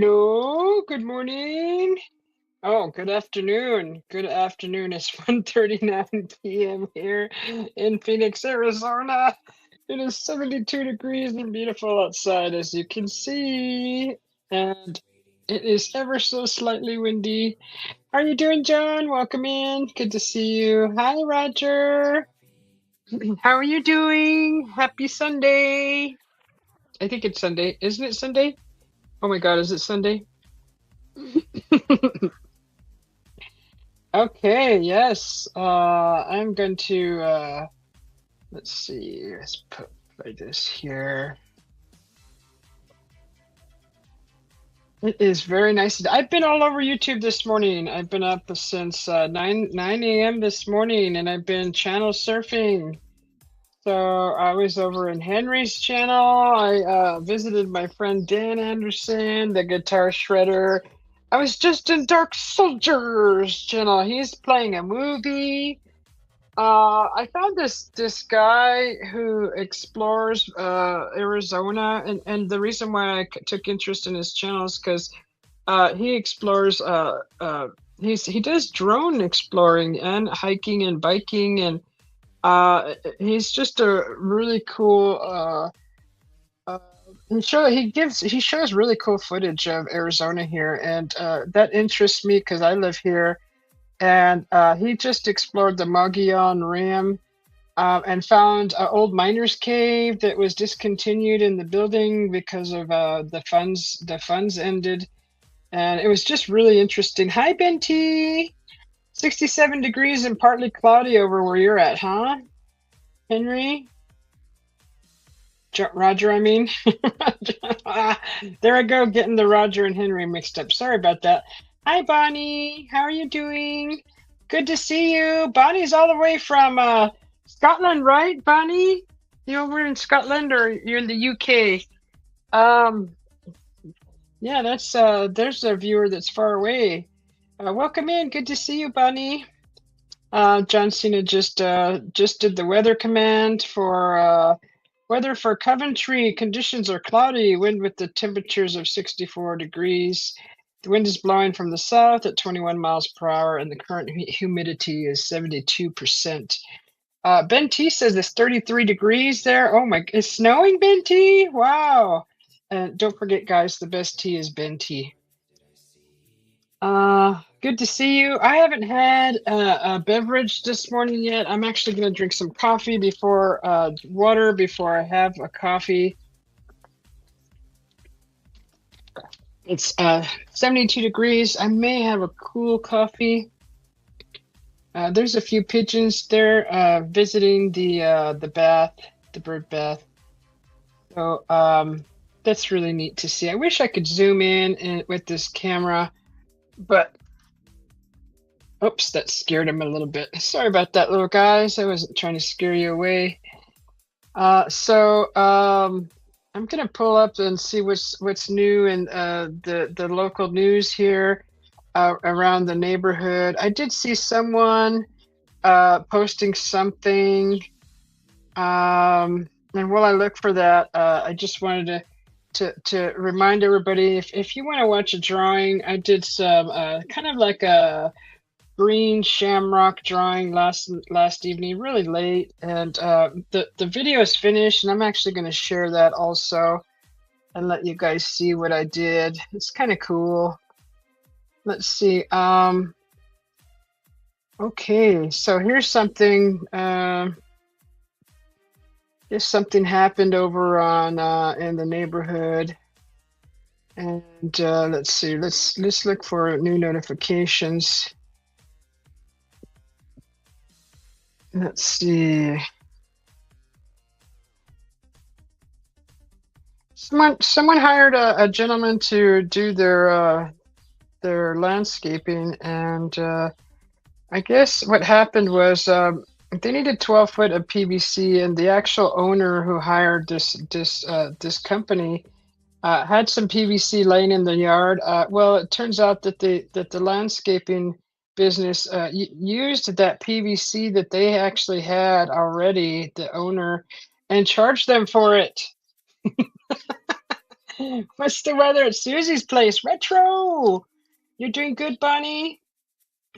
Hello, good morning. Oh, good afternoon. Good afternoon. It's 1:39 p.m. here in Phoenix, Arizona. It is 72 degrees and beautiful outside, as you can see. And it is ever so slightly windy. How are you doing, John? Welcome in. Good to see you. Hi, Roger. How are you doing? Happy Sunday. I think it's Sunday. Isn't it Sunday? Oh my God, is it Sunday? Okay, yes. I'm going to let's see, play this here. It is very nice. I've been all over YouTube this morning. I've been up since 9 a.m. this morning, and I've been channel surfing. So I was over in Henry's channel. I visited my friend Dan Anderson, the guitar shredder. I was just in Dark Soldier's channel. He's playing a movie. I found this guy who explores Arizona, and the reason why I took interest in his channel is because he explores he does drone exploring and hiking and biking, and he's just a really cool he shows really cool footage of Arizona here, and that interests me because I live here. And he just explored the Mogollon Rim and found an old miner's cave that was discontinued in the building because of the funds ended. And it was just really interesting. Hi, Benty. 67 degrees and partly cloudy over where you're at, huh? Henry? Roger, I mean. There I go, getting the Roger and Henry mixed up. Sorry about that. Hi, Bonnie. How are you doing? Good to see you. Bonnie's all the way from Scotland, right, Bonnie? You over in Scotland or you're in the UK? Um, yeah, that's there's a viewer that's far away. Welcome in. Good to see you, Bonnie. John Cena just did the weather command for weather for Coventry. Conditions are cloudy. Wind with the temperatures of 64 degrees. The wind is blowing from the south at 21 miles per hour, and the current humidity is 72%. Ben T says it's 33 degrees there. Oh my, it's snowing, Ben T? Wow. And don't forget, guys, the best tea is Ben T. Good to see you. I haven't had a beverage this morning yet. I'm actually going to drink some coffee before water before I have a coffee. It's 72 degrees. I may have a cool coffee. There's a few pigeons there visiting the bath, the bird bath. So that's really neat to see. I wish I could zoom in with this camera, but oops, that scared him a little bit. Sorry about that, little guys. I wasn't trying to scare you away. I'm gonna pull up and see what's new in the local news here around the neighborhood. I did see someone posting something, and while I look for that, I just wanted to remind everybody, if you want to watch a drawing, I did some kind of like a green shamrock drawing last evening, really late, and the video is finished, and I'm actually going to share that also and let you guys see what I did. It's kind of cool. Let's see. Okay, so here's something. If something happened over on in the neighborhood, and let's see. Let's look for new notifications. Let's see. Someone hired a gentleman to do their landscaping, and I guess what happened was they needed 12 foot of PVC, and the actual owner who hired this company had some PVC laying in the yard. Well, it turns out that the landscaping business used that PVC that they actually had already, the owner, and charged them for it. What's the weather at Susie's place? Retro. You're doing good, Bonnie?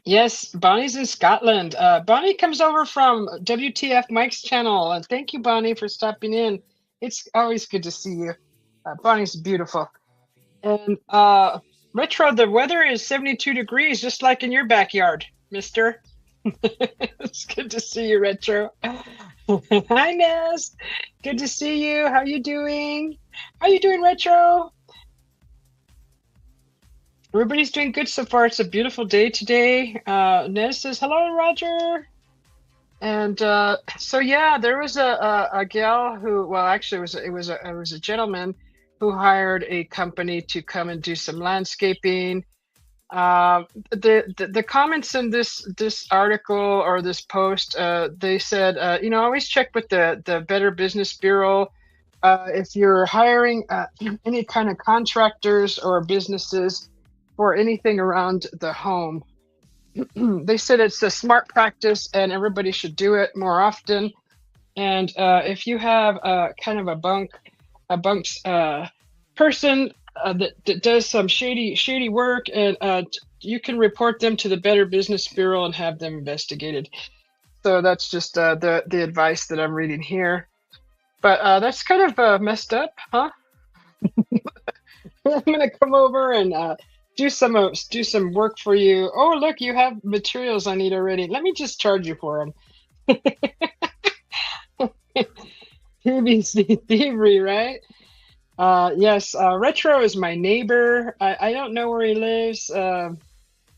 Yes, Bonnie's in Scotland. Bonnie comes over from WTF Mike's channel. And thank you, Bonnie, for stopping in. It's always good to see you. Bonnie's beautiful. And Retro, the weather is 72 degrees, just like in your backyard, mister. It's good to see you, Retro. Hi, Ness. Good to see you. How you doing? How you doing, Retro? Everybody's doing good so far. It's a beautiful day today. Ness says, hello, Roger. And so yeah, there was a gal who, well, actually, it was a gentleman who hired a company to come and do some landscaping. The comments in this article or this post, they said, always check with the Better Business Bureau if you're hiring any kind of contractors or businesses for anything around the home. They said it's a smart practice and everybody should do it more often. And if you have kind of a bunks person that does some shady work, and you can report them to the Better Business Bureau and have them investigated. So that's just the advice that I'm reading here. But that's kind of messed up, huh? I'm gonna come over and do some work for you. Oh, look, you have materials I need already. Let me just charge you for them. PVC thievery, right? Yes, Retro is my neighbor. I don't know where he lives. I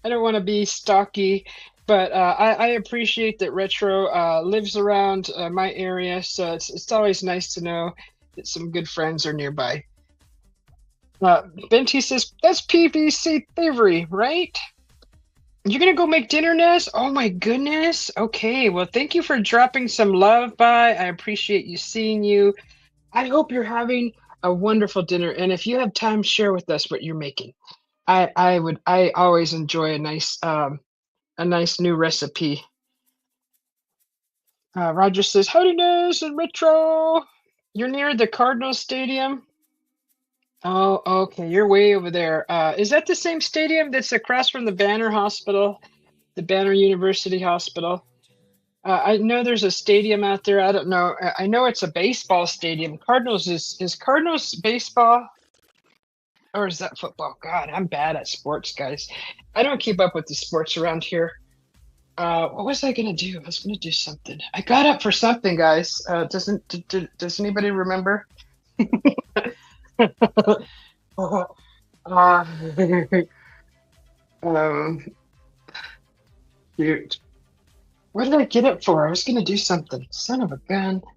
don't want to be stalky, but I appreciate that Retro lives around my area, so it's always nice to know that some good friends are nearby. Benti says, that's PVC thievery, right? You're gonna go make dinner, Ness? Oh my goodness. Okay, well, thank you for dropping some love by. I appreciate you seeing you. I hope you're having a wonderful dinner, and if you have time, share with us what you're making. I always enjoy a nice new recipe. Roger says, howdy, Ness and Retro. You're near the Cardinals Stadium. Oh, okay. You're way over there. Is that the same stadium that's across from the Banner Hospital, the Banner University Hospital? I know there's a stadium out there. I don't know. I know it's a baseball stadium. Cardinals is Cardinals baseball, or is that football? God, I'm bad at sports, guys. I don't keep up with the sports around here. What was I gonna do? I was gonna do something. I got up for something, guys. Does anybody remember? uh, um, shoot. What did I get up for? I was gonna do something. Son of a gun. I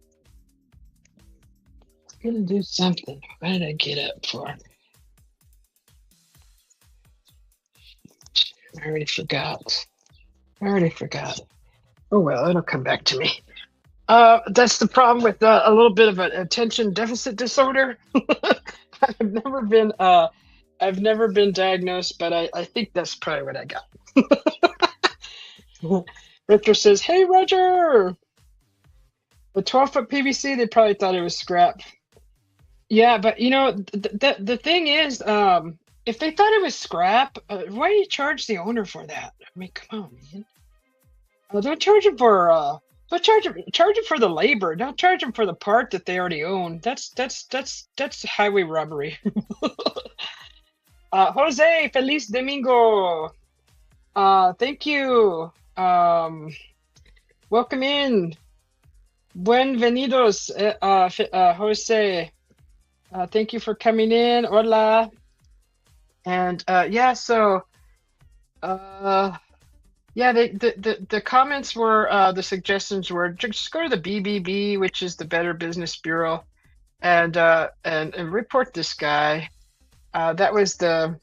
was gonna do something. What did I get up for? I already forgot. Oh well, it'll come back to me. That's the problem with a little bit of an attention deficit disorder. I've never been diagnosed, but I think that's probably what I got. Richard says, hey, Roger, the 12-foot PVC, they probably thought it was scrap. Yeah, but the thing is, if they thought it was scrap, why do you charge the owner for that? I mean, come on, man. Don't charge him for charge him for the labor. Don't charge him for the part that they already own. That's highway robbery. Jose, feliz domingo. Thank you. Welcome in. Buenvenidos, Jose. Thank you for coming in. Hola. And yeah, so yeah, the comments were the suggestions were just go to the BBB, which is the Better Business Bureau, and report this guy. That was the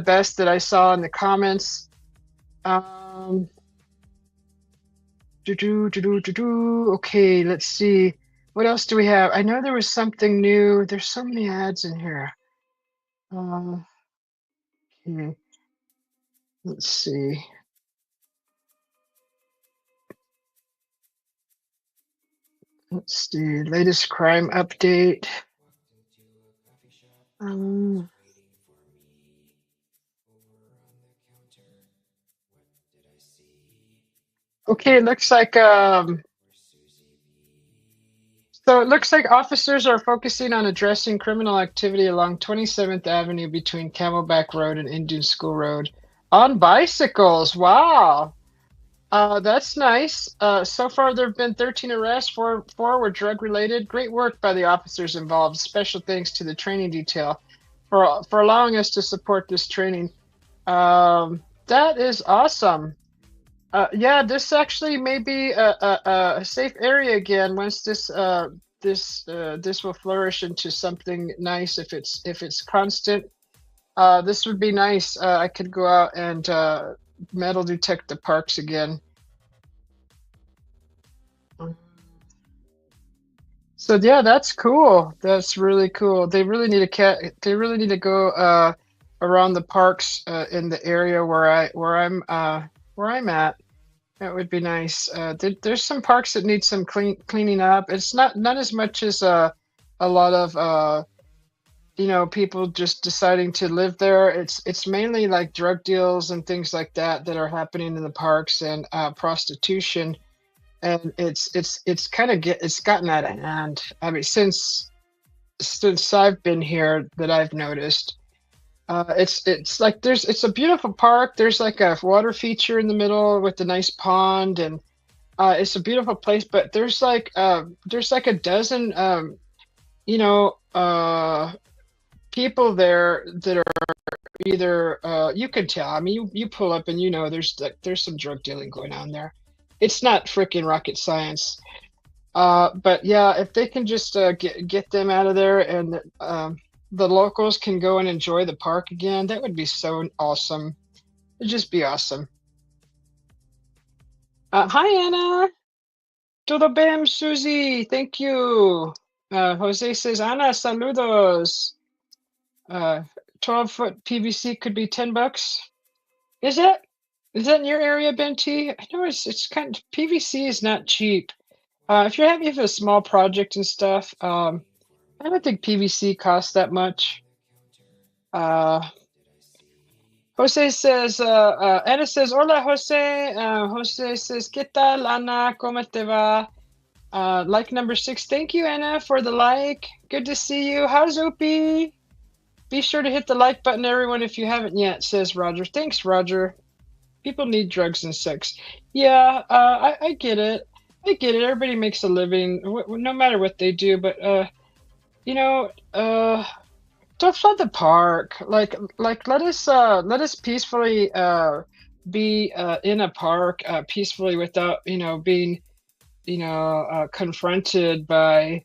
best that I saw in the comments. Okay, let's see. What else do we have? I know there was something new. There's so many ads in here. Okay. Let's see. Let's see. Latest crime update. Um, okay, it looks like so it looks like officers are focusing on addressing criminal activity along 27th Avenue between Camelback Road and Indian School Road on bicycles. Wow. That's nice. So far, there have been 13 arrests. Four were drug related. Great work by the officers involved. Special thanks to the training detail for allowing us to support this training. That is awesome. Yeah, this actually may be a safe area again once this will flourish into something nice if it's constant. This would be nice. I could go out and metal detect the parks again. So yeah, that's cool. That's really cool. They really need a cat. They really need to go around the parks in the area where I'm at. That would be nice. There's some parks that need some cleaning up. It's not as much as a lot of people just deciding to live there. It's mainly like drug deals and things like that are happening in the parks and prostitution. And it's kind of it's gotten out of hand. I mean, since I've been here, that I've noticed. It's like it's a beautiful park. There's like a water feature in the middle with a nice pond, and it's a beautiful place. But there's like a dozen you know people there that are either you can tell. I mean, you pull up and there's some drug dealing going on there. It's not freaking rocket science. But yeah, if they can just get them out of there and the locals can go and enjoy the park again, that would be so awesome. It'd just be awesome. Hi, Anna. Todo bem, Susie. Thank you. Jose says, Ana, saludos. 12-foot PVC could be $10. Is that is that in your area, Benti? I know it's kind of PVC is not cheap. If you're having a small project and stuff, I don't think PVC costs that much. Uh, Jose says, Anna says, Hola, Jose. Jose says, ¿Qué tal, Ana? ¿Cómo te va? Like number 6. Thank you, Anna, for the like. Good to see you. How's Opie? Be sure to hit the like button, everyone, if you haven't yet, says Roger. Thanks, Roger. People need drugs and sex. Yeah, I get it. I get it. Everybody makes a living, no matter what they do. But you know, don't flood the park. Like let us peacefully be in a park peacefully without being confronted by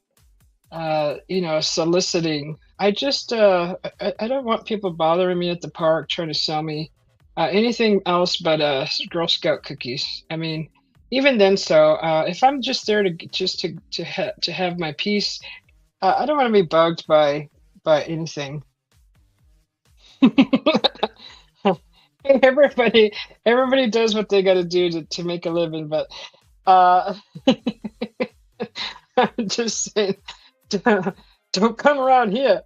soliciting. I don't want people bothering me at the park trying to sell me anything else but Girl Scout cookies. I mean, even then, so if I'm just there to have my peace, I don't want to be bugged by anything. Everybody does what they got to do to make a living, but uh, I'm just saying, don't come around here.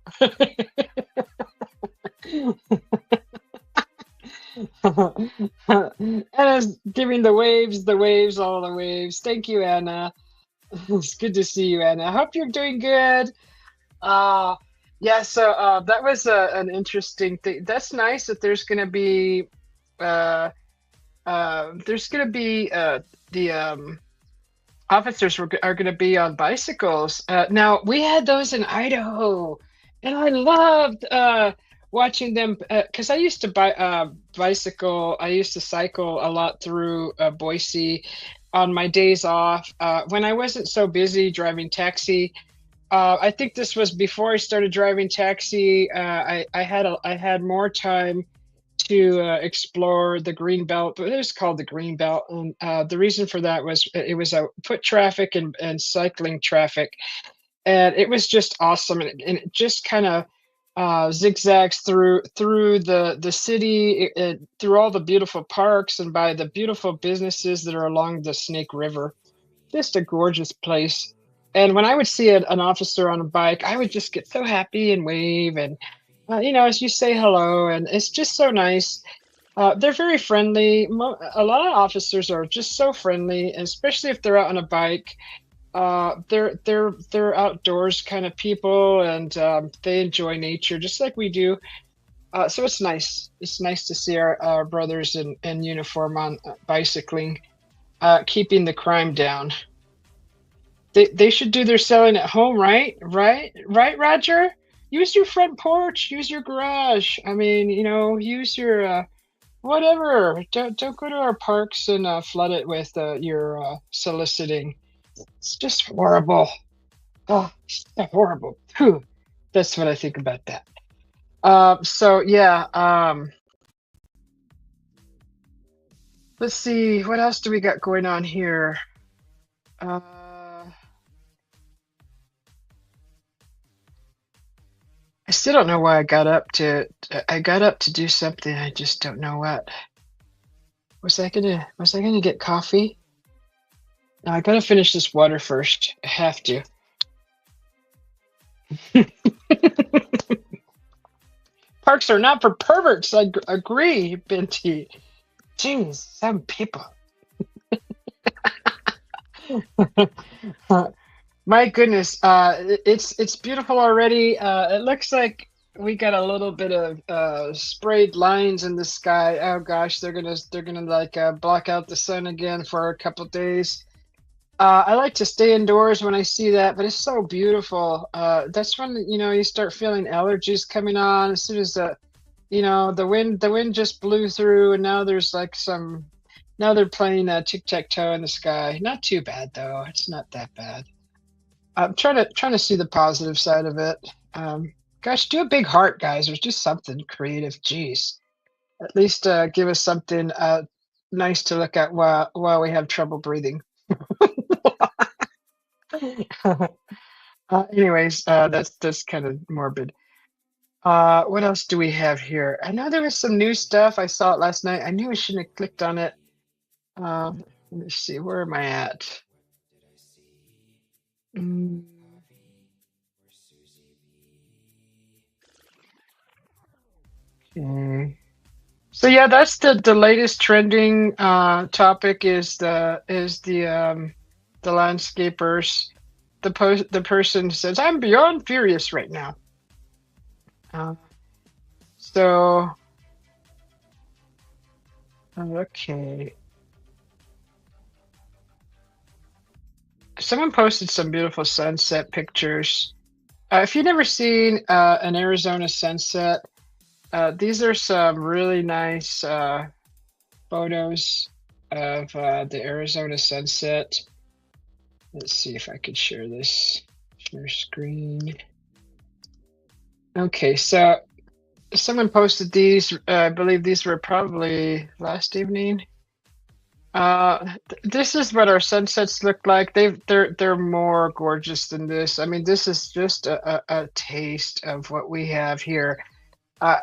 Anna's giving the waves, all the waves. Thank you, Anna. It's good to see you, Anna. I hope you're doing good. Uh, yeah, so that was an interesting thing. That's nice that uh, there's gonna be the officers are gonna be on bicycles. Now we had those in Idaho, and I loved watching them because I used to bicycle. I used to cycle a lot through Boise on my days off when I wasn't so busy driving taxi. I think this was before I started driving taxi. I had more time to explore the green belt, but it was called the green belt, and the reason for that was it was a foot traffic and cycling traffic, and it was just awesome, and it just kind of zigzags through the city, through all the beautiful parks, and by the beautiful businesses that are along the Snake River. Just a gorgeous place. And when I would see an officer on a bike, I would just get so happy and wave. And as you say hello, and it's just so nice. They're very friendly. A lot of officers are just so friendly, especially if they're out on a bike. They're outdoors kind of people, and they enjoy nature just like we do. So it's nice. It's nice to see our brothers in uniform on bicycling, keeping the crime down. They should do their selling at home, right? Right, Roger? Use your front porch, use your garage. I mean, use your whatever. Don't go to our parks and flood it with your soliciting. It's just horrible. Oh, it's so horrible. Phew. That's what I think about that. So yeah, let's see, what else do we got going on here? Uh, I still don't know why I got up to do something. I just don't know what. Was I gonna get coffee? No, I gotta finish this water first. I have to. Parks are not for perverts. I agree, Binti. Jeez, some people. My goodness, it's beautiful already. It looks like we got a little bit of sprayed lines in the sky. Oh gosh, they're gonna like block out the sun again for a couple days. I like to stay indoors when I see that, but it's so beautiful. That's when you start feeling allergies coming on as soon as the wind just blew through, and now there's like some. Now they're playing tic-tac-toe in the sky. Not too bad though. It's not that bad. I'm trying to see the positive side of it. Gosh, do a big heart, guys, or do something creative. Jeez, at least give us something nice to look at while we have trouble breathing. Anyways, that's kind of morbid. What else do we have here? I know there was some new stuff. I saw it last night. I knew I shouldn't have clicked on it. Let me see. Where am I at? Mm, okay. So yeah, that's the latest trending topic is the landscapers. The person says, "I'm beyond furious right now." Uh, so okay, someone posted some beautiful sunset pictures. If you've never seen an Arizona sunset, these are some really nice photos of the Arizona sunset. Let's see if I could share this. Share screen. Okay, so someone posted these. I believe these were probably last evening. This is what our sunsets look like. They're more gorgeous than this. I mean, this is just a taste of what we have here. Uh,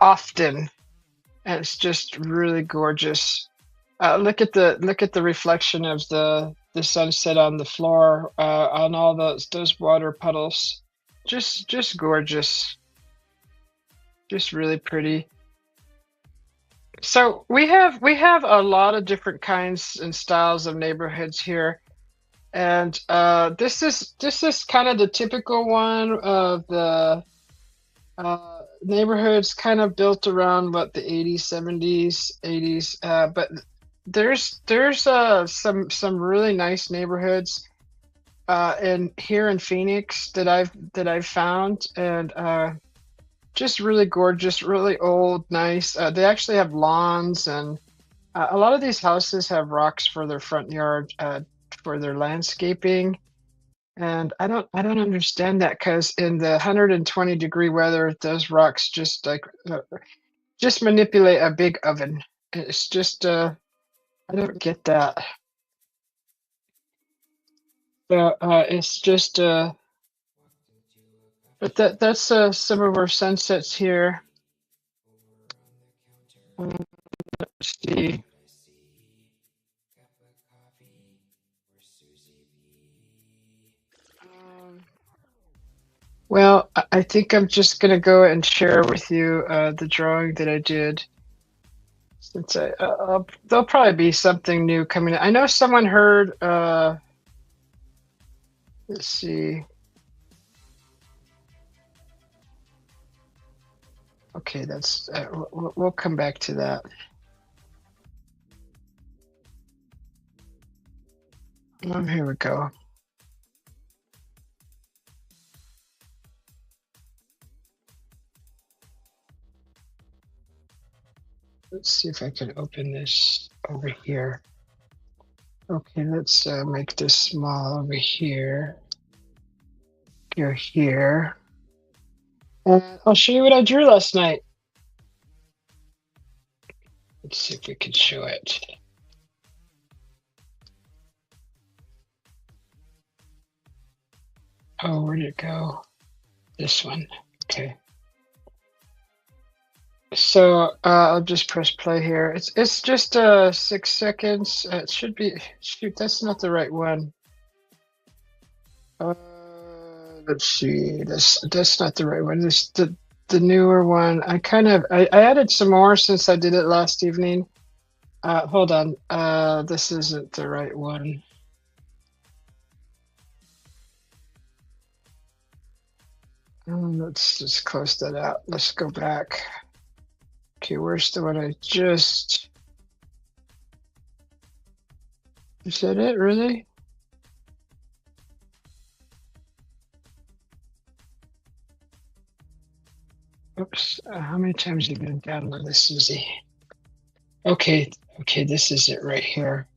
Often, and it's just really gorgeous. Look at the reflection of the sunset on the floor, on all those water puddles. Just gorgeous. Just really pretty. So we have a lot of different kinds and styles of neighborhoods here, and this is kind of the typical one of the neighborhoods kind of built around what the 80s, 70s, 80s. But there's some really nice neighborhoods in here in Phoenix that I've found, and just really gorgeous, really old, nice. They actually have lawns, and a lot of these houses have rocks for their front yard, for their landscaping. And I don't understand that because in the 120-degree weather, those rocks just manipulate a big oven. It's just I don't get that. So it's just but that's some of our sunsets here. Let's see. Um, Well, I think I'm just gonna go and share with you the drawing that I did. Since there'll probably be something new coming. I know someone heard. Let's see. Okay, that's we'll come back to that. Here we go. Let's see if I can open this over here. Okay, let's make this small over here. Go here. And I'll show you what I drew last night. Let's see if we can show it. Oh, where'd it go? This one. Okay. So I'll just press play here. It's just 6 seconds. It should be. Shoot, that's not the right one. Uh, let's see. That's not the right one. This the newer one. I added some more since I did it last evening. Hold on. This isn't the right one. Let's just close that out. Let's go back. Okay, where's the one I just... Is that it, really? Oops, how many times have you been downloading this, Susie? Okay, this is it right here.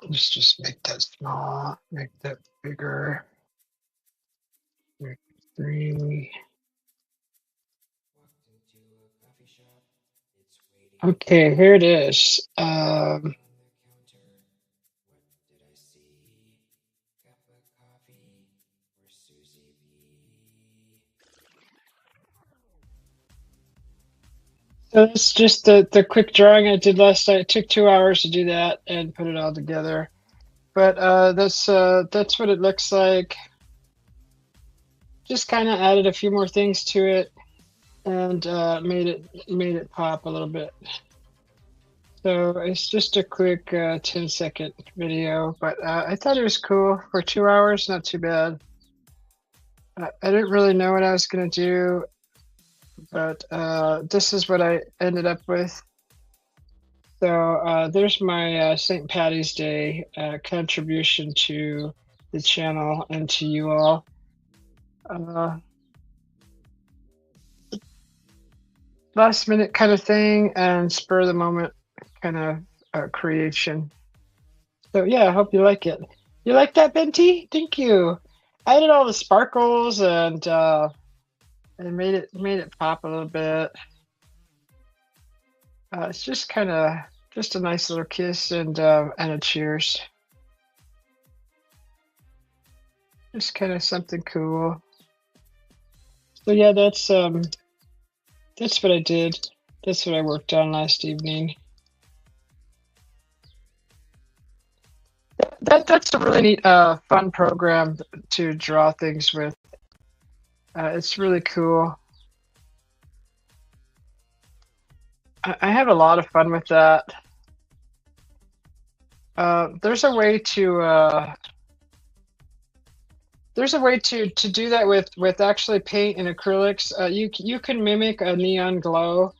Let's just make that small, make that bigger. Make 3. Okay, here it is. So it's just the quick drawing I did last night. It took 2 hours to do that and put it all together. But that's what it looks like. Just kind of added a few more things to it and made it pop a little bit. So it's just a quick 10-second video, but I thought it was cool for 2 hours. Not too bad. I didn't really know what I was gonna do, but this is what I ended up with. So there's my St. Patty's Day contribution to the channel and to you all. Last minute kind of thing and spur of the moment kind of creation. So yeah, I hope you like it. You like that, Benty? Thank you. I added all the sparkles and made it pop a little bit. It's just kind of just a nice little kiss and a cheers. Just kind of something cool. So yeah, that's what I did. That's what I worked on last evening. That's a really neat, fun program to draw things with. It's really cool. I have a lot of fun with that. There's a way to do that with actually paint and acrylics. You can mimic a neon glow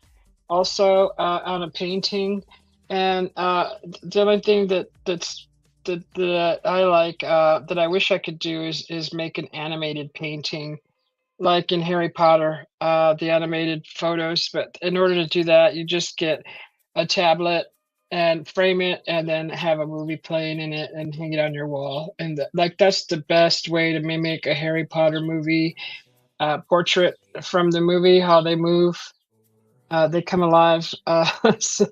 also on a painting, and the only thing that I like that I wish I could do is make an animated painting like in Harry Potter, the animated photos. But in order to do that, you just get a tablet and frame it and then have a movie playing in it and hang it on your wall. And like that's the best way to mimic a Harry Potter movie portrait from the movie, how they move. They come alive. So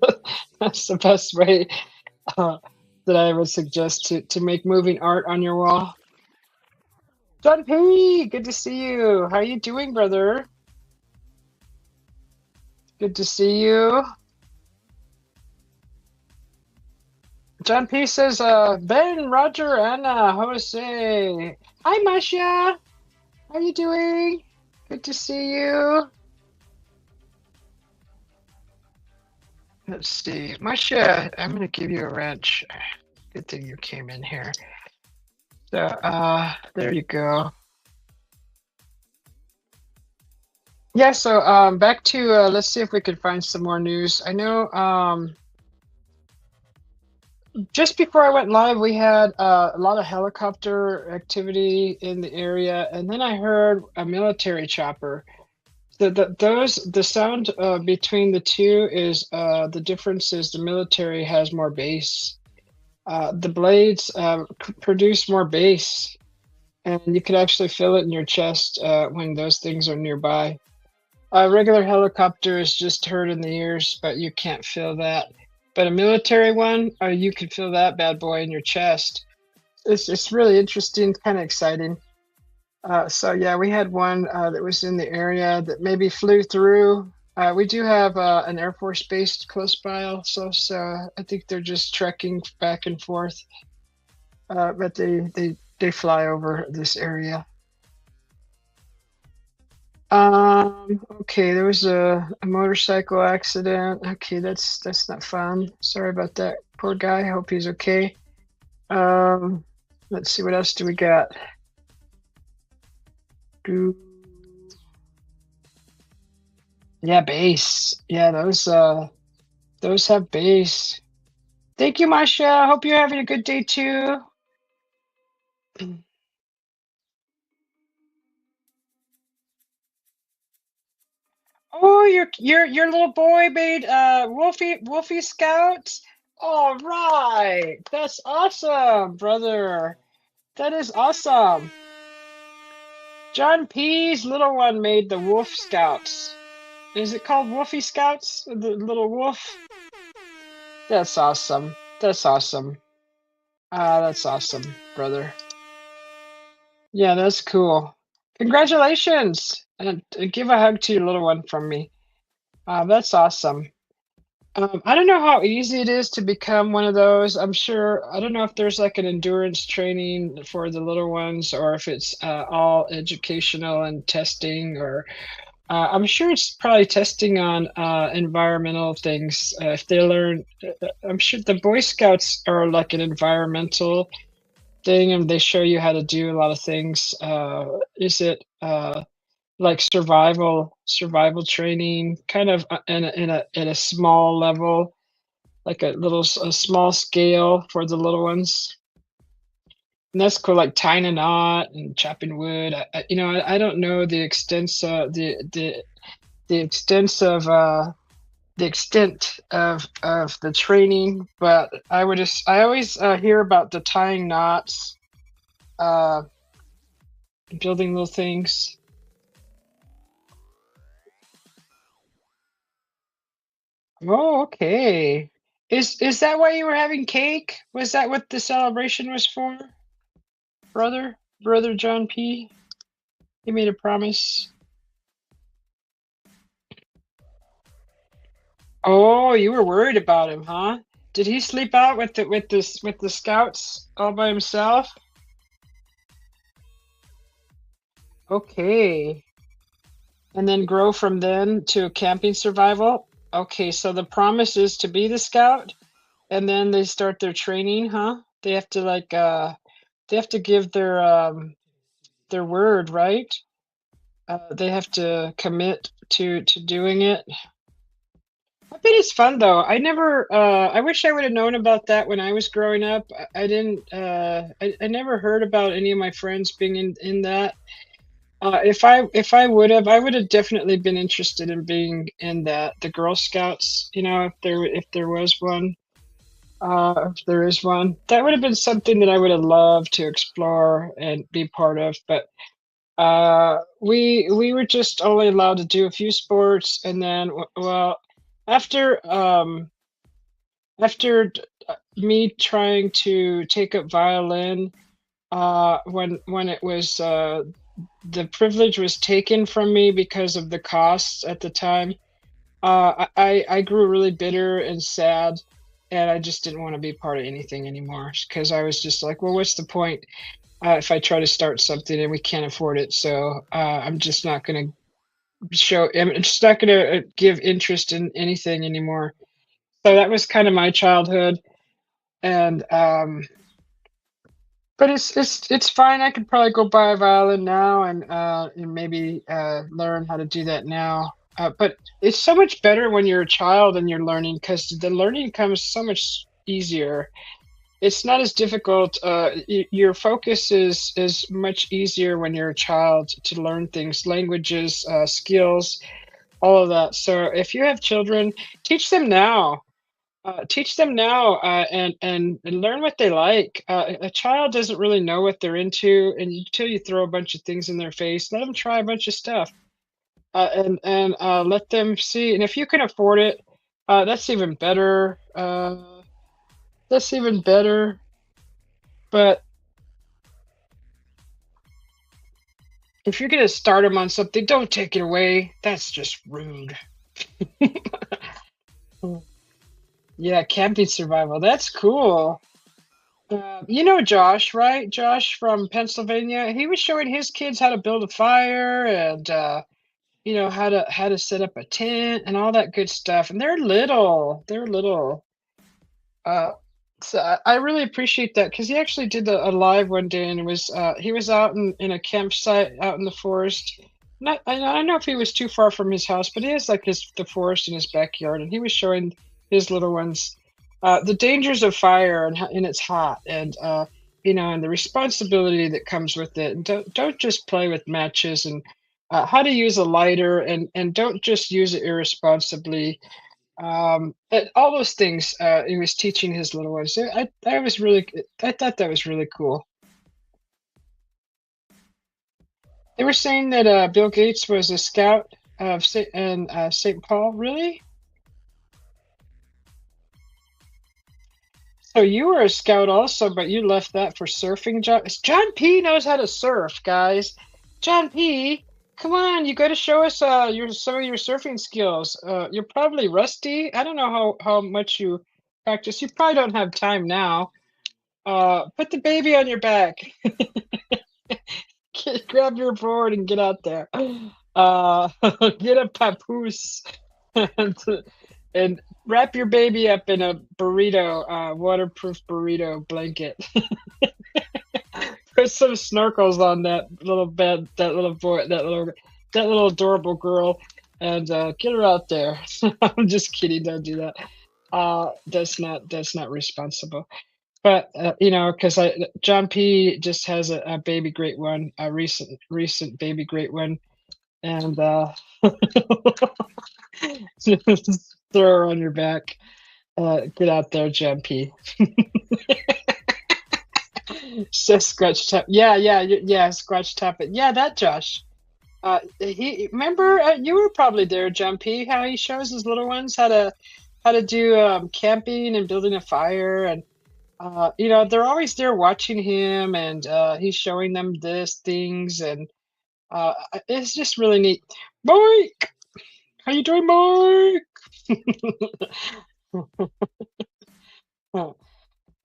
that's the best way that I would suggest to make moving art on your wall. John Perry, good to see you. How you doing, brother? Good to see you. John P says, Ben, Roger, Anna, Jose. Hi, Masha. How you doing? Good to see you. Let's see. Masha, I'm going to give you a wrench. Good thing you came in here. So, there you go. Yeah, so back to let's see if we can find some more news. I know just before I went live, we had a lot of helicopter activity in the area, and then I heard a military chopper. The sound between the two is the difference is the military has more bass. The blades produce more bass, and you can actually feel it in your chest when those things are nearby. A regular helicopter is just heard in the ears, but you can't feel that. But a military one, you can feel that bad boy in your chest. It's really interesting, kind of exciting. So yeah, we had one that was in the area that maybe flew through. We do have an Air Force base close by also, so I think they're just trekking back and forth. But they fly over this area. Okay, there was a motorcycle accident. Okay, that's not fun. Sorry about that. Poor guy. Hope he's okay. Let's see, what else do we got? Yeah, bass. Yeah, those have bass. Thank you, Masha. Hope you're having a good day too. Oh, your little boy made Wolfie Scouts. All right. That's awesome, brother. That is awesome. John P's little one made the Wolf Scouts. Is it called Wolfie Scouts? The little wolf? That's awesome. That's awesome. That's awesome, brother. Yeah, that's cool. Congratulations. And give a hug to your little one from me. That's awesome. I don't know how easy it is to become one of those. I'm sure, I don't know if there's like an endurance training for the little ones or if it's all educational and testing, or I'm sure it's probably testing on environmental things. If they learn, I'm sure the Boy Scouts are like an environmental thing and they show you how to do a lot of things. Is it like survival training, kind of in a small level, like a small scale for the little ones. And that's cool, like tying a knot and chopping wood. I don't know the extents the extents of the extent of the training, but I always hear about the tying knots, uh, building little things. Oh, okay. Is that why you were having cake? Was that what the celebration was for, brother John P? He made a promise. Oh, you were worried about him, huh? Did he sleep out with the scouts all by himself? Okay. And then grow from then to camping survival? Okay, so the promise is to be the scout, and then they start their training, huh? They have to they have to give their word, right? They have to commit to doing it. I bet it's fun though. I wish I would have known about that when I was growing up. I didn't I never heard about any of my friends being in that. If I would have definitely been interested in being in that, the Girl Scouts, if there was one, if there is one, that would have been something that I would have loved to explore and be part of. But we were just only allowed to do a few sports, and then well, after after me trying to take up violin, when it was the privilege was taken from me because of the costs at the time. I grew really bitter and sad, and I just didn't want to be part of anything anymore because I was just like, well, what's the point if I try to start something and we can't afford it? So I'm just not going to I'm just not going to give interest in anything anymore. So that was kind of my childhood, and but it's fine. I could probably go buy a violin now and maybe learn how to do that now. But it's so much better when you're a child and you're learning because the learning comes so much easier. It's not as difficult. Your focus is much easier when you're a child to learn things, languages, skills, all of that. So if you have children, teach them now. Teach them now, and learn what they like. A child doesn't really know what they're into, and until you throw a bunch of things in their face, let them try a bunch of stuff, and let them see. And if you can afford it, that's even better. That's even better. But if you're gonna start them on something, don't take it away. That's just rude. Yeah, camping survival. That's cool. You know Josh, right? Josh from Pennsylvania. He was showing his kids how to build a fire and how to set up a tent and all that good stuff. And they're little. They're little. Uh, so I really appreciate that because he actually did a live one day and it was he was out in a campsite out in the forest. Not I don't know if he was too far from his house, but he has like his the forest in his backyard, and he was showing his little ones the dangers of fire and it's hot and the responsibility that comes with it. And don't just play with matches and how to use a lighter and don't just use it irresponsibly. All those things he was teaching his little ones. I thought that was really cool. They were saying that Bill Gates was a scout of St. Paul. Really? So you were a scout also, but you left that for surfing. John P knows how to surf, guys. John P, come on, you got to show us your some of your surfing skills. You're probably rusty. I don't know how much you practice. You probably don't have time now. Put the baby on your back. Grab your board and get out there. Get a papoose and, and wrap your baby up in a burrito, waterproof burrito blanket. Put some snorkels on that little bed, that little boy, that little adorable girl, and get her out there. I'm just kidding. Don't do that. That's not responsible. But because John P just has a baby great one, a recent baby great one, and just throw her on your back. Get out there, John P. Just scratch tap. Yeah, yeah, yeah. Scratch tap it. Yeah, that Josh. He remember you were probably there, John P. How he shows his little ones how to do camping and building a fire and they're always there watching him and he's showing them this things and it's just really neat. Mike, how you doing, Mike?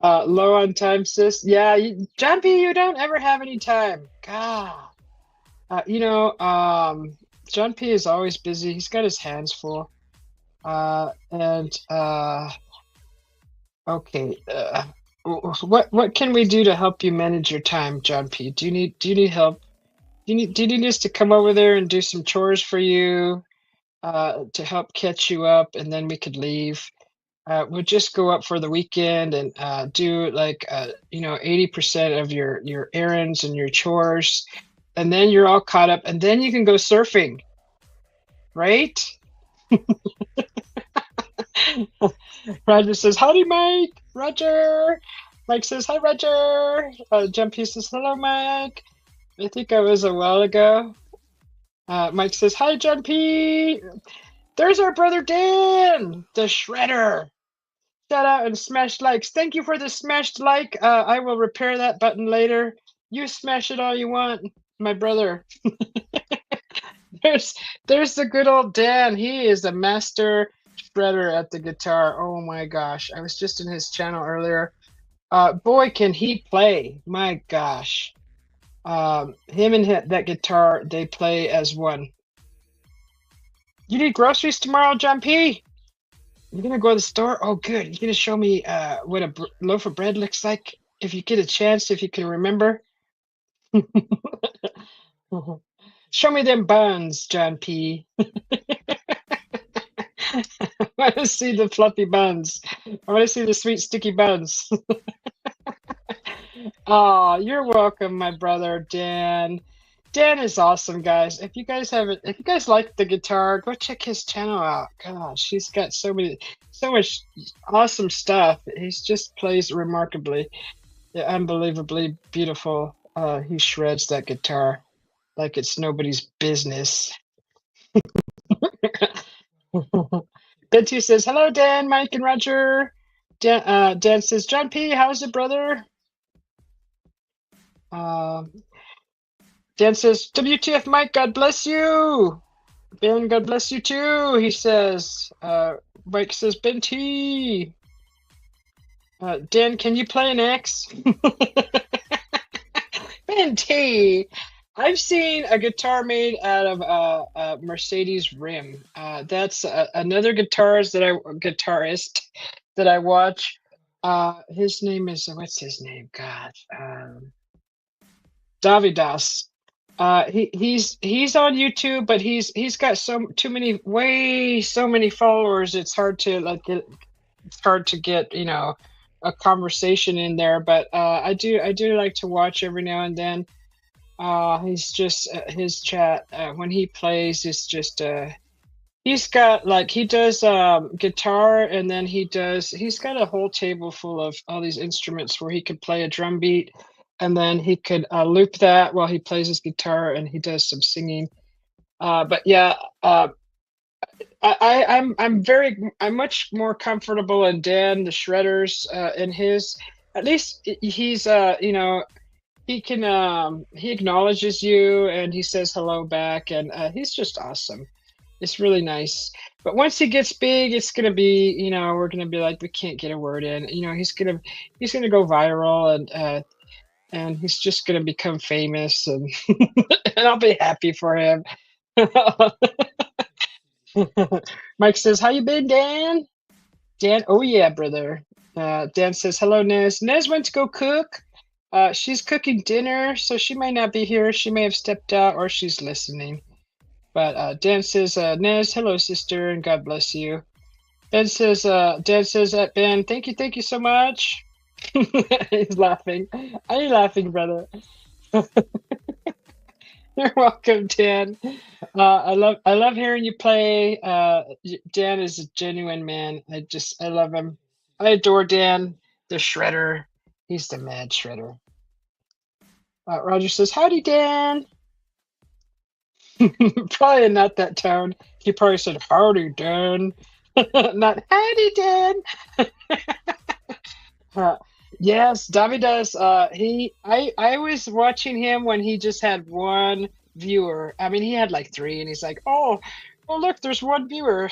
Low on time, sis. Yeah, John P, you don't ever have any time. God. Uh, you know, um, John P is always busy. He's got his hands full. And okay. What can we do to help you manage your time, John P? Do you need help? Do you need us to come over there and do some chores for you to help catch you up, and then we could leave? We'll just go up for the weekend and do like 80% of your errands and your chores, and then you're all caught up, and then you can go surfing, right? Roger says, "Howdy, Mike." Roger. Mike says, "Hi, Roger." John P says, "Hello, Mike." I think I was a while ago. Mike says, "Hi, John P." There's our brother Dan, the shredder. Shout out and smash likes. Thank you for the smashed like. I will repair that button later. You smash it all you want, my brother. there's there's the good old Dan. He is a master shredder at the guitar. Oh my gosh. I was just in his channel earlier. Boy, can he play. My gosh. Him and that guitar, they play as one. You need groceries tomorrow, John P? You're gonna go to the store? Oh, good. You're gonna show me what a loaf of bread looks like if you get a chance, if you can remember. Show me them buns, John P. I want to see the fluffy buns. I want to see the sweet sticky buns. Oh, you're welcome, my brother Dan. Dan is awesome, guys. If you guys like the guitar, go check his channel out. Gosh, he's got so much awesome stuff. He just plays remarkably, yeah, unbelievably beautiful. He shreds that guitar like it's nobody's business. Betty says, "Hello, Dan, Mike, and Roger." Dan says, "John P, how's it, brother?" Uh, Dan says, "WTF, Mike, God bless you." Ben, God bless you too, he says. Mike says, "Ben T." Dan, can you play an X? Ben T. I've seen a guitar made out of a Mercedes rim. That's another guitarist that I watch. His name is what's his name? God, Davidas. He's on YouTube, but he's got so many followers. It's hard to it's hard to get a conversation in there. But I do like to watch every now and then. He's just his chat when he plays is just he's got like he does guitar, and then he's got a whole table full of all these instruments where he could play a drum beat, and then he could loop that while he plays his guitar, and he does some singing. But yeah, I'm much more comfortable in Dan the Shredder's in his, at least he's he acknowledges you and he says hello back, and he's just awesome. It's really nice. But once he gets big, it's gonna be, we're gonna be like, we can't get a word in. He's gonna go viral, and he's just gonna become famous, and and I'll be happy for him. Mike says, "How you been, Dan?" Dan, oh yeah, brother. Dan says, "Hello, Nez." Nez went to go cook. She's cooking dinner, so she may not be here. She may have stepped out, or she's listening. But Dan says, "Nez, hello, sister, and God bless you." Dan says, Ben, thank you so much." He's laughing. Are you laughing, brother? You're welcome, Dan. I love hearing you play. Dan is a genuine man. I love him. I adore Dan, the shredder. He's the mad shredder. Roger says, "Howdy, Dan." Probably not that tone. He probably said, "Howdy, Dan." Not "Howdy, Dan." Uh, yes, David does. I was watching him when he just had one viewer. I mean, he had like three, and he's like, "Oh, look, there's one viewer."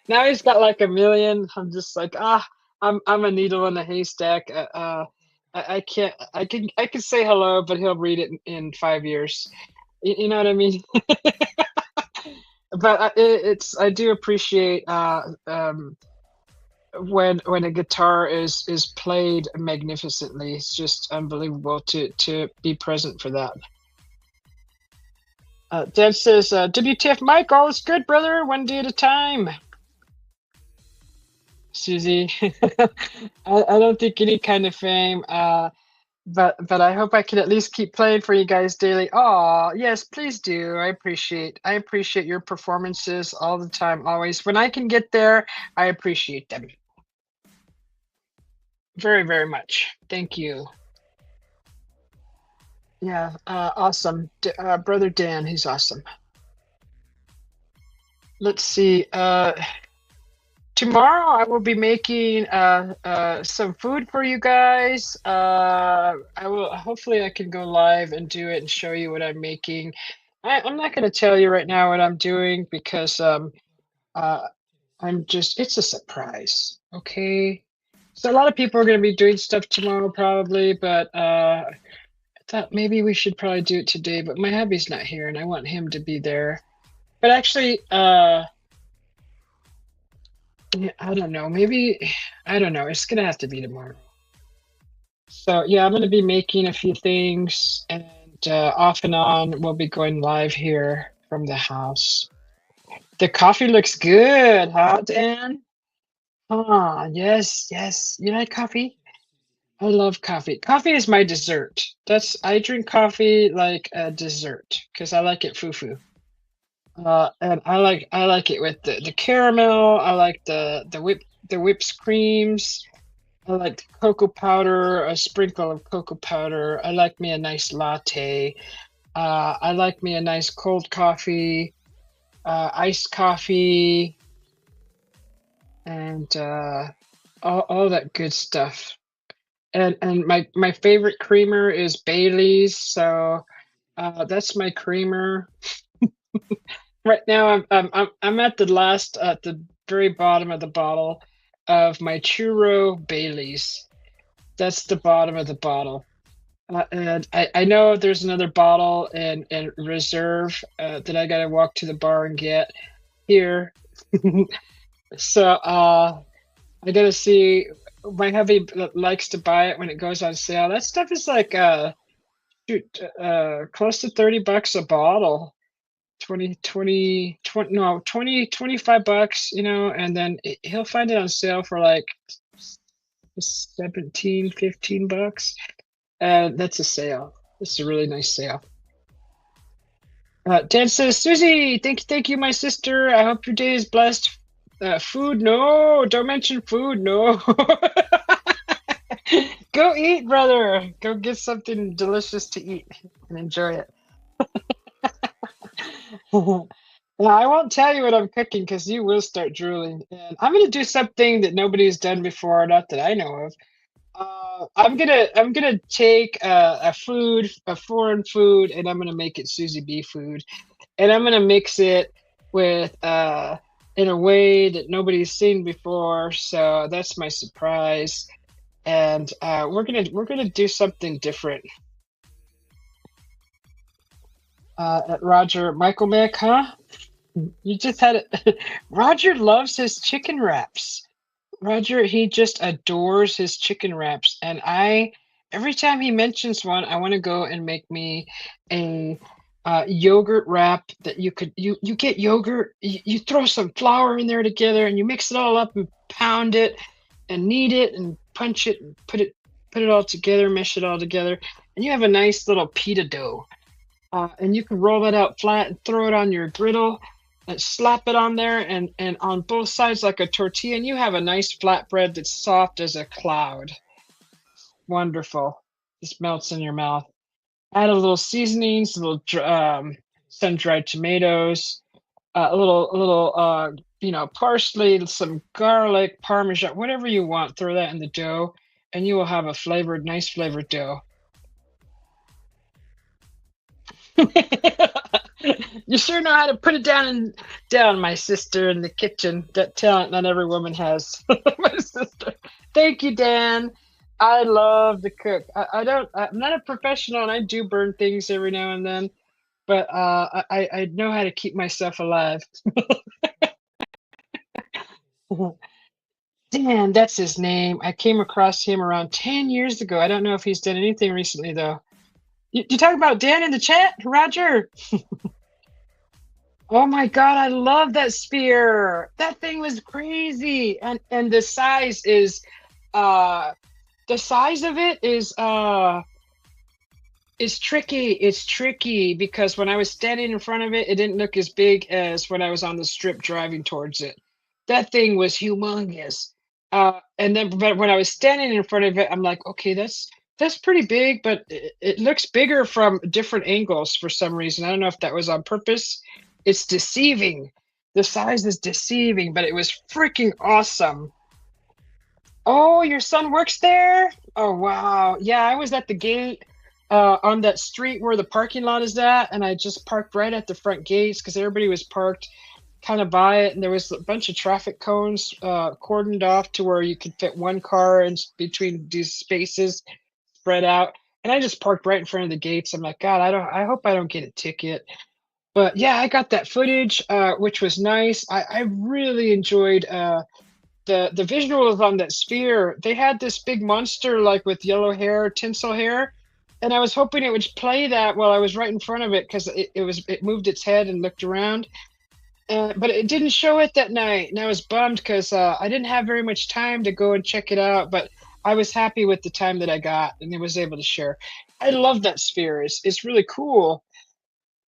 Now he's got like a million. I'm just like, I'm a needle in a haystack. I can't. I can say hello, but he'll read it in 5 years. You know what I mean? But I do appreciate when a guitar is played magnificently. It's just unbelievable to be present for that. Dan says, "WTF, Mike, all is good, brother. One day at a time." Susie, I don't think any kind of fame. But I hope I can at least keep playing for you guys daily. Oh, yes, please do. I appreciate your performances all the time, always. When I can get there, I appreciate them very, very much. Thank you. Yeah, awesome. Brother Dan, he's awesome. Let's see. Tomorrow I will be making some food for you guys. I will hopefully I can go live and do it and show you what I'm making. I'm not going to tell you right now what I'm doing because uh, it's a surprise. Okay. So a lot of people are going to be doing stuff tomorrow probably, but I thought maybe we should probably do it today, but my hubby's not here and I want him to be there. But actually, yeah, I don't know. Maybe I don't know. It's gonna have to be tomorrow. So yeah, I'm gonna be making a few things, and off and on we'll be going live here from the house. The coffee looks good, huh, Dan? Ah, yes, yes. You like coffee? I love coffee. Coffee is my dessert. I drink coffee like a dessert because I like it foo-foo. And I like it with the caramel. I like the whipped creams. I like cocoa powder, a sprinkle of cocoa powder. I like me a nice latte. I like me a nice cold coffee, iced coffee, and all that good stuff. And my favorite creamer is Bailey's, so that's my creamer. Right now, I'm at the very bottom of the bottle of my churro Bailey's. That's the bottom of the bottle. And I know there's another bottle in reserve that I gotta walk to the bar and get here. So I gotta see. My hubby likes to buy it when it goes on sale. That stuff is like shoot, close to $30 a bottle. 20 no 20 25 bucks, and then he'll find it on sale for like 17 15 bucks. That's a sale. It's a really nice sale. Dan says, Susie, thank you, my sister. I hope your day is blessed. Food, no, don't mention food, no. Go eat, brother. Go get something delicious to eat and enjoy it. Well, I won't tell you what I'm cooking because you will start drooling. And I'm gonna do something that nobody's done before, not that I know of. I'm gonna take a foreign food, and I'm gonna make it Susie B food, and I'm gonna mix it with in a way that nobody's seen before. So that's my surprise, and we're gonna do something different. At Roger Michael Mick, huh? You just had it. Roger loves his chicken wraps. Roger, he just adores his chicken wraps, and every time he mentions one, I want to go and make me a yogurt wrap that you get yogurt, you throw some flour in there together, and you mix it all up and pound it, and knead it and punch it and put it all together, mesh it all together, and you have a nice little pita dough. And you can roll it out flat and throw it on your griddle and slap it on there and on both sides like a tortilla, and you have a nice flatbread that's soft as a cloud. Wonderful. Just melts in your mouth. Add a little seasonings, a little sun-dried tomatoes, a little parsley, some garlic, parmesan, whatever you want. Throw that in the dough, and you will have a nice flavored dough. You sure know how to put it down, my sister in the kitchen. That talent not every woman has. My sister. Thank you, Dan. I love to cook. I'm not a professional, and I do burn things every now and then, but I know how to keep myself alive. Dan, that's his name. I came across him around 10 years ago. I don't know if he's done anything recently, though. You talking about Dan in the chat, Roger? Oh my God, I love that spear. That thing was crazy. And the size of it is tricky. It's tricky because when I was standing in front of it, it didn't look as big as when I was on the strip driving towards it. That thing was humongous. But when I was standing in front of it, I'm like, okay, that's pretty big, but it looks bigger from different angles for some reason. I don't know if that was on purpose. It's deceiving. The size is deceiving, but it was freaking awesome. Oh, your son works there? Oh, wow. Yeah, I was at the gate on that street where the parking lot is at, and I just parked right at the front gates because everybody was parked kind of by it, and there was a bunch of traffic cones cordoned off to where you could fit one car in between these spaces spread out. And I just parked right in front of the gates. I'm like, God, I hope I don't get a ticket. But yeah, I got that footage, which was nice. I really enjoyed the visuals on that sphere. They had this big monster like with yellow hair, tinsel hair, and I was hoping it would play that while I was right in front of it because it moved its head and looked around. But it didn't show it that night, and I was bummed because I didn't have very much time to go and check it out. But I was happy with the time that I got, and I was able to share. I love that sphere. It's really cool.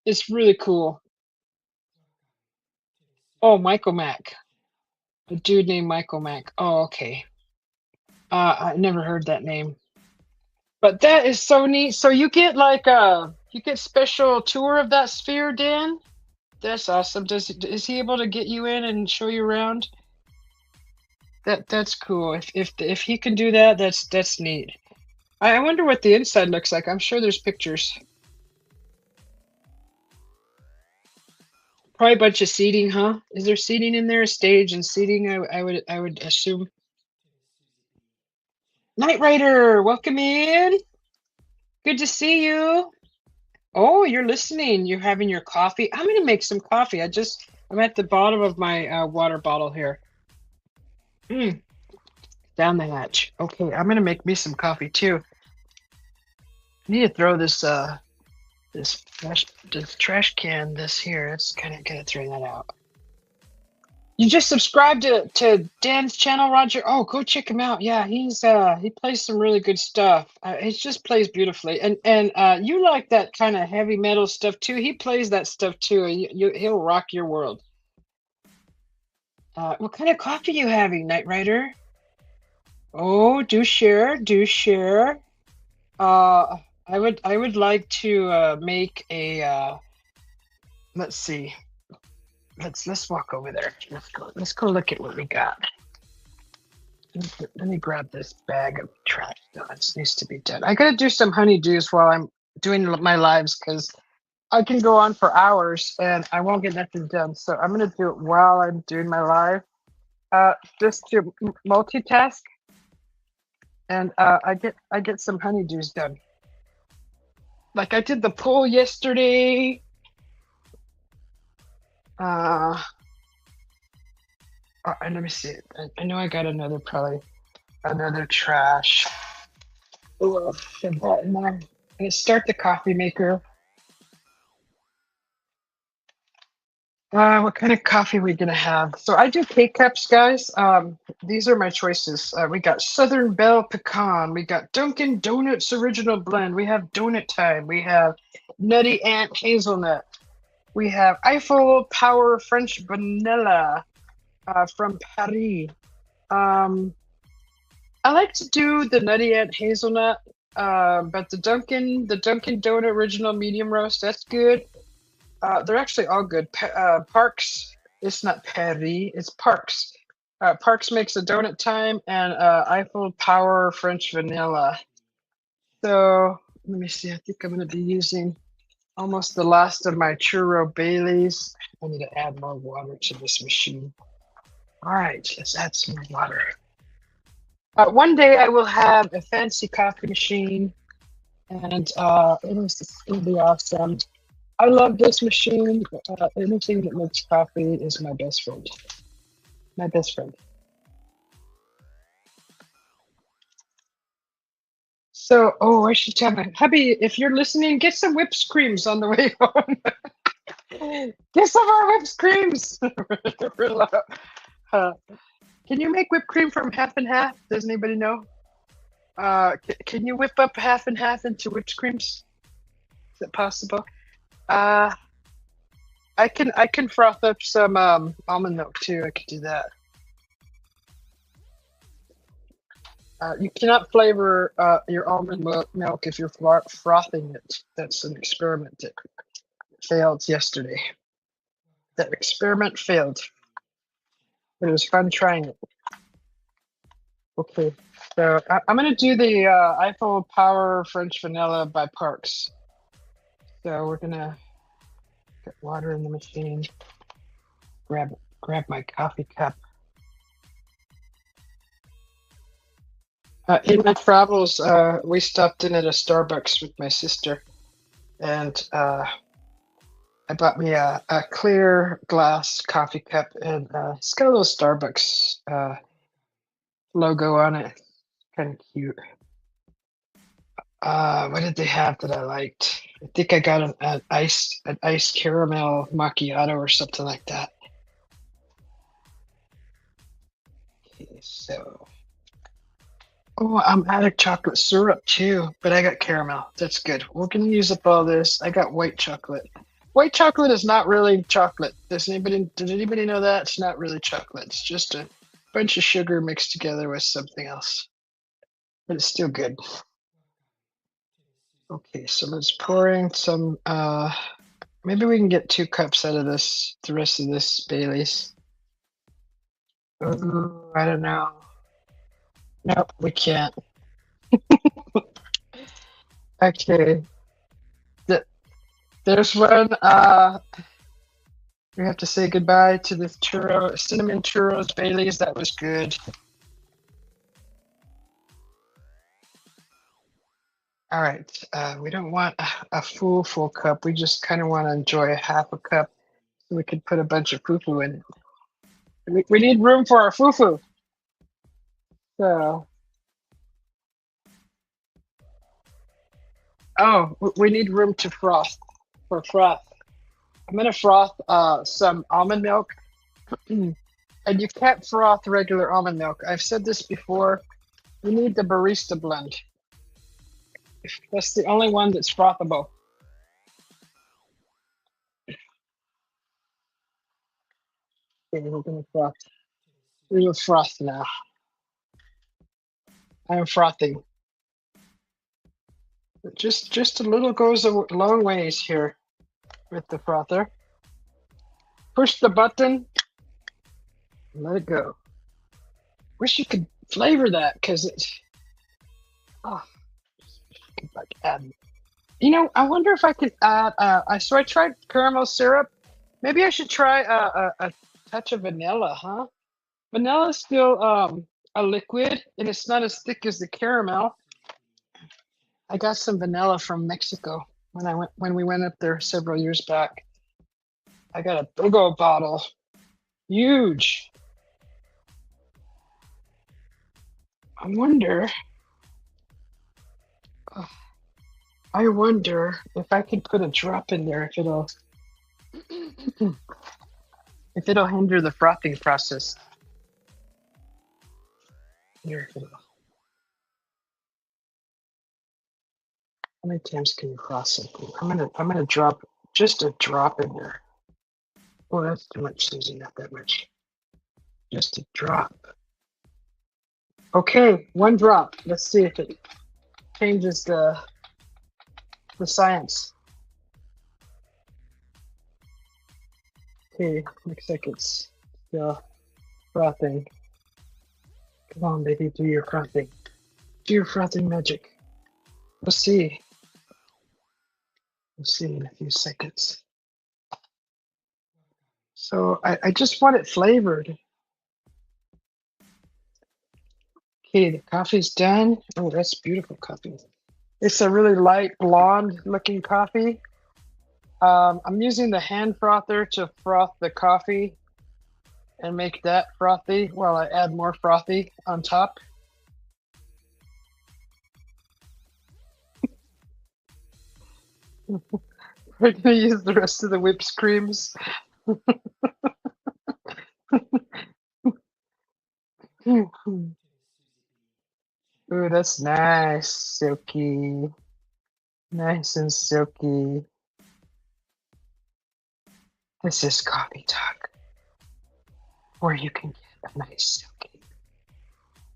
It's really cool. Oh, Michael Mack, a dude named Michael Mack. Oh, okay. I never heard that name. But that is so neat. So you get like you get special tour of that sphere, Dan? That's awesome. Is he able to get you in and show you around? That's cool. If he can do that, that's neat. I wonder what the inside looks like. I'm sure there's pictures. Probably a bunch of seating, huh? Is there seating in there? Stage and seating, I would assume. Knight Rider, welcome in. Good to see you. Oh, you're listening. You're having your coffee. I'm gonna make some coffee. I'm at the bottom of my water bottle here. Mm, down the hatch. Okay, I'm gonna make me some coffee too. I need to throw this trash can this here. It's kind of gonna throw that out. You just subscribed to Dan's channel, Roger. Oh, go check him out. Yeah, he plays some really good stuff. He just plays beautifully, and you like that kind of heavy metal stuff too. He plays that stuff too. He'll rock your world. What kind of coffee you having, Knight Rider? Oh, do share, do share. I would like to make a. Let's see. Let's walk over there. Let's go look at what we got. Let me grab this bag of trash. It needs to be done. I gotta do some honeydews while I'm doing my lives because I can go on for hours and I won't get nothing done. So I'm gonna do it while I'm doing my live, just to multitask, and I get some honeydews done. Like I did the poll yesterday. And let me see. I know I got probably another trash. Oh, I'm gonna start the coffee maker. What kind of coffee are we gonna have? So I do K-cups, guys. These are my choices. We got Southern Belle Pecan. We got Dunkin' Donuts Original Blend. We have Donut Time. We have Nutty Ant Hazelnut. We have Eiffel Power French Vanilla from Paris. I like to do the Nutty Ant Hazelnut, but the Dunkin' Donut Original Medium Roast, that's good. They're actually all good. Parks, it's not Paris, it's Parks. Parks makes a Donut Time and Eiffel Power French Vanilla. So let me see. I think I'm going to be using almost the last of my churro Baileys. I need to add more water to this machine. All right, let's add some more water. One day I will have a fancy coffee machine, and it'll be awesome. I love this machine. Anything that makes coffee is my best friend. My best friend. So, I should tell my hubby, if you're listening, get some whipped creams on the way home. Get some more whipped creams. Can you make whipped cream from half and half? Does anybody know? Can you whip up half and half into whipped creams? Is it possible? I can froth up some almond milk too. I could do that. You cannot flavor your almond milk if you're frothing it. That's an experiment that failed yesterday. That experiment failed. But it was fun trying it. Okay, so I'm going to do the Eiffel Power French Vanilla by Parks. So we're going to get water in the machine. grab my coffee cup. In my travels, we stopped in at a Starbucks with my sister, and I bought me a clear glass coffee cup, and it's got a little Starbucks logo on it. Kind of cute. What did they have that I liked? I think I got an iced caramel macchiato or something like that. Okay, so, oh, I'm out of chocolate syrup too, but I got caramel. That's good. We're gonna use up all this. I got white chocolate. White chocolate is not really chocolate. Did anybody know that? It's not really chocolate. It's just a bunch of sugar mixed together with something else. But it's still good. Okay, so let's pour in some maybe we can get 2 cups out of this, the rest of this Bailey's. Ooh, I don't know. Nope, we can't. Okay. Th there's one we have to say goodbye to the cinnamon churros Bailey's. That was good. All right. We don't want a full cup. We just kind of want to enjoy a half a cup so we could put a bunch of foo-foo in it. We need room for our foo-foo. So, oh, we need room to froth for froth. I'm gonna froth some almond milk, and you can't froth regular almond milk. I've said this before. You need the barista blend. That's the only one that's frothable. Okay, we're gonna froth. We will froth now. I am frothing. Just a little goes a long ways here with the frother. Push the button. Let it go. Wish you could flavor that because it's. Oh, like add. You know, I wonder if I could add. So I tried caramel syrup. Maybe I should try a touch of vanilla, huh? Vanilla is still a liquid, and it's not as thick as the caramel. I got some vanilla from Mexico when we went up there several years back. I got a big old bottle, huge. I wonder. I wonder if I could put a drop in there if it'll hinder the frothing process. Here, how many times can you froth something? I'm gonna drop just a drop in there. Oh, that's too much, Susie. Not that much. Just a drop. Okay, 1 drop. Let's see if it changes the science. Okay, looks like it's still frothing. Come on, baby, do your frothing. Do your frothing magic. We'll see. We'll see in a few seconds. So I just want it flavored. Okay, the coffee's done. Oh, that's beautiful coffee. It's a really light blonde looking coffee. I'm using the hand frother to froth the coffee and make that frothy while I add more frothy on top. We're gonna use the rest of the whipped creams. Ooh, that's nice, silky. Nice and silky. This is Coffee Talk, where you can get a nice silky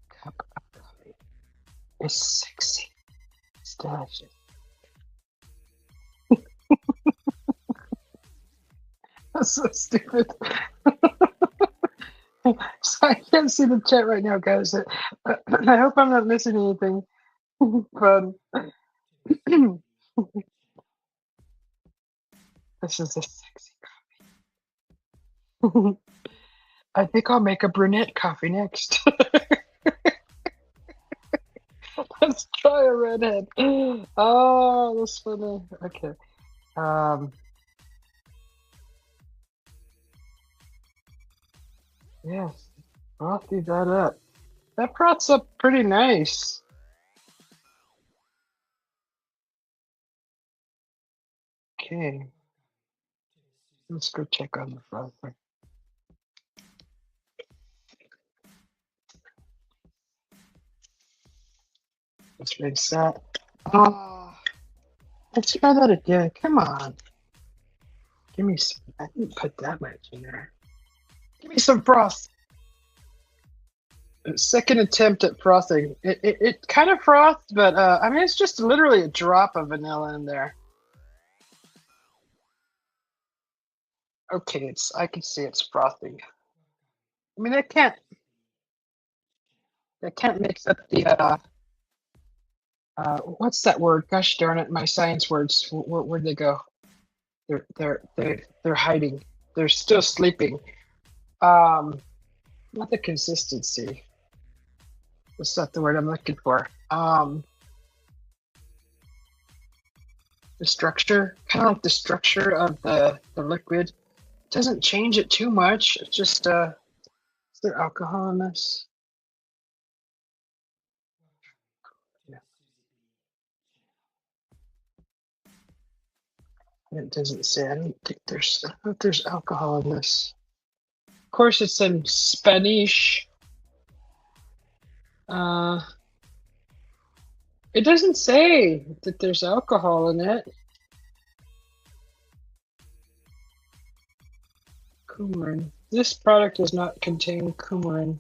cup of coffee. It's sexy. It's delicious. That's so stupid. So I can't see the chat right now, guys. I hope I'm not missing anything. But this is a sexy. I think I'll make a brunette coffee next. Let's try a redhead. Oh, that's funny. Okay. Um, yes. Frothy that up. That froths up pretty nice. Okay. Let's go check on the frother. Let's rinse that. Oh, let's try that again. Come on. Give me some. I didn't put that much in there. Give me some froth. Second attempt at frothing. It kind of frothed, but I mean, it's just literally a drop of vanilla in there. Okay, I can see it's frothing. I mean, I can't mix up the what's that word? Gosh darn it, my science words. Where'd they go? They're hiding. They're still sleeping. Not the consistency. That's not the word I'm looking for. The structure, kind of like the structure of the liquid, doesn't change it too much. It's just is there alcohol in this? Yeah. It doesn't say. I don't think there's alcohol in this. Of course, it's in Spanish. It doesn't say that there's alcohol in it. Coumarin. This product does not contain coumarin.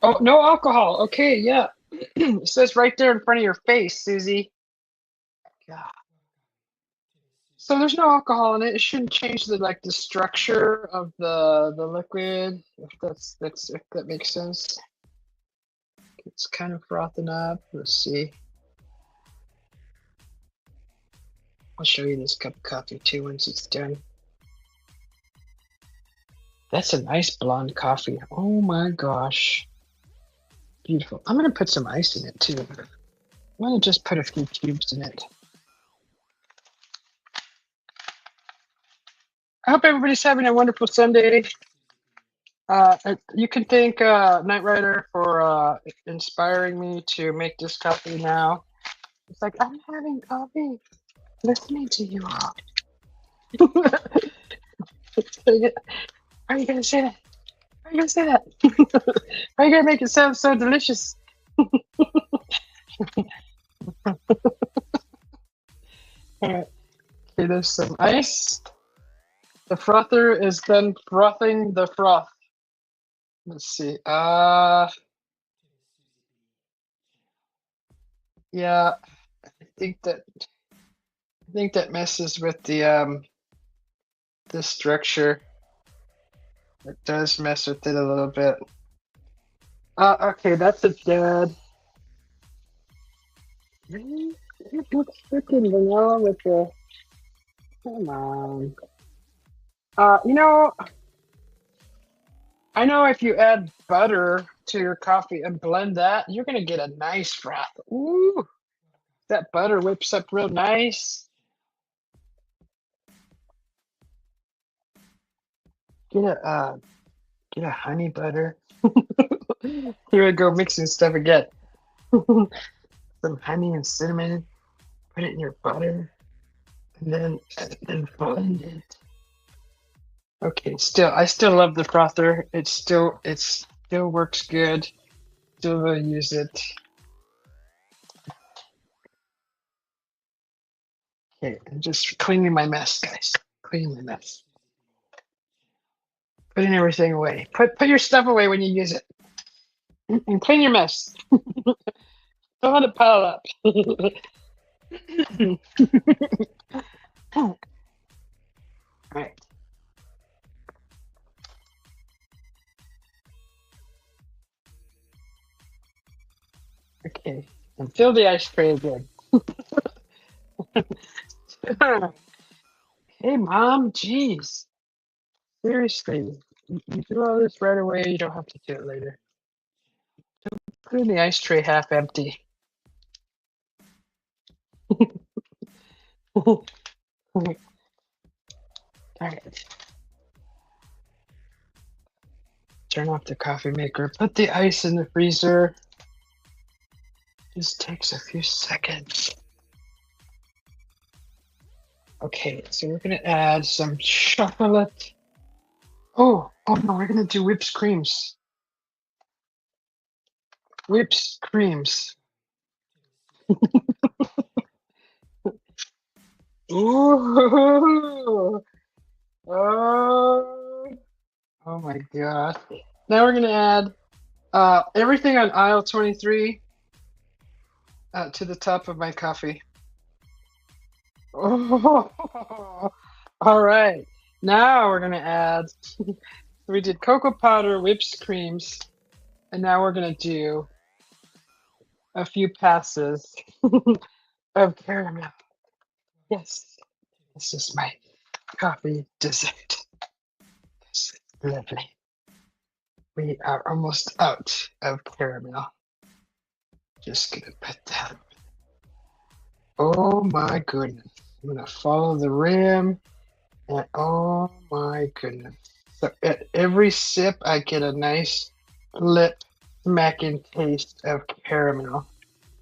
Oh, no alcohol. Okay, yeah. It says right there in front of your face, Susie. Yeah. So there's no alcohol in it. It shouldn't change the structure of the liquid, if that makes sense. It's kind of frothing up. Let's see. I'll show you this cup of coffee too once it's done. That's a nice blonde coffee. Oh my gosh. Beautiful. I'm gonna put some ice in it too. I'm gonna just put a few cubes in it. I hope everybody's having a wonderful Sunday. You can thank Knight Rider for inspiring me to make this coffee now. It's like I'm having coffee, listening to you all. Are you gonna say that? Are you gonna say that? Are you gonna make it sound so delicious? All right. Okay, there's some ice. The frother is then frothing the froth. Let's see. Yeah, I think that messes with the structure. It does mess with it a little bit. Okay, that's a dead. Really? What's freaking vanilla with the? Come on. I know if you add butter to your coffee and blend that, you're gonna get a nice froth. Ooh, that butter whips up real nice. Get a honey butter. Here I go mixing stuff again. Some honey and cinnamon. Put it in your butter, and then blend it. Okay, I still love the frother. It still works good. Still will use it. Okay, I'm just cleaning my mess, guys. Cleaning my mess. Putting everything away. Put your stuff away when you use it. And clean your mess. Don't let it pile up. All right. Okay. And fill the ice tray again. Hey, Mom. Jeez. Seriously, you do all this right away. You don't have to do it later. Put in the ice tray half empty. All right. Turn off the coffee maker. Put the ice in the freezer. Just takes a few seconds. Okay, so we're gonna add some chocolate. Oh no, we're gonna do whipped creams. Whipped creams. Ooh. Oh. Oh my gosh. Now we're gonna add everything on aisle 23 to the top of my coffee. Oh, all right. Now we're gonna add. We did cocoa powder, whipped creams, and now we're gonna do a few passes of caramel. Yes, this is my coffee dessert. This is lovely. We are almost out of caramel. Just gonna put that. Oh my goodness. I'm gonna follow the rim, and oh my goodness. So at every sip, I get a nice lip smacking taste of caramel.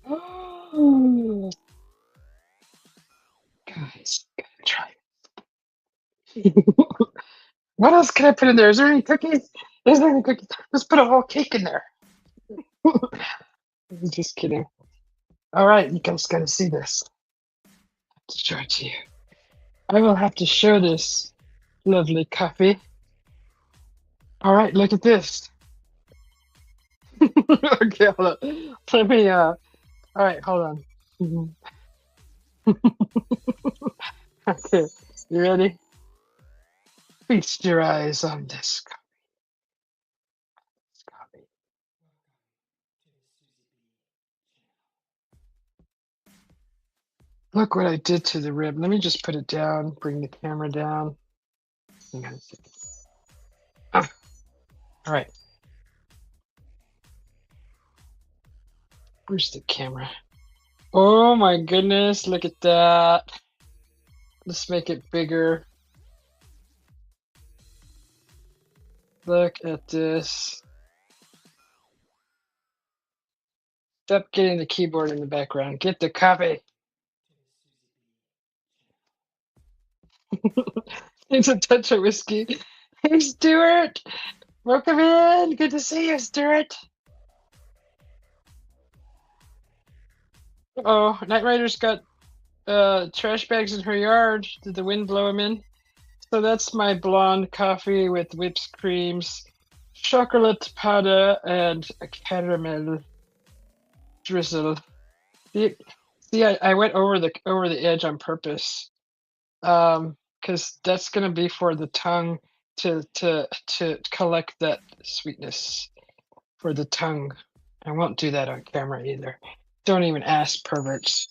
Oh, guys, gotta try it. What else can I put in there? Is there any cookies? Is there any cookies? Let's put a whole cake in there. I'm just kidding. All right, you guys gotta see this. I have to show it to you. I will have to show this lovely coffee. All right, look at this. Okay, hold on. Let me, all right, hold on. Okay, you ready? Feast your eyes on this coffee. Look what I did to the rib. Let me just put it down, bring the camera down. Hang on a second. Ah, all right. Where's the camera? Oh my goodness, look at that. Let's make it bigger. Look at this. Stop getting the keyboard in the background. Get the copy. It's a touch of whiskey. Hey, Stuart. Welcome in. Good to see you, Stuart. Oh, Night Rider's got trash bags in her yard. Did the wind blow them in? So that's my blonde coffee with whipped creams, chocolate powder, and a caramel drizzle. See, I went over the edge on purpose, because that's gonna be for the tongue to collect that sweetness for the tongue. I won't do that on camera either. Don't even ask, perverts.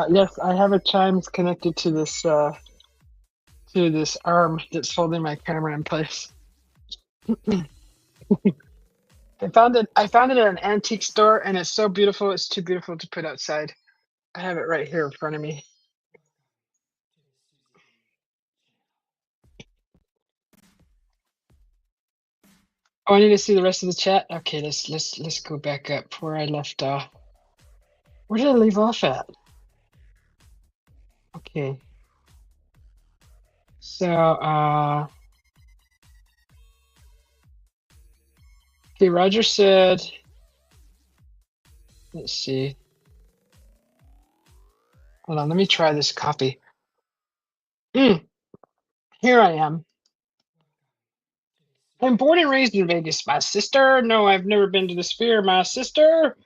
Yes, I have a chimes connected to this arm that's holding my camera in place. I found it at an antique store, and it's so beautiful. It's too beautiful to put outside. I have it right here in front of me. Oh, I need to see the rest of the chat. Okay, let's go back up where I left off. Where did I leave off at? Okay. So, okay, Roger said, let's see. Hold on, let me try this coffee. Here I am. I'm born and raised in Vegas. My sister, no, I've never been to the Sphere. My sister,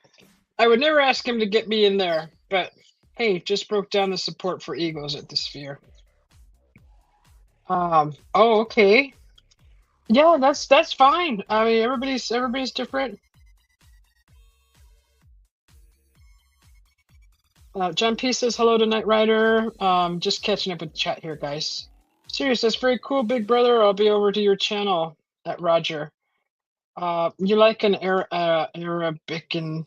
I would never ask him to get me in there, but hey, just broke down the support for Eagles at the Sphere. Oh, okay. Yeah, that's fine. I mean, everybody's different. John P says hello to Knight Rider. Just catching up with the chat here, guys. Serious, that's very cool, big brother. I'll be over to your channel at Roger. You like an Arabican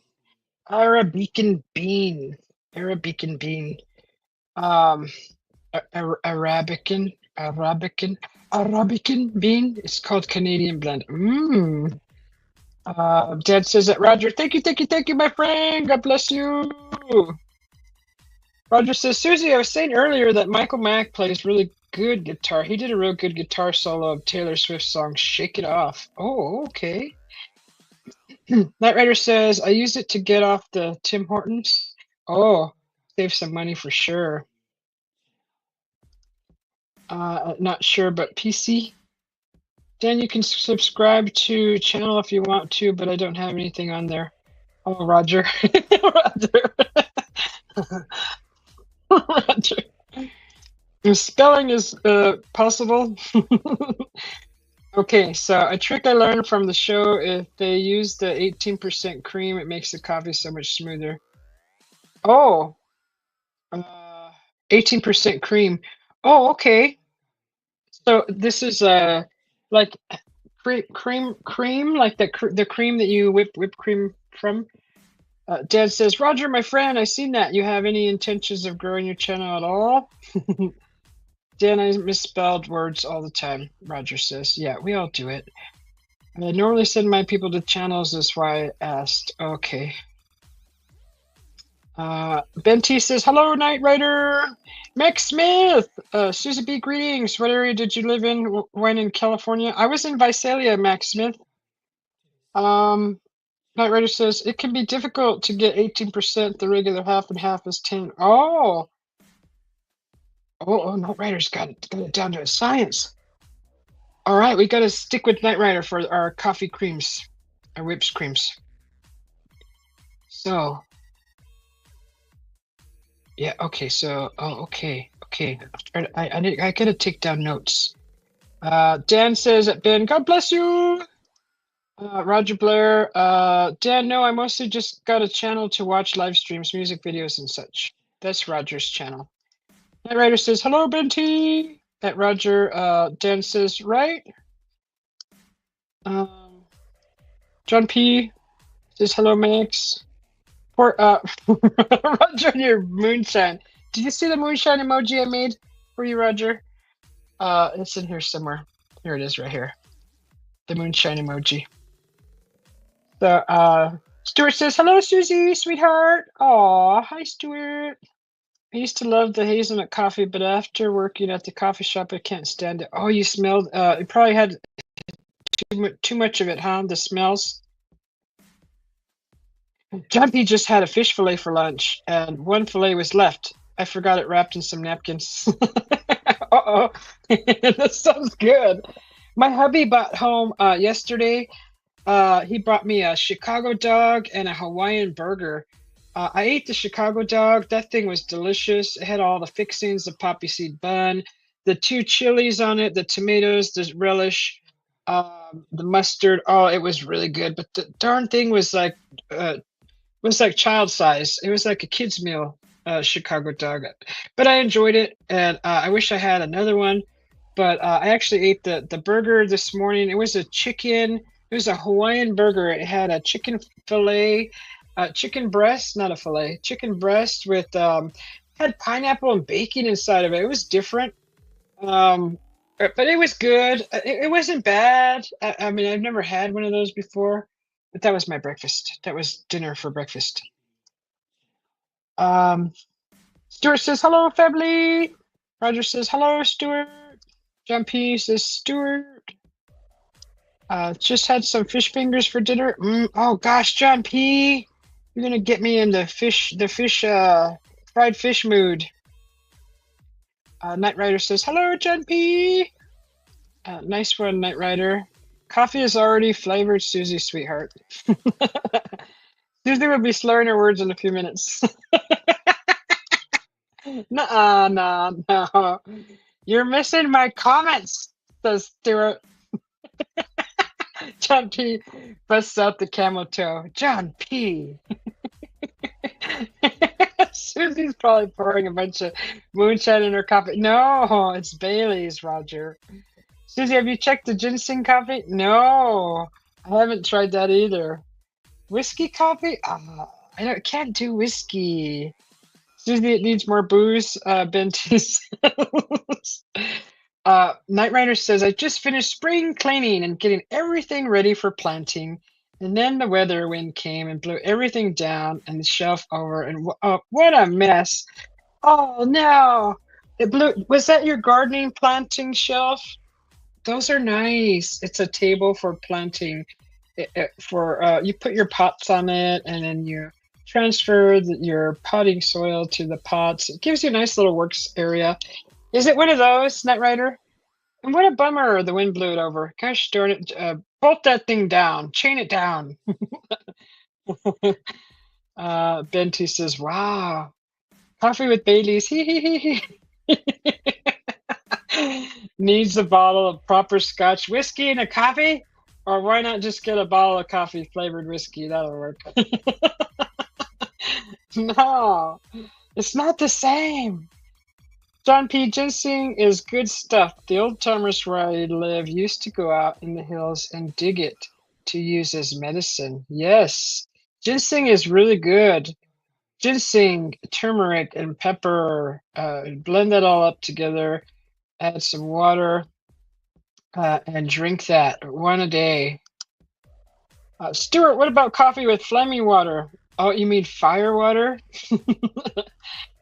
bean. Arabican bean. Um, Arabican bean. It's called Canadian blend. Mmm. Dad says that Roger. Thank you, my friend. God bless you. Roger says, Susie, I was saying earlier that Michael Mack plays really good guitar. He did a real good guitar solo of Taylor Swift's song "Shake It Off." Oh, okay. Knight Rider says, I used it to get off the Tim Hortons. Oh, save some money for sure. Not sure, but PC. Dan, you can subscribe to channel if you want to, but I don't have anything on there. Oh, Roger. Roger. Roger. The spelling is possible. Okay, so a trick I learned from the show, if they use the 18% cream, it makes the coffee so much smoother. Oh, 18% cream. Oh, okay. So this is like cream, like the cream that you whip cream from. Dad says, Roger, my friend, I seen that. You have any intentions of growing your channel at all? Dan, I misspelled words all the time. Roger says, yeah, we all do it. I normally send my people to channels. That's why I asked. Okay. Ben T says, hello, Knight Rider. Max Smith. Susie B, greetings. What area did you live in when in California? I was in Visalia, Max Smith. Knight Rider says, it can be difficult to get 18%. The regular half and half is 10. Oh. Oh, Knight Rider's got it down to a science. All right, we got to stick with Knight Rider for our coffee creams, our whipped creams. So, yeah, okay, so, okay. I gotta take down notes. Dan says, Ben, God bless you. Roger Blair, Dan, no, I mostly just got a channel to watch live streams, music videos, and such. That's Roger's channel. That writer says, hello, Ben T. That Roger, Dan says, right? John P. says, hello, Max. Poor, Roger and your moonshine. Did you see the moonshine emoji I made for you, Roger? It's in here somewhere. Here it is right here. The moonshine emoji. So, Stuart says, hello, Susie, sweetheart. Aw, hi, Stuart. I used to love the hazelnut coffee, but after working at the coffee shop, I can't stand it. Oh, you smelled, you probably had too much of it, huh? The smells. Jumpy just had a fish fillet for lunch, and one fillet was left. I forgot it wrapped in some napkins. Uh-oh. That sounds good. My hubby bought home yesterday. He brought me a Chicago dog and a Hawaiian burger. I ate the Chicago dog. That thing was delicious. It had all the fixings, the poppy seed bun, the 2 chilies on it, the tomatoes, the relish, the mustard. Oh, it was really good. But the darn thing was like child size. It was like a kid's meal, Chicago dog. But I enjoyed it, and I wish I had another one. But I actually ate the burger this morning. It was a chicken. It was a Hawaiian burger. It had a chicken fillet, chicken breast, not a fillet, chicken breast with had pineapple and bacon inside of it. It was different, but it was good. It wasn't bad. I mean, I've never had one of those before, but that was my breakfast. That was dinner for breakfast. Stuart says hello, family. Roger says hello, Stuart. John P says Stuart. Just had some fish fingers for dinner. Oh gosh, John P, you're gonna get me in the fried fish mood. Knight Rider says hello, John P. Nice one, Knight Rider. Coffee is already flavored, Susie, sweetheart. Susie will be slurring her words in a few minutes. No. You're missing my comments, says Stuart. John P busts out the camel toe. John P. Susie's probably pouring a bunch of moonshine in her coffee. No, it's Bailey's, Roger. Susie, have you checked the ginseng coffee? No, I haven't tried that either. Whiskey coffee? Can't do whiskey. Susie, it needs more booze. Benty says. Knight Rider says, I just finished spring cleaning and getting everything ready for planting. And then the weather wind came and blew everything down and the shelf over. And oh, what a mess. Oh, no. It blew. Was that your gardening planting shelf? Those are nice. It's a table for planting. You put your pots on it and then you transfer your potting soil to the pots. It gives you a nice little works area. Is it one of those, Knight Rider? And what a bummer the wind blew it over. Gosh darn it. Bolt that thing down. Chain it down. Benty says, wow. Coffee with Baileys. Needs a bottle of proper Scotch whiskey and a coffee? Or why not just get a bottle of coffee flavored whiskey? That'll work. No, it's not the same. John P. Ginseng is good stuff. The old timers where I live used to go out in the hills and dig it to use as medicine. Yes, ginseng is really good. Ginseng, turmeric, and pepper. Blend that all up together. Add some water and drink that one a day. Stuart, what about coffee with flaming water? Oh, you mean fire water?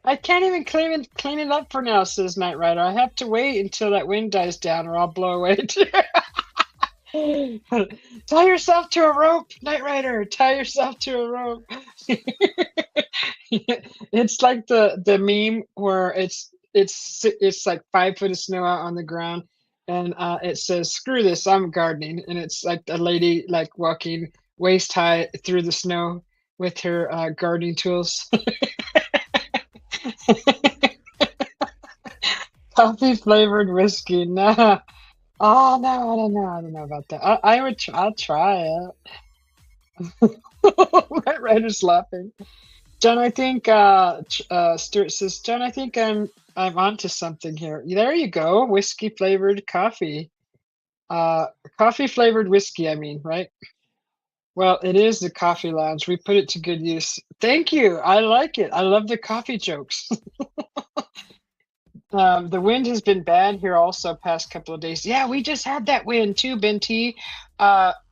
I can't even clean it up for now, says Knight Rider. I have to wait until that wind dies down or I'll blow away too. Tie yourself to a rope, Knight Rider. Tie yourself to a rope. It's like the meme where it's like 5 foot of snow out on the ground, and it says, "Screw this, I'm gardening," and it's like a lady like walking waist high through the snow with her gardening tools. Coffee flavored whiskey. Nah. Oh no, I don't know. I don't know about that. I'll try it. My writer's laughing. John, I think Stuart says, John, I think I'm onto something here. There you go. Whiskey flavored coffee. Coffee flavored whiskey, I mean, right? Well, it is the coffee lounge. We put it to good use. Thank you. I like it. I love the coffee jokes. The wind has been bad here also past couple of days. Yeah, we just had that wind too, Benty.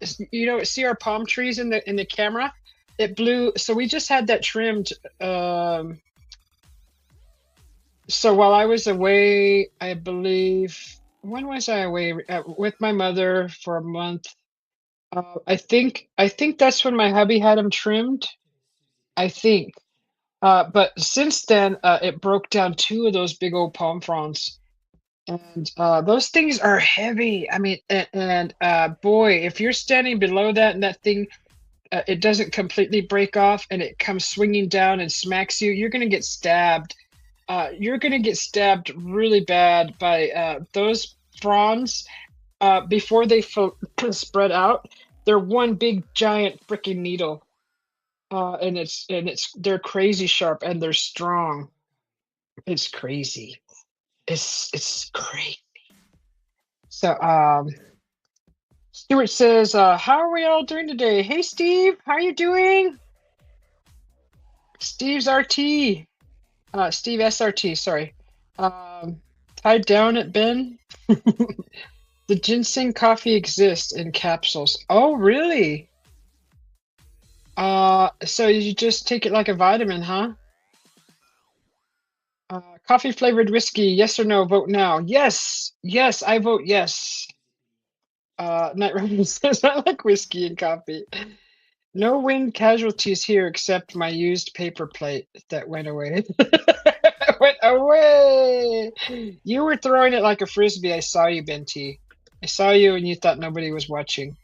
See our palm trees in the camera? It blew, so we just had that trimmed. So while I was away, I believe, when was I away? With my mother for a month. I think that's when my hubby had them trimmed. I think. But since then, it broke down two of those big old palm fronds. And those things are heavy. I mean, and boy, if you're standing below that and that thing, it doesn't completely break off and it comes swinging down and smacks you, you're going to get stabbed. You're going to get stabbed really bad by those fronds before they spread out. They're one big giant freaking needle. And they're crazy sharp and they're strong. It's crazy. It's crazy. So Stuart says, how are we all doing today? Hey Steve, how are you doing? Steve's RT. Steve SRT, sorry. Tied down at Ben. The ginseng coffee exists in capsules. Oh, really? So you just take it like a vitamin, huh? Coffee flavored whiskey, yes or no? Vote now. Yes, yes, I vote yes. Night Rider says, I like whiskey and coffee. No wind casualties here except my used paper plate that went away. Went away. You were throwing it like a frisbee. I saw you, Benty. I saw you and you thought nobody was watching.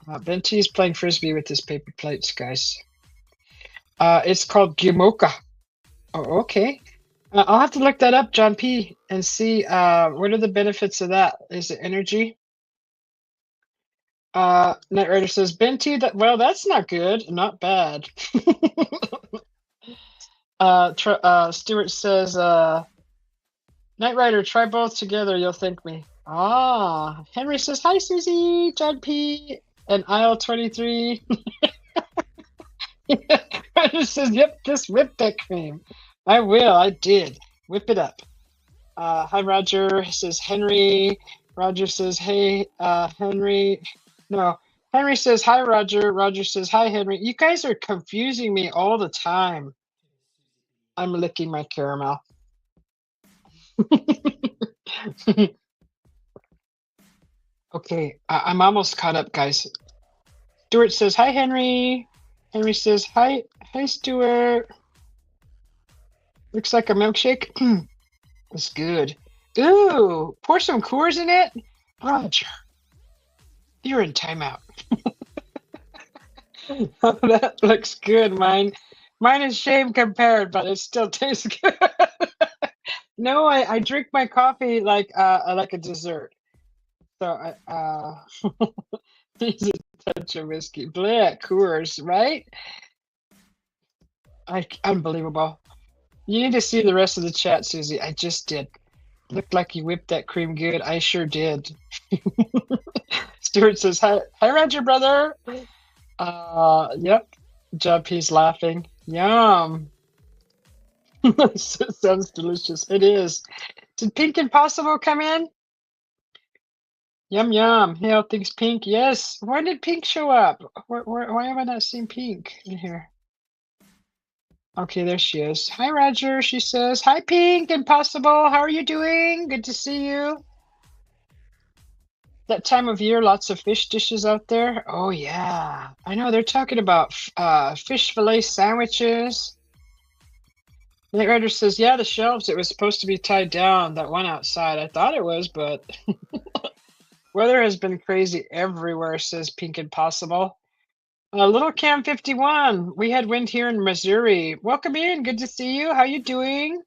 Benty is playing frisbee with his paper plates, guys. It's called Gimoka. Oh, okay. I'll have to look that up, John P, and see what are the benefits of that. Is it energy? Night Rider says, Benty, well, that's not good. Not bad. Stuart says, Knight Rider, try both together. You'll thank me. Ah, Henry says, hi, Susie, John P. And aisle 23. Roger says, yep, just whip that cream. I will. I did. Whip it up. Hi, Roger, says Henry. Roger says, hey, Henry. No, Henry says, hi, Roger. Roger says, hi, Henry. You guys are confusing me all the time. I'm licking my caramel. Okay, I'm almost caught up, guys. Stuart says, hi, Henry. Henry says, hi, Stuart. Looks like a milkshake. It's good. Ooh, pour some Coors in it. Roger, you're in timeout. That looks good. Mine is shame compared, but it still tastes good. No, I drink my coffee like a dessert. So there's a touch of whiskey. Bleh, Coors, right? Unbelievable. You need to see the rest of the chat, Susie. I just did. Looked like you whipped that cream good. I sure did. Stuart says, hi, Roger, brother. Yep. John P's laughing. Yum. Sounds delicious. It is. Did Pink Impossible come in? Yum, yum. Hey, all things Pink. Yes. Why did Pink show up? Why have I not seen Pink in here? Okay, there she is. Hi, Roger, she says. Hi, Pink Impossible. How are you doing? Good to see you. That time of year, lots of fish dishes out there. Oh, yeah. I know they're talking about fish fillet sandwiches. Night Rider says, yeah, the shelves, it was supposed to be tied down, that one outside. I thought it was, but weather has been crazy everywhere, says Pink Impossible. Little Cam 51, we had wind here in Missouri. Welcome in, good to see you. How you doing?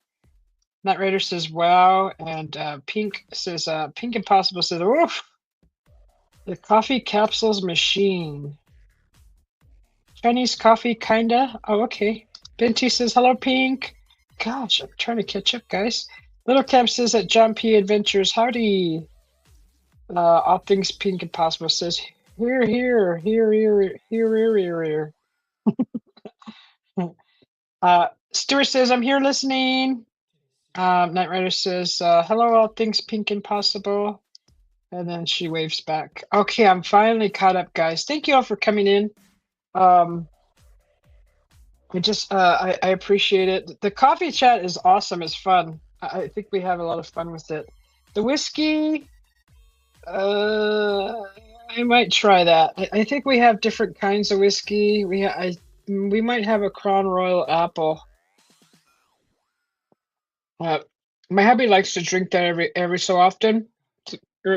Night Rider says, wow. And Pink says, Pink Impossible says, oof. The coffee capsules machine. Chinese coffee, kinda. Oh, okay. Binty says, hello, Pink. Gosh, I'm trying to catch up, guys. Little Cam says at John P. Adventures, howdy. All things Pink Impossible says, here. Stuart says, I'm here listening. Night Rider says, hello, all things Pink Impossible. And then she waves back. Okay, I'm finally caught up, guys. Thank you all for coming in. I appreciate it. The coffee chat is awesome. It's fun. I think we have a lot of fun with it. The whiskey, I might try that. I think we have different kinds of whiskey. We might have a Crown Royal Apple. My hubby likes to drink that every so often.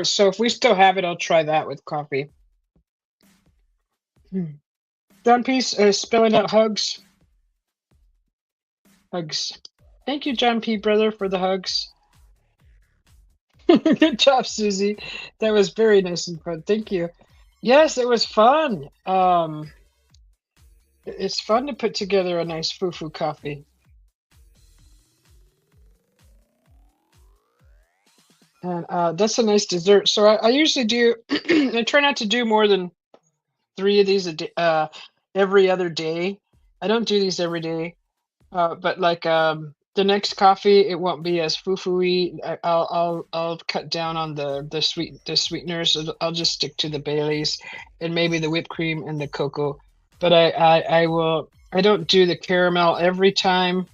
So if we still have it, I'll try that with coffee. John Peace spilling out hugs. Hugs. Thank you, John P. Brother, for the hugs. Good job, Susie. That was very nice and fun. Thank you. Yes, it was fun. It's fun to put together a nice foo-foo coffee. And that's a nice dessert. So I usually do, I try not to do more than 3 of these every other day. I don't do these every day. But like the next coffee, it won't be as foo-foo-y. I'll cut down on the sweeteners. I'll just stick to the Baileys and maybe the whipped cream and the cocoa. But I don't do the caramel every time.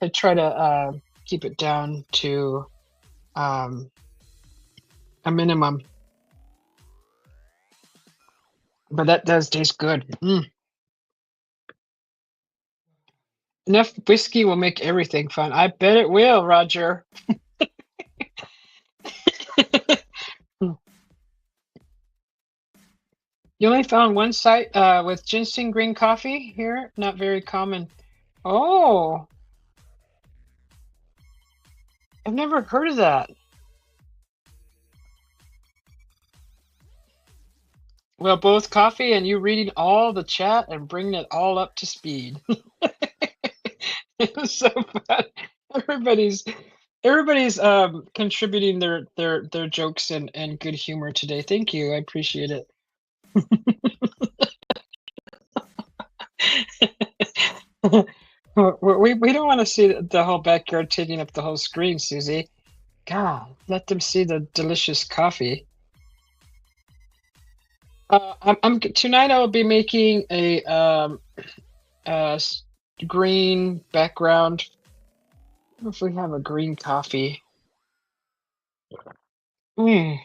I try to keep it down to a minimum. But that does taste good. Enough whiskey will make everything fun. I bet it will, Roger. You only found one site with ginseng green coffee here? Not very common. Oh, I've never heard of that. Well, both coffee and you reading all the chat and bringing it all up to speed. It was so fun. Everybody's everybody's contributing their jokes and good humor today. Thank you. I appreciate it. We don't want to see the whole backyard taking up the whole screen, Susie. God, let them see the delicious coffee. Tonight I will be making a green background. I don't know if we have a green coffee. Mm,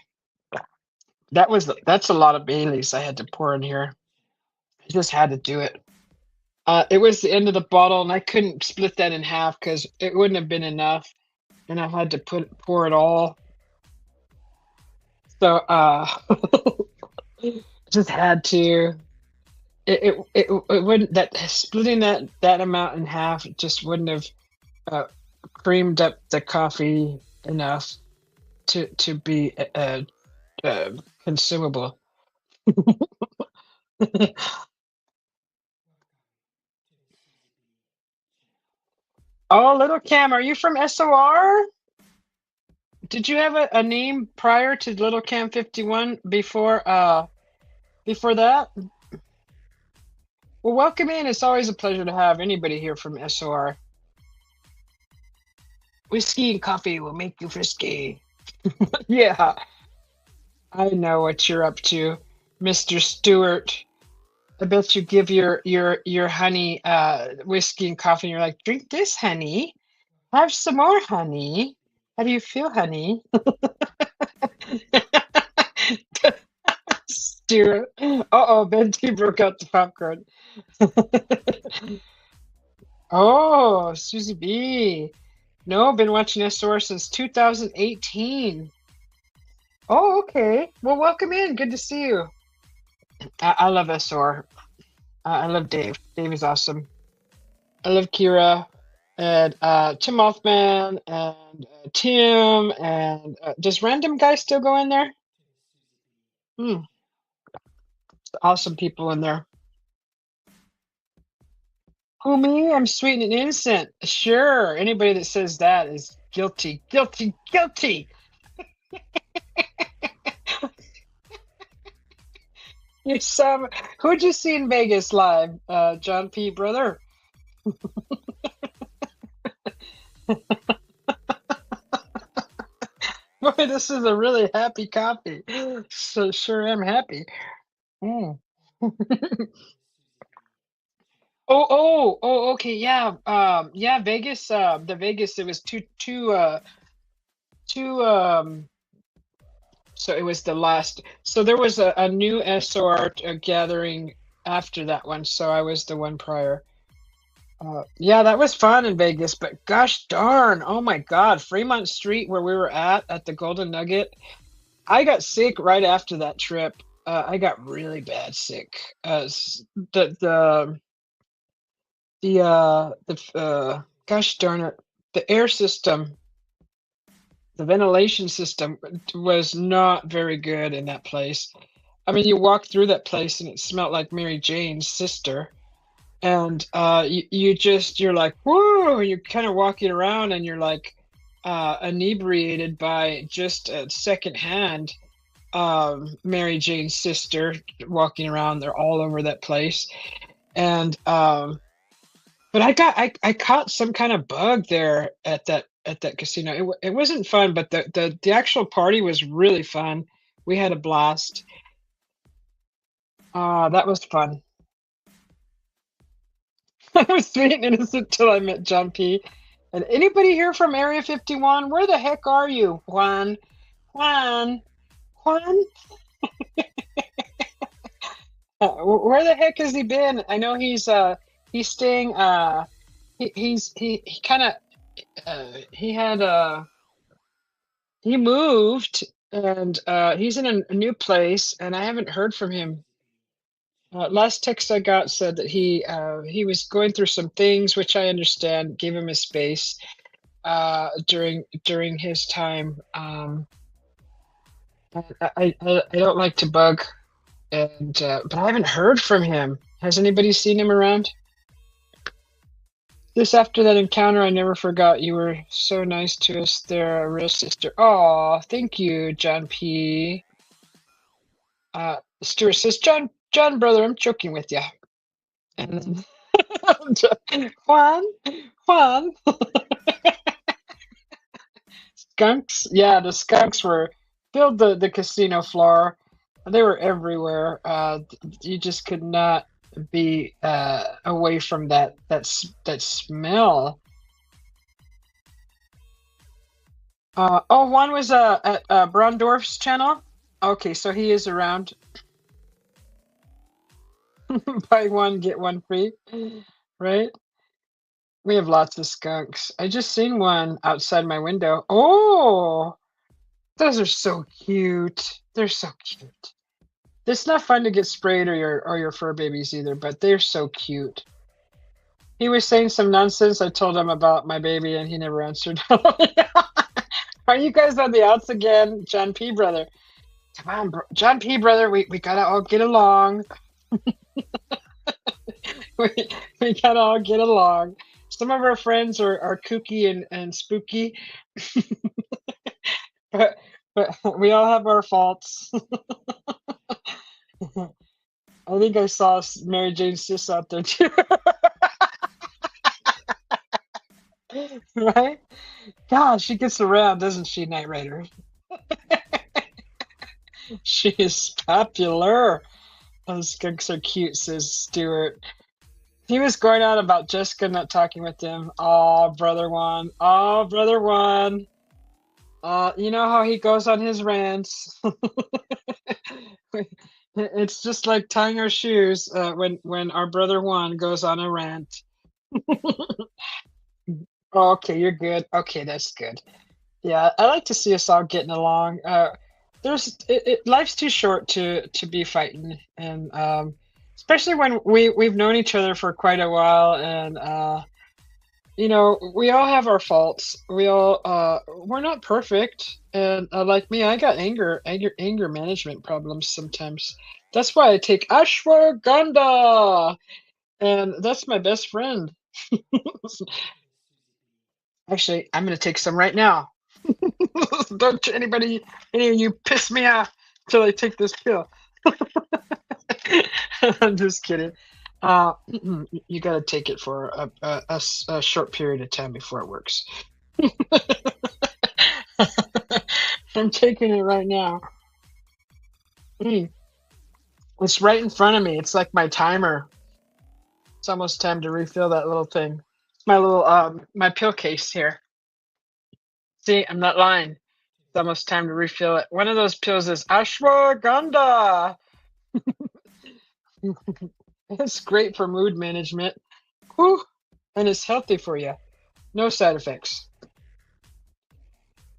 that's a lot of Baileys I had to pour in here. I just had to do it. It was the end of the bottle, and I couldn't split that in half because it wouldn't have been enough, and I had to pour it all. So just had to. It wouldn't that splitting that amount in half just wouldn't have uh, creamed up the coffee enough to be uh, consumable. Oh, little Cam, are you from SOR? Did you have a name prior to Little Cam 51 before that? Well, welcome in. It's always a pleasure to have anybody here from SOR. Whiskey and coffee will make you frisky. Yeah, I know what you're up to, Mr. Stewart. I bet you give your honey whiskey and coffee and you're like, drink this, honey. Have some more, honey. How do you feel, honey? Stewart. Uh-oh, Benty broke out the popcorn. Oh, Susie B. No, been watching SOR since 2018. Oh, okay. Well, welcome in. Good to see you. I love SOR. I love Dave. Dave is awesome. I love Kira and Tim Mothman and Tim and does Random Guy still go in there? Hmm. Awesome people in there. Who me? I'm sweet and innocent. Sure. Anybody that says that is guilty. Guilty. Guilty. You some who'd you see in Vegas live? John P. Brother. Boy, this is a really happy coffee. So sure am happy. Mm. Okay, yeah. Yeah, Vegas, the Vegas, it was two so it was the last. So there was a new SOR gathering after that one, so I was the one prior. Yeah, that was fun in Vegas, but gosh darn, oh my God, Fremont Street where we were at the Golden Nugget, I got sick right after that trip. I got really bad sick. The gosh darn it, the air system, the ventilation system was not very good in that place. I mean, you walk through that place and it smelled like Mary Jane's sister. And you're like, whoa, you're kind of walking around and you're like inebriated by just a secondhand Mary Jane's sister walking around. They're all over that place. And but I caught some kind of bug there at that casino. It wasn't fun, but the actual party was really fun. We had a blast. That was fun. I was sweet and innocent till I met John P. And anybody here from Area 51? Where the heck are you, Juan? Juan? Juan? Where the heck has he been? I know he's staying he kind of he had he moved and he's in a new place and I haven't heard from him. Last text I got said that he was going through some things, which I understand, gave him his space during his time. I don't like to bug, and but I haven't heard from him. Has anybody seen him around? This after that encounter, I never forgot. You were so nice to us there, a real sister. Oh, thank you, John P. Stuart says, John, brother, I'm joking with you. And Juan, Juan, skunks. Yeah, the skunks were filled the casino floor. They were everywhere. You just could not be away from that smell. Oh, Juan was at Brondorf's channel. Okay, so he is around. Buy one, get one free, right? We have lots of skunks. I just seen one outside my window. Oh, those are so cute. They're so cute. It's not fun to get sprayed or your fur babies either, but they're so cute. He was saying some nonsense. I told him about my baby, and he never answered. Are you guys on the outs again, John P. brother? Come on, John P. brother. We gotta all get along. we, we gotta all get along. Some of our friends are kooky and spooky, but we all have our faults. I think I saw Mary Jane Sis out there too. Right? God, she gets around, doesn't she, Knight Rider? She is popular. Those skunks are cute, says Stuart. He was going on about Jessica not talking with him. Oh, brother one. Oh, brother one. You know how he goes on his rants. It's just like tying our shoes when our brother one goes on a rant. Oh, okay, you're good. Okay, that's good. Yeah, I like to see us all getting along. Life's too short to be fighting, and especially when we've known each other for quite a while, and we all have our faults. We're not perfect, and like me, I got anger management problems sometimes. That's why I take ashwagandha, and that's my best friend. Actually, I'm gonna take some right now. Don't any of you piss me off till I take this pill. I'm just kidding. You got to take it for a short period of time before it works. I'm taking it right now. Mm, it's right in front of me. It's like my timer. It's almost time to refill that little thing. It's my little my pill case here. See, I'm not lying. It's almost time to refill it. One of those pills is ashwagandha. It's great for mood management. Whew. And it's healthy for you. No side effects.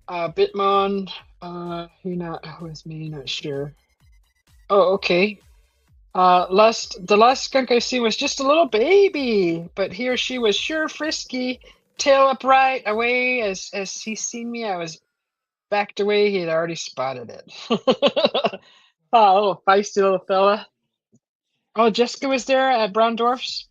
Bitmon, he not with me, not sure. Oh, okay. The last skunk I seen was just a little baby, but he or she was sure frisky, tail upright, away as he seen me. I was backed away. He had already spotted it. Oh, little feisty little fella. Oh, Jessica was there at Browndorf's.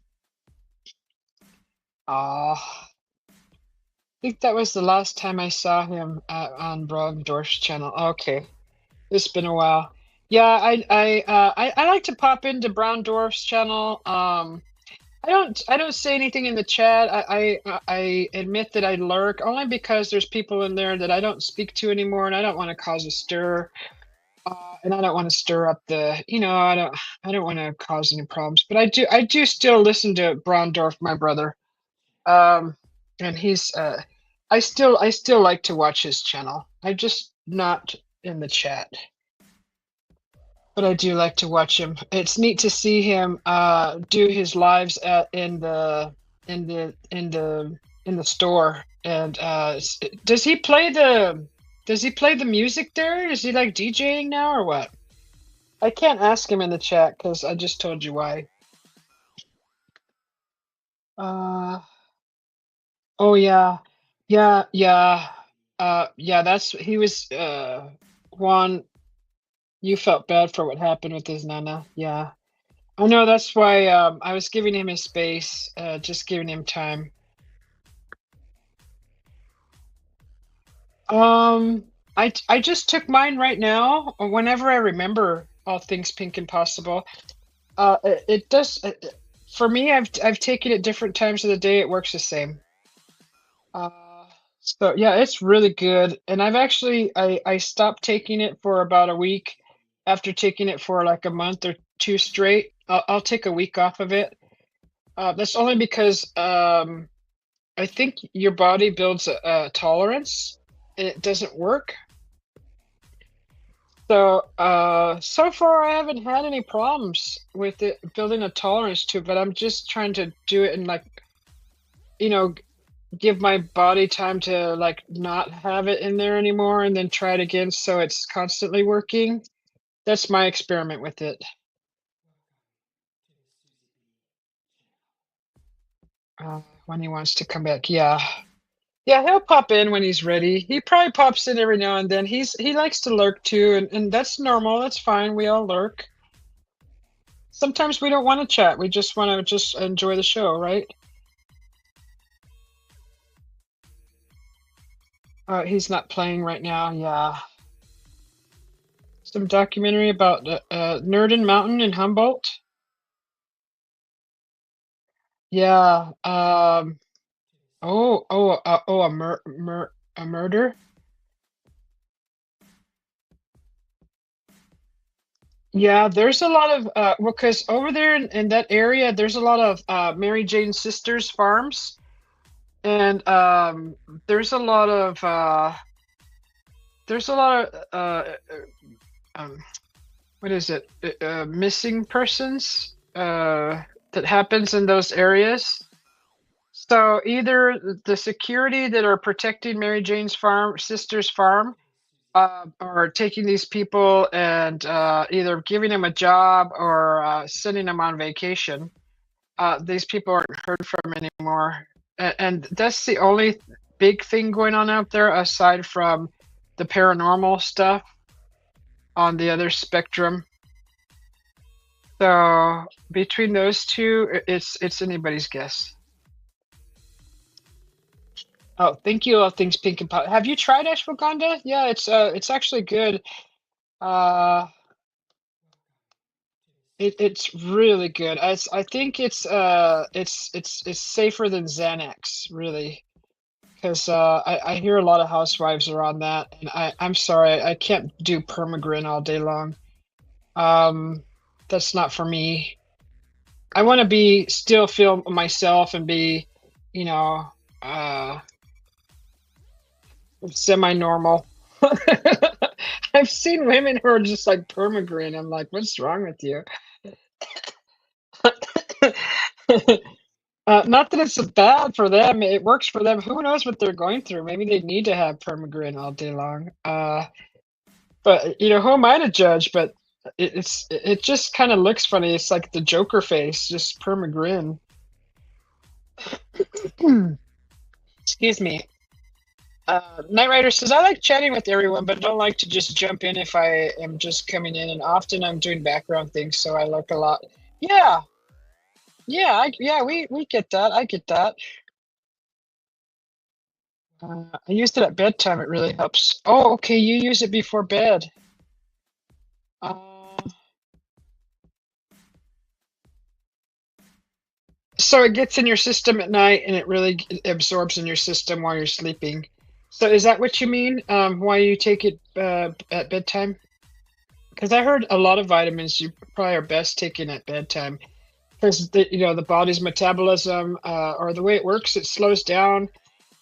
Oh, I think that was the last time I saw him on Browndorf's channel. Okay, it's been a while. Yeah, I like to pop into Browndorf's channel. I don't say anything in the chat. I admit that I lurk only because there's people in there that I don't speak to anymore, and I don't want to cause a stir. And I don't want to stir up I don't want to cause any problems. But I do still listen to Browndorf, my brother. And I still like to watch his channel. I'm just not in the chat, but I do like to watch him. It's neat to see him do his lives in the store. And does he play the music there? Is he like DJing now or what? I can't ask him in the chat because I just told you why. Uh oh yeah. Yeah. Yeah, that's he was Juan, you felt bad for what happened with his nana. Yeah. I know that's why I was giving him his space, just giving him time. Um, I just took mine right now. Whenever I remember all things pink and possible, it does. For me, I've taken it different times of the day. It works the same. Uh, so yeah, it's really good. And I stopped taking it for about a week. After taking it for like a month or two straight, I'll take a week off of it. That's only because I think your body builds a tolerance and it doesn't work. So, so far I haven't had any problems with it building a tolerance to it, but I'm just trying to do it and like, you know, give my body time to like not have it in there anymore and then try it again so it's constantly working. That's my experiment with it. When he wants to come back. Yeah. Yeah, he'll pop in when he's ready. He probably pops in every now and then. He likes to lurk too, and that's normal. That's fine. We all lurk. Sometimes we don't want to chat. We just want to just enjoy the show, right? He's not playing right now. Yeah. Some documentary about Nerdin Mountain in Humboldt. Yeah. A murder. Yeah, there's a lot of well, because over there in that area, there's a lot of Mary Jane Sisters farms, and there's a lot of there's a lot of um, what is it? Missing persons that happens in those areas. So either the security that are protecting Mary Jane's farm, sister's farm, or taking these people and either giving them a job or sending them on vacation. These people aren't heard from anymore, and that's the only big thing going on out there aside from the paranormal stuff on the other spectrum. So between those two, it's anybody's guess. Oh, thank you. All things pink and pop. Have you tried ashwagandha? Yeah, it's actually good. Uh, it's really good. I think it's safer than Xanax, really, because I hear a lot of housewives are on that, and I'm sorry, I can't do permagrin all day long. Um, that's not for me. I want to be still feel myself and be, you know, uh, semi-normal. I've seen women who are just like permagrin. I'm like, what's wrong with you? Not that it's bad for them. It works for them. Who knows what they're going through? Maybe they need to have permagrin all day long. But who am I to judge? But it just kind of looks funny. It's like the Joker face, just permagrin. Excuse me. Knight Rider says, I like chatting with everyone, but don't like to just jump in if I am just coming in. And often I'm doing background things, so I lurk a lot. Yeah, yeah, we get that. I get that. I used it at bedtime. It really helps. Oh, okay. You use it before bed. Uh, so it gets in your system at night and it really absorbs in your system while you're sleeping. So is that what you mean? Why you take it at bedtime? Because I heard a lot of vitamins you probably are best taking at bedtime because the body's metabolism or the way it works, it slows down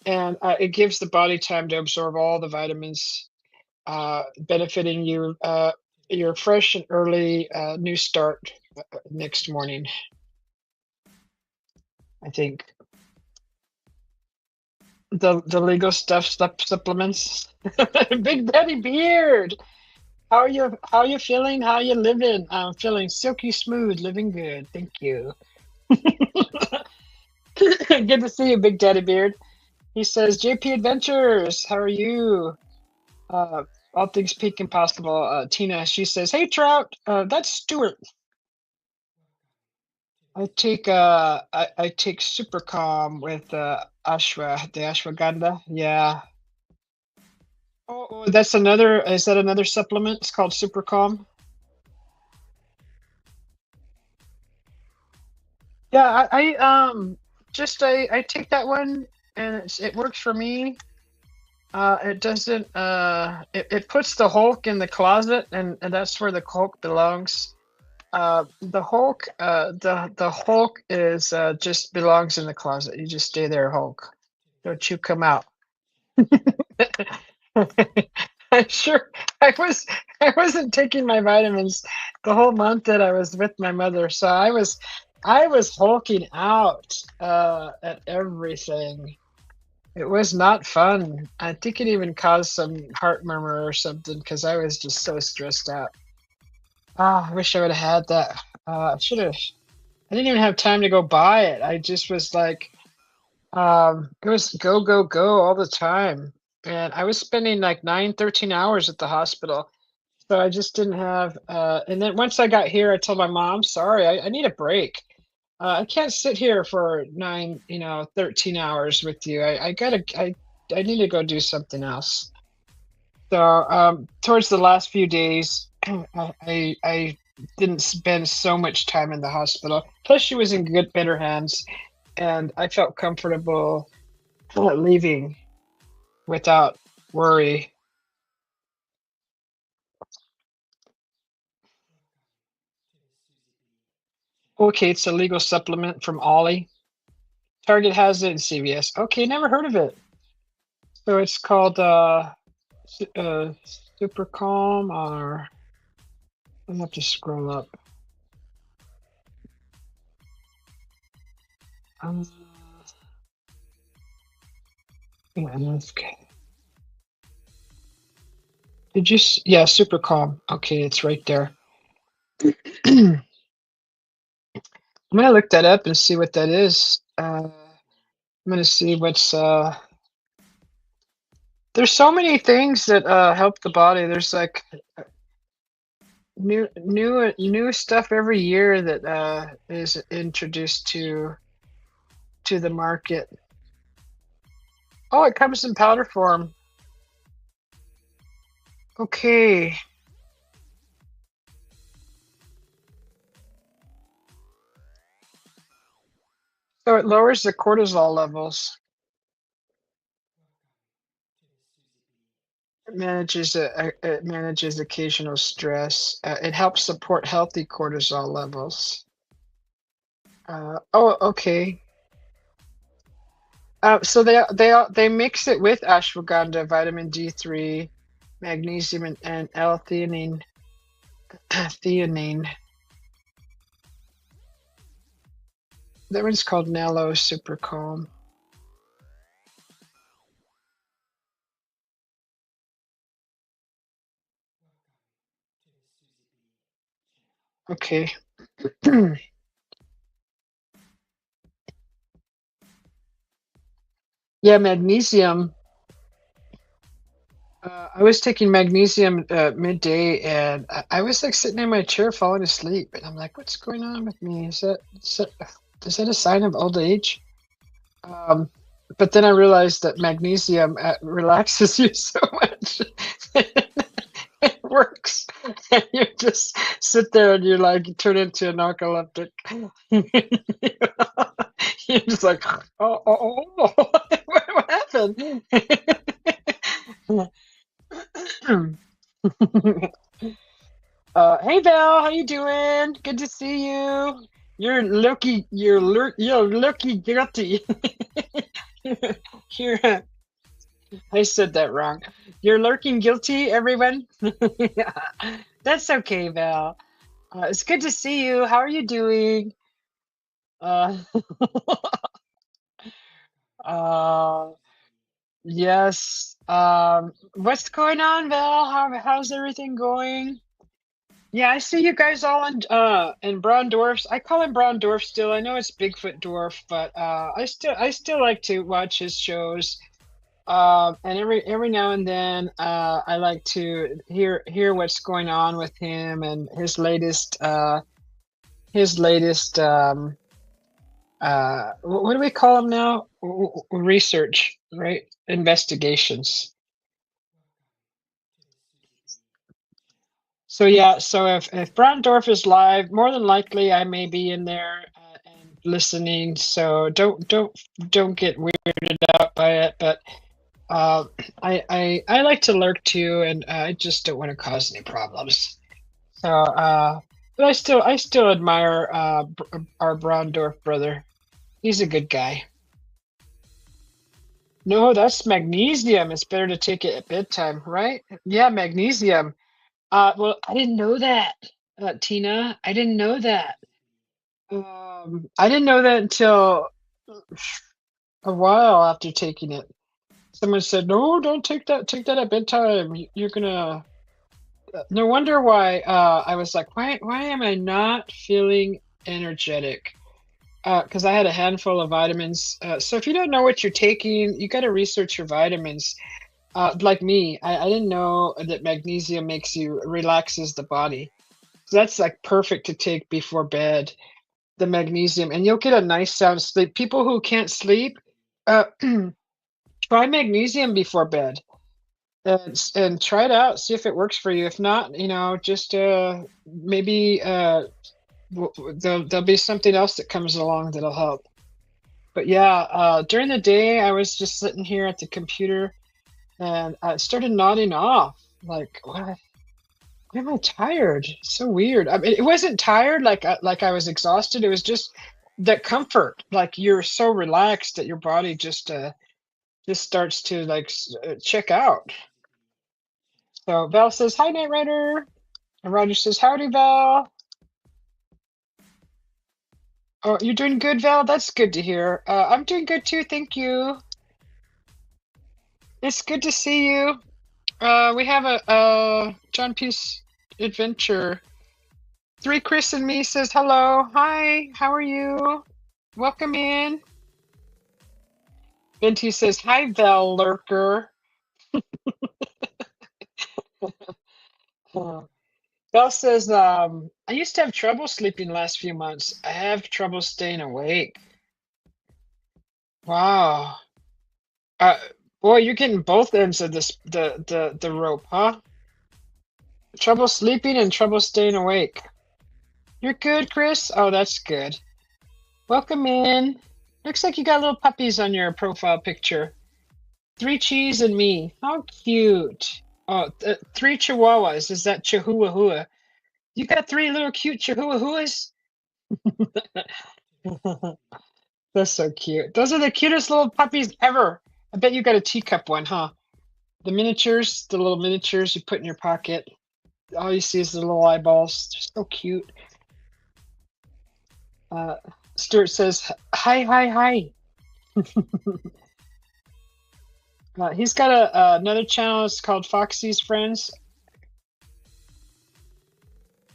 and it gives the body time to absorb all the vitamins benefiting you your fresh and early new start next morning, I think. The legal stuff supplements. Big Daddy Beard. How are you feeling? How are you living? I'm feeling silky smooth, living good. Thank you. Good to see you, Big Daddy Beard. He says, JP Adventures, how are you? Uh, all things peak impossible. Tina, she says, hey Trout, that's Stuart. I take super calm with the ashwagandha. Yeah. Oh, that's another. Is that another supplement? It's called Super Calm. Yeah, I take that one, and it works for me. It doesn't. It puts the Hulk in the closet, and that's where the Hulk belongs. The Hulk is just belongs in the closet. You just stay there, Hulk. Don't you come out. I'm sure I wasn't taking my vitamins the whole month that I was with my mother, so I was hulking out at everything. It was not fun. I think it even caused some heart murmur or something because I was just so stressed out. Ah, I wish I would have had that. I should have. I didn't even have time to go buy it. I just was like, it was go, go, go all the time. And I was spending like 13 hours at the hospital. So I just didn't have, and then once I got here, I told my mom, sorry, I need a break. I can't sit here for 13 hours with you. I need to go do something else. So, towards the last few days, I didn't spend so much time in the hospital. Plus, she was in good, better hands, and I felt comfortable leaving without worry. Okay, it's a legal supplement from Ollie. Target has it in CVS. Okay, never heard of it. So it's called Super Calm, or I'll have to scroll up. Um, yeah, okay. Yeah, Super Calm. Okay, it's right there. I'm gonna look that up and see what that is. I'm gonna see what's there's so many things that help the body. There's like new stuff every year that is introduced to the market. Oh, it comes in powder form. Okay. So it lowers the cortisol levels. It manages occasional stress. It helps support healthy cortisol levels. Oh, okay. So they mix it with ashwagandha, vitamin D3, magnesium, and L-theanine. Theanine. That one's called Nello Super Calm. Okay. Yeah, magnesium. I was taking magnesium midday, and I was like sitting in my chair falling asleep, and I'm like, "What's going on with me? Is that a sign of old age?" Um, but then I realized that magnesium relaxes you so much. It works. And you just sit there and you like turn into a narcoleptic. You're just like, oh, what happened? Hey Val, how you doing? Good to see you. You're looky guilty. You're, I said that wrong. You're lurking guilty, everyone. Yeah, that's okay, Val. It's good to see you. How are you doing? Uh, uh, yes. What's going on, Val? How's everything going? Yeah, I see you guys all in brown dwarfs. I call him brown dwarf still. I know it's Bigfoot dwarf, but I still like to watch his shows. And every now and then, I like to hear what's going on with him and his latest what do we call them now? Research, right? Investigations. So yeah, so if Brandorf is live, more than likely I may be in there and listening. So don't get weirded out by it. But uh, I like to lurk too, and I just don't want to cause any problems. So but I still admire our Brandorf brother. He's a good guy. No, that's magnesium. It's better to take it at bedtime, right? Yeah, magnesium. Well, I didn't know that, Tina. I didn't know that. I didn't know that until a while after taking it. Someone said, "No, don't take that. Take that at bedtime. You're gonna." No wonder why. I was like, "Why am I not feeling energetic?" Because I had a handful of vitamins. So if you don't know what you're taking, you got to research your vitamins. Like me, I didn't know that magnesium makes you relaxes the body. So that's like perfect to take before bed, the magnesium, and you'll get a nice sound sleep. People who can't sleep, uh, try magnesium before bed and try it out. See if it works for you. If not, just maybe there'll be something else that comes along that'll help. But yeah, during the day, I was just sitting here at the computer and I started nodding off. Like, what? Why am I tired? So weird. I mean, it wasn't tired like I was exhausted. It was just that comfort. Like you're so relaxed that your body just starts to like check out. So Val says, "Hi, Night Rider," and Roger says, "Howdy, Val." Oh, you're doing good, Val. That's good to hear. I'm doing good too. Thank you. It's good to see you. We have a John Peace adventure. Three Chris and me says hello. Hi, how are you? Welcome in. Binti says, "Hi, Val Lurker." Uh, Belle says, "I used to have trouble sleeping the last few months. I have trouble staying awake." Wow. Uh, Boy, you're getting both ends of this the rope, huh? Trouble sleeping and trouble staying awake. You're good, Chris? Oh, that's good. Welcome in. Looks like you got little puppies on your profile picture. Three cheese and me. How cute. Oh, three chihuahuas. Is that chihuahua? You got three little cute chihuahuas? That's so cute. Those are the cutest little puppies ever. I bet you got a teacup one, huh? The miniatures, the little miniatures you put in your pocket. All you see is the little eyeballs. They're so cute. Uh, Stuart says, "Hi, hi, hi." He's got another channel. It's called Foxy's Friends.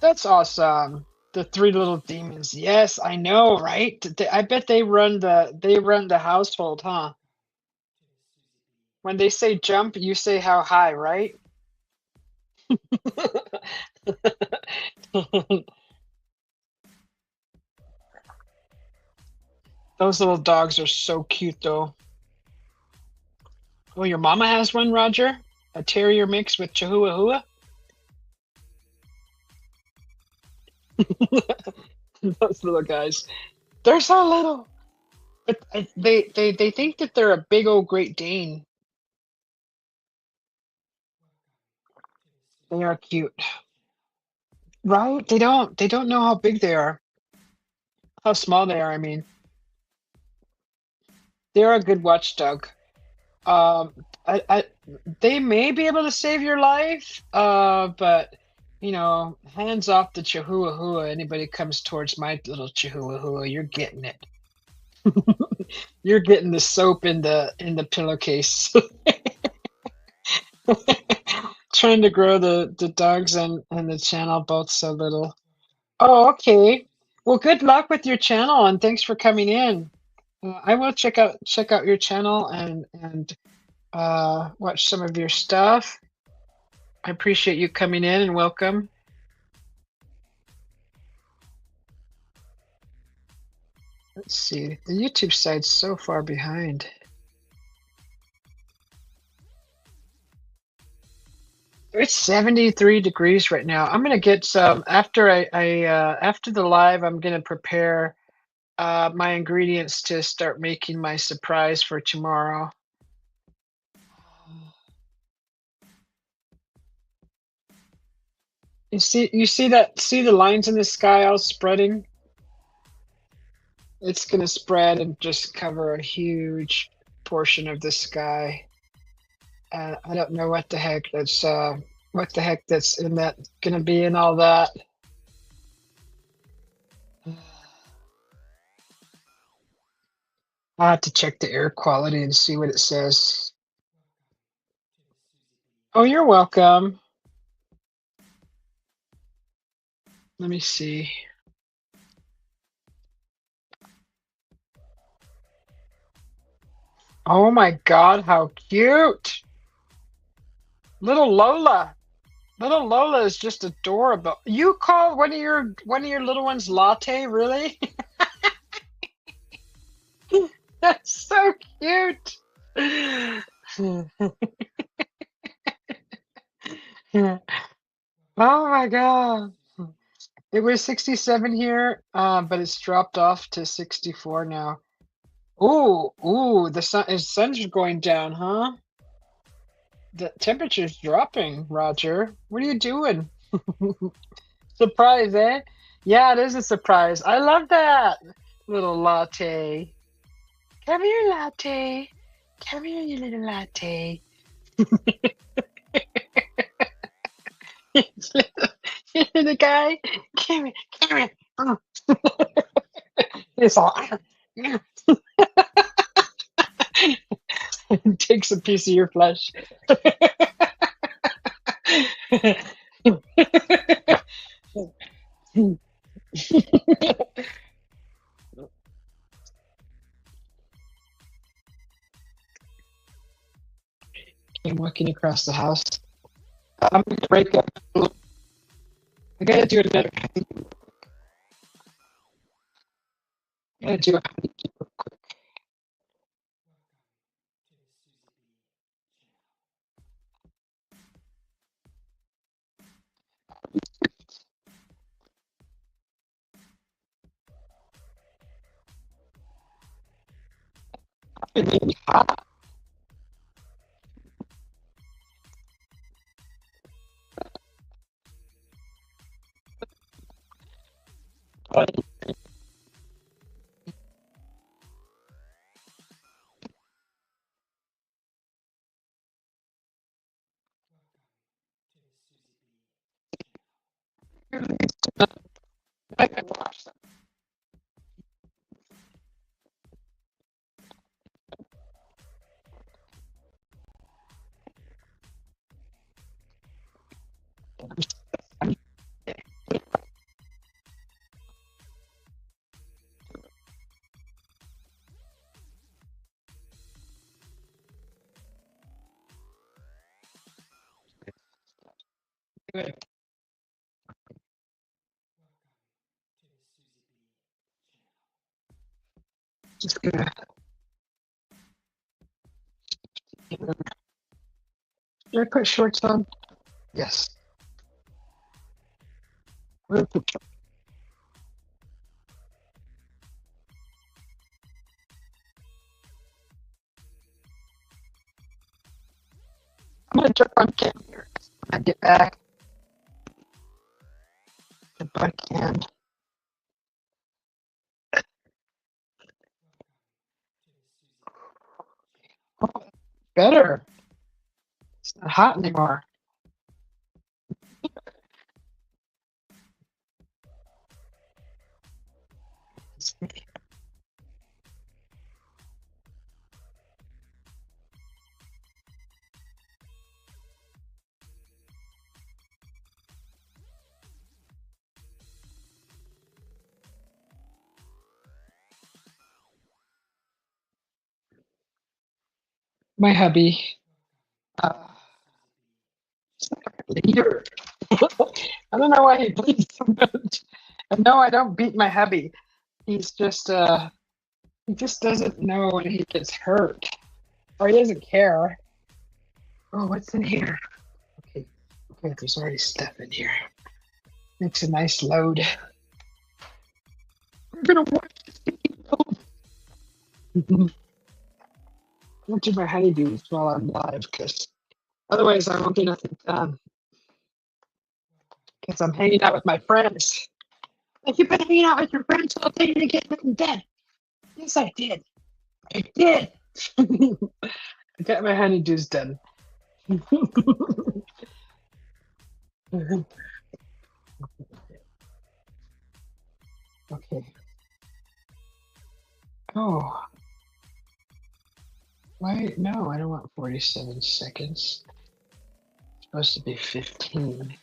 That's awesome. The three little demons. Yes, I know, right? I bet they run the household, huh? When they say jump, you say how high, right? Those little dogs are so cute, though. Oh, your mama has one, Roger? A terrier mix with Chihuahua? Those little guys. They're so little. But they think that they're a big old Great Dane. They are cute. Right? They don't know how big they are. How small they are, I mean. They're a good watchdog. Um, they may be able to save your life, but hands off the Chihuahua. Anybody comes towards my little Chihuahua, you're getting it. You're getting the soap in the pillowcase. Trying to grow the dogs and the channel both so little. Oh, okay. Well, good luck with your channel and thanks for coming in. I will check out your channel and watch some of your stuff. I appreciate you coming in and welcome. Let's see. The YouTube site's so far behind. It's 73 degrees right now. I'm gonna get some after after the live, I'm gonna prepare my ingredients to start making my surprise for tomorrow. You see the lines in the sky all spreading? It's gonna spread and just cover a huge portion of the sky. I don't know what the heck that's in that gonna be and all that. I have to check the air quality and see what it says. Oh, you're welcome. Let me see. Oh my God, how cute! Little Lola. Little Lola is just adorable. You call one of your little ones Latte, really? That's so cute. Oh my God. It was 67 here, but it's dropped off to 64 now. Ooh, ooh, the sun's going down, huh? The temperature's dropping, Roger. What are you doing? Surprise, eh? Yeah, it is a surprise. I love that little latte. Come here, latte. Come here, you little latte. The guy. Come here, come here. Oh. It's all. Takes a piece of your flesh. I'm walking across the house. I'm gonna break up. I gotta do another. I gotta do a I can watch them. Just gonna. Did I put shorts on? Yes. I'm gonna jump on camera here. When I get back, jump on cam. Oh, better. It's not hot anymore. My hubby. Uh, leader. I don't know why he bleeds so much. And no, I don't beat my hubby. He's just he just doesn't know when he gets hurt. Or he doesn't care. Oh, what's in here? Okay. Okay, there's already stuff in here. Makes a nice load. We're gonna watch this video. I'll do my honeydews while I'm live, because otherwise I won't get nothing done. Because I'm hanging out with my friends. Like, you've been hanging out with your friends all day, you didn't get nothing done. Yes, I did. I did. I got my honeydews done. Okay. Oh. Why? No, I don't want 47 seconds. It's supposed to be 15.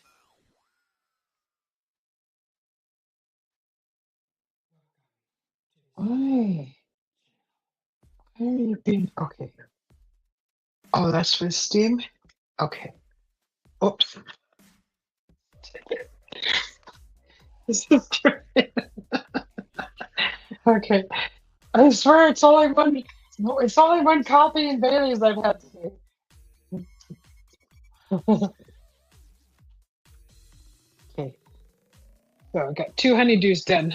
Why? Why are you being... Okay. Oh, that's with Steam? Okay. Oops. This is great. Okay. I swear it's only one coffee and Bailey's I've had today. Okay. So I got 2 honeydews done.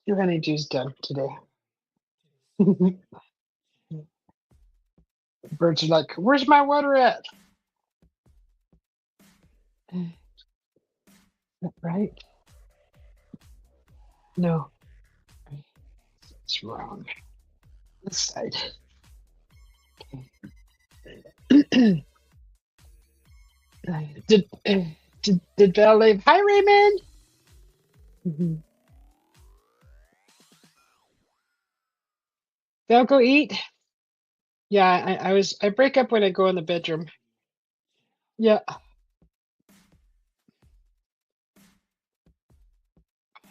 2 honeydews done today. Birds are like, where's my water at? Right? No. It's wrong. This side. Okay. Did Val leave? Hi, Raymond. Val, go eat. Yeah, I break up when I go in the bedroom. Yeah.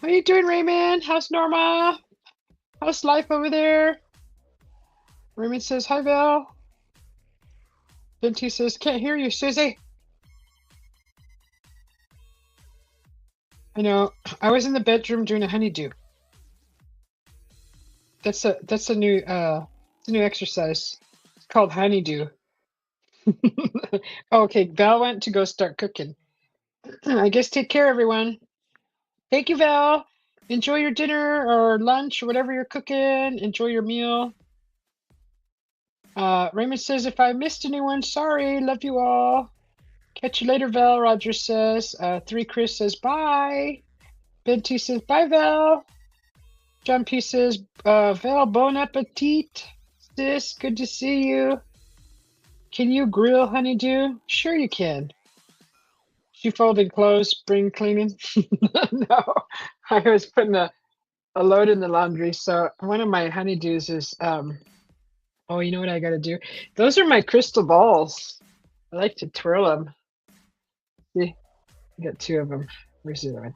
How you doing, Raymond? How's Norma? How's life over there? Raymond says, hi, Val. Binty says, can't hear you, Susie. I know. I was in the bedroom doing a honeydew. That's a new exercise. It's called honeydew. Okay, Val went to go start cooking. I guess take care, everyone. Thank you, Val. Enjoy your dinner or lunch or whatever you're cooking. Enjoy your meal. Raymond says, if I missed anyone, sorry. Love you all. Catch you later, Val. Roger says. 3 Chris says, bye. Ben T says, bye, Val. John P says, Val, bon appetit. Sis, good to see you. Can you grill honeydew? Sure you can. She folded clothes, spring cleaning. No, I was putting a load in the laundry. So one of my honeydews is, oh, you know what I got to do? Those are my crystal balls. I like to twirl them. See, I got 2 of them. Where's the other one?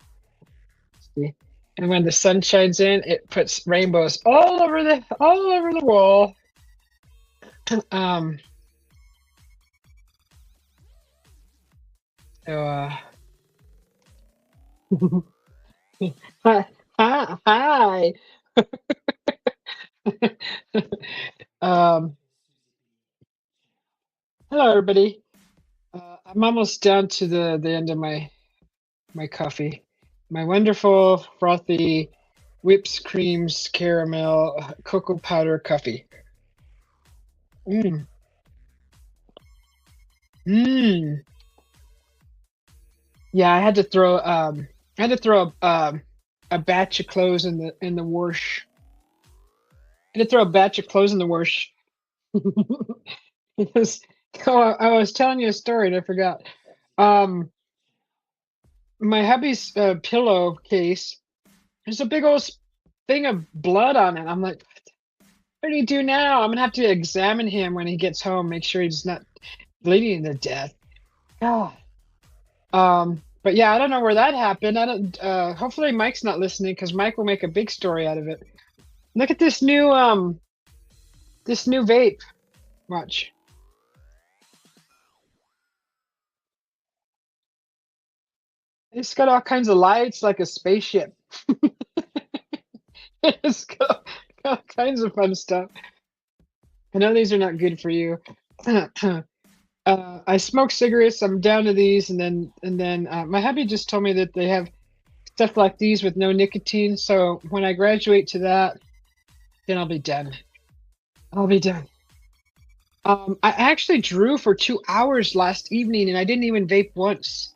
See, and when the sun shines in, it puts rainbows all over the wall. So, hi, hi. Hello, everybody. I'm almost down to the end of my coffee. My wonderful frothy whips, creams, caramel, cocoa powder coffee. Mmm. Mmm. Yeah, I had to throw a batch of clothes in the wash. I had to throw a batch of clothes in the wash. Because I was telling you a story and I forgot. My hubby's pillowcase, there's a big old thing of blood on it. I'm like, what do you do now? I'm gonna have to examine him when he gets home, make sure he's not bleeding to death. God. But yeah, I don't know where that happened. I don't. Hopefully Mike's not listening, because Mike will make a big story out of it. Look at this new vape. Watch. It's got all kinds of lights, like a spaceship. It's got all kinds of fun stuff. I know these are not good for you. I smoke cigarettes. I'm down to these, and then my hubby just told me that they have stuff like these with no nicotine. So when I graduate to that, then I'll be done. I'll be done. I actually drew for 2 hours last evening, and I didn't even vape once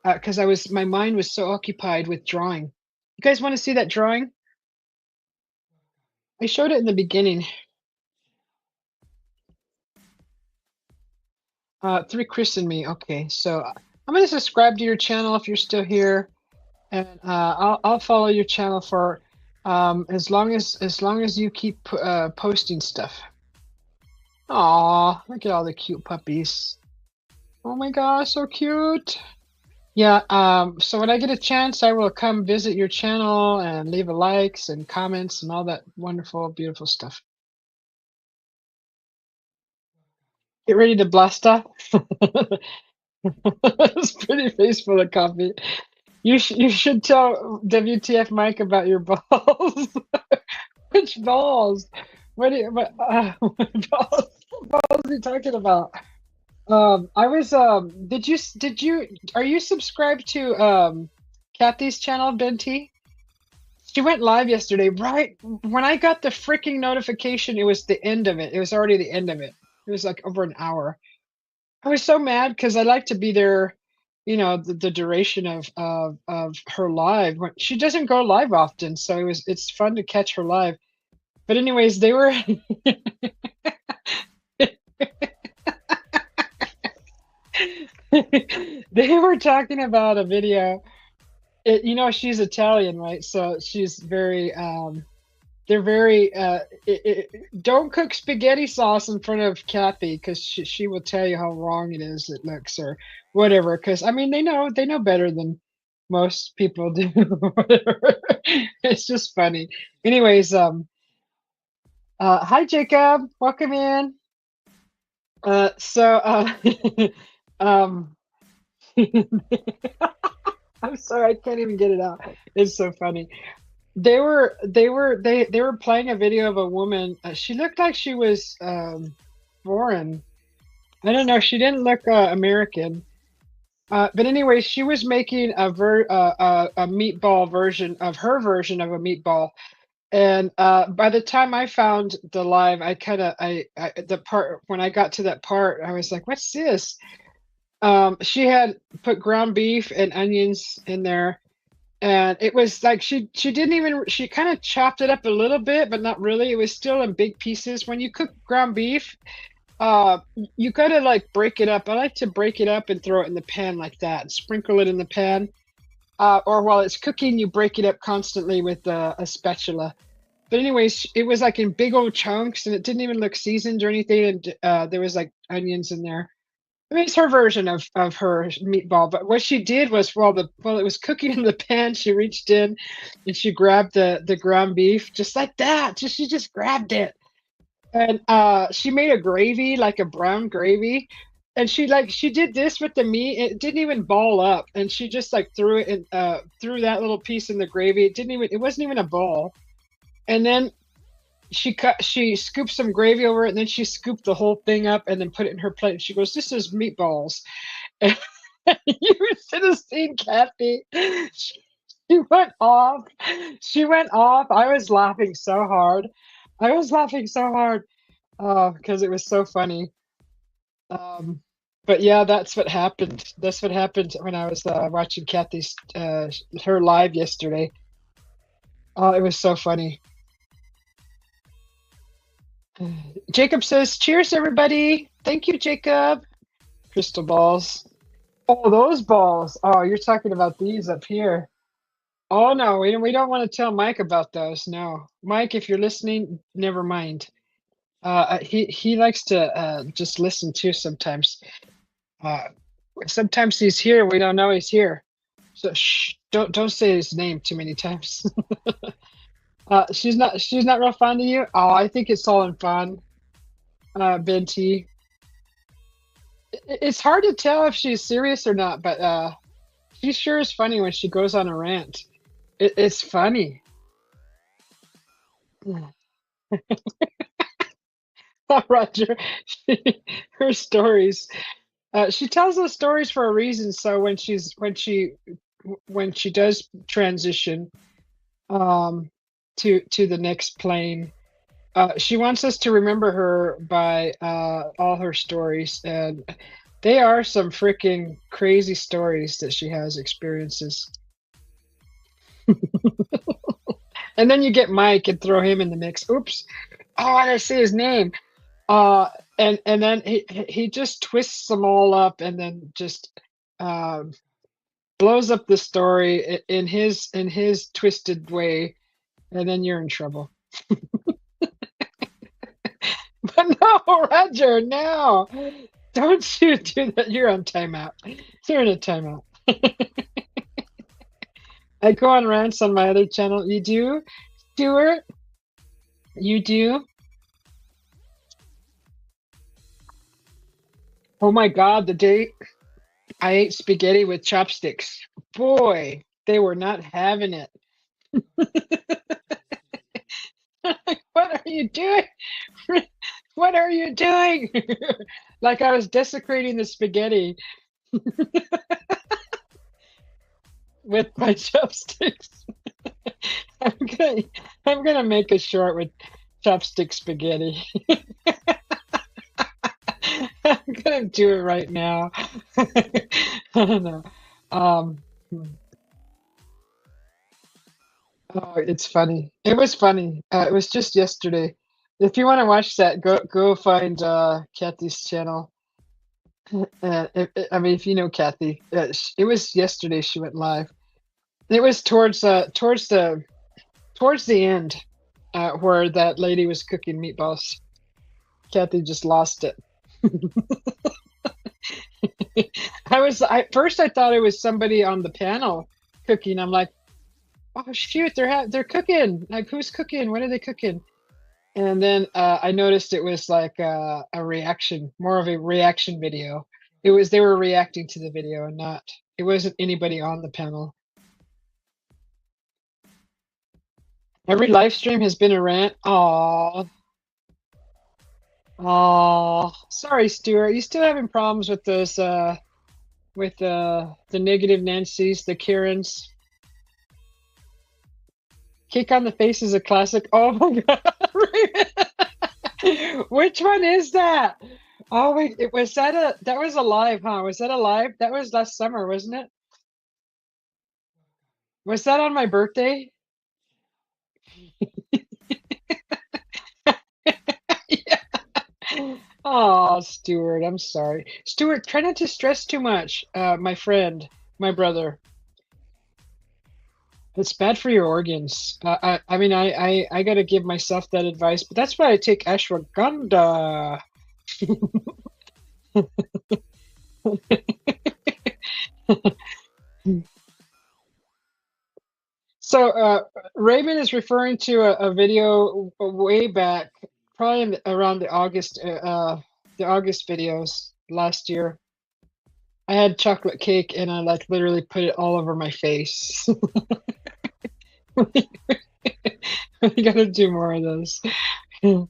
because my mind was so occupied with drawing. You guys want to see that drawing? I showed it in the beginning. Three Chris and me. Okay, so I'm gonna subscribe to your channel if you're still here, and I'll follow your channel for as long as you keep posting stuff. Aw, look at all the cute puppies. Oh my gosh, so cute. Yeah, so when I get a chance, I will come visit your channel and leave a likes and comments and all that wonderful, beautiful stuff. Get ready to blast off. It's pretty face full of coffee. You should tell WTF Mike about your balls. Which balls? What balls are you talking about? I was did you are you subscribed to Kathy's channel, Benti? She went live yesterday, right when I got the freaking notification. It was the end of it. It was already the end of it. It was like over an hour. I was so mad because I like to be there, the duration of her live. When she doesn't go live often, so it's fun to catch her live. But anyways, they were they were talking about a video. She's Italian, right? So she's very they're very don't cook spaghetti sauce in front of Kathy because she will tell you how wrong it looks or whatever. Because I mean, they know better than most people do. Whatever. It's just funny. Anyways, hi Jacob, welcome in. So um, I'm sorry, I can't even get it out. It's so funny. They were playing a video of a woman. She looked like she was foreign. I don't know. She didn't look American. But anyway, she was making a meatball version of her version of a meatball. And by the time I found the live, I kind of the part when I got to that part, I was like, "What's this?" She had put ground beef and onions in there, and it was like she didn't even she kind of chopped it up a little bit, but not really. It was still in big pieces. When you cook ground beef, you gotta like break it up. I like to break it up and throw it in the pan like that, and sprinkle it in the pan. Or while it's cooking, you break it up constantly with a spatula. But anyways, it was like in big old chunks, and it didn't even look seasoned or anything. And there was like onions in there. I mean, it's her version of her meatball. But what she did was while it was cooking in the pan, she reached in and she grabbed the ground beef just like that. She just grabbed it, and she made a gravy, like a brown gravy. And she did this with the meat. It didn't even ball up, and she just like threw it in, threw that little piece in the gravy. It wasn't even a ball. And then she scooped some gravy over it, and then she scooped the whole thing up and then put it in her plate. And she goes, "This is meatballs." And you should have seen Kathy. She went off. She went off. I was laughing so hard. I was laughing so hard because it was so funny. Um, but yeah, that's what happened. That's what happened when I was watching Kathy's her live yesterday. Oh, it was so funny. Jacob says, "Cheers, everybody." Thank you, Jacob. Crystal balls. Oh, those balls. Oh, you're talking about these up here. Oh no, we don't want to tell Mike about those. No, Mike, if you're listening, never mind. He likes to just listen too sometimes. Uh, Sometimes he's here. We don't know he's here. So shh, don't say his name too many times. She's not real fond of you. Oh, I think it's all in fun. Binti. It's hard to tell if she's serious or not, but she sure is funny when she goes on a rant. It's funny. Roger, her stories. She tells those stories for a reason. So when she does transition um, to the next plane, she wants us to remember her by all her stories, and they are some freaking crazy stories that she has experiences. And then you get Mike and throw him in the mix. Oops. Oh, I didn't say his name. Uh, and then he just twists them all up and then just um, blows up the story in his twisted way, and then you're in trouble. But no, Roger, no. Don't you do that. You're on timeout. You're in a timeout. I go on rants on my other channel. You do, Stuart? You do? Oh my God, the day I ate spaghetti with chopsticks. Boy, they were not having it. What are you doing? What are you doing? Like I was desecrating the spaghetti with my chopsticks. I'm gonna I'm gonna make a short with chopstick spaghetti. I'm gonna do it right now. I don't know. Um, oh, it's funny. It was funny. It was just yesterday. If you want to watch that, go find Kathy's channel. I mean, if you know Kathy, it was yesterday she went live. It was towards the end, where that lady was cooking meatballs. Kathy just lost it. I first I thought it was somebody on the panel cooking. I'm like, oh shoot, they're cooking. Like who's cooking? What are they cooking? And then I noticed it was like a reaction, more of a reaction video. It was they were reacting to the video and not. It wasn't anybody on the panel. Every live stream has been a rant. Aw. Aw. Sorry, Stuart. You still having problems with those with the negative Nancys, the Karens. Kick on the Face is a classic. Oh my God. Which one is that? Oh wait, it was that was a live, huh? Was that a live? That was last summer, wasn't it? Was that on my birthday? Yeah. Oh, Stuart, I'm sorry. Stuart, try not to stress too much. My friend, my brother. It's bad for your organs. I mean, I gotta give myself that advice, but that's why I take ashwagandha. So, Raymond is referring to a video way back, probably around the August videos last year. I had chocolate cake and I like literally put it all over my face. We gotta do more of those. Oh,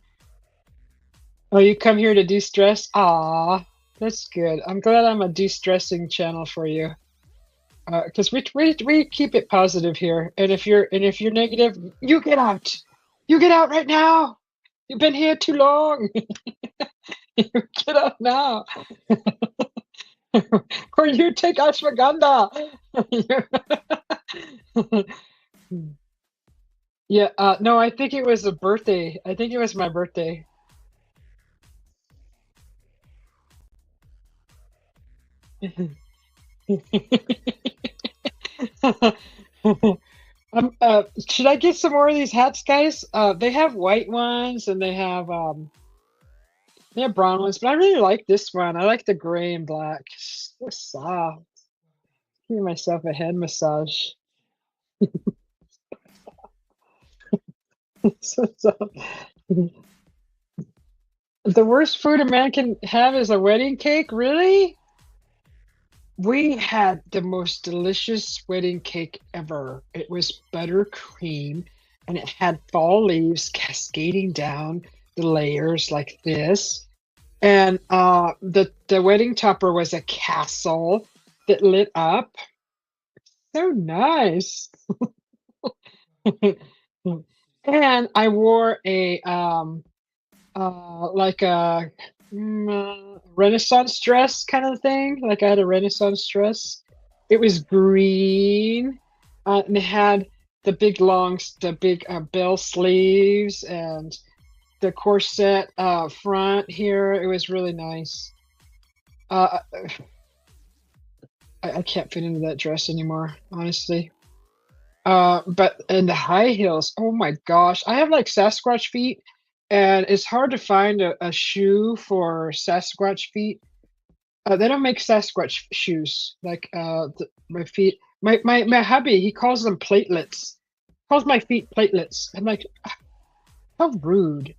you come here to de-stress? Ah, that's good. I'm glad I'm a de-stressing channel for you. Because we keep it positive here. And if you're negative, you get out. You get out right now. You've been here too long. You get out now. Or you take ashwagandha. Yeah, no, I think it was a birthday. I think it was my birthday. Should I get some more of these hats, guys? They have white ones and they have brown ones, but I really like this one. I like the gray and black. So soft. Give myself a head massage. So soft. The worst food a man can have is a wedding cake? Really? We had the most delicious wedding cake ever. It was buttercream and it had fall leaves cascading down the layers like this. And the wedding topper was a castle that lit up. So nice. And I wore a like a Renaissance dress kind of thing. Like I had a Renaissance dress. It was green, and it had the big bell sleeves and the corset front here. It was really nice. Uh, I can't fit into that dress anymore, honestly. But and the high heels, oh my gosh, I have like Sasquatch feet, and it's hard to find a shoe for Sasquatch feet. They don't make Sasquatch shoes like my feet. My hubby, he calls them platelets. Calls my feet platelets. I'm like, how rude.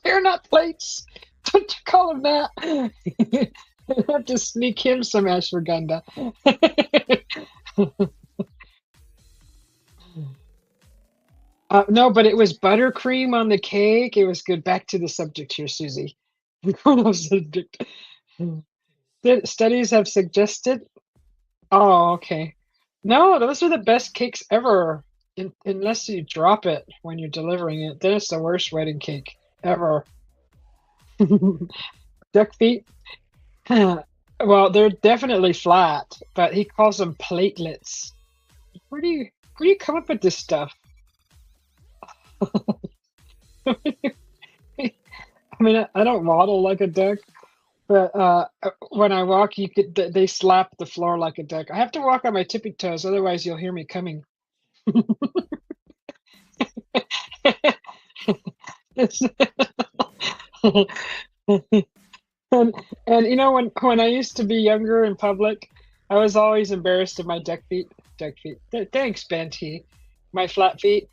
They're not plates. Don't you call them that? I have to sneak him some ashwagandha. No, but it was buttercream on the cake. It was good. Back to the subject here, Susie. We're going off subject. Studies have suggested. Oh, okay. No, those are the best cakes ever. Unless you drop it when you're delivering it, then it's the worst wedding cake ever. Duck feet. Well, they're definitely flat, but he calls them platelets. Where do you come up with this stuff? I mean, I don't waddle like a duck, but when I walk, they slap the floor like a duck. I have to walk on my tippy toes, otherwise you'll hear me coming. It's- and and you know when I used to be younger in public, I was always embarrassed of my duck feet. Duck feet. Thanks, Banty. My flat feet.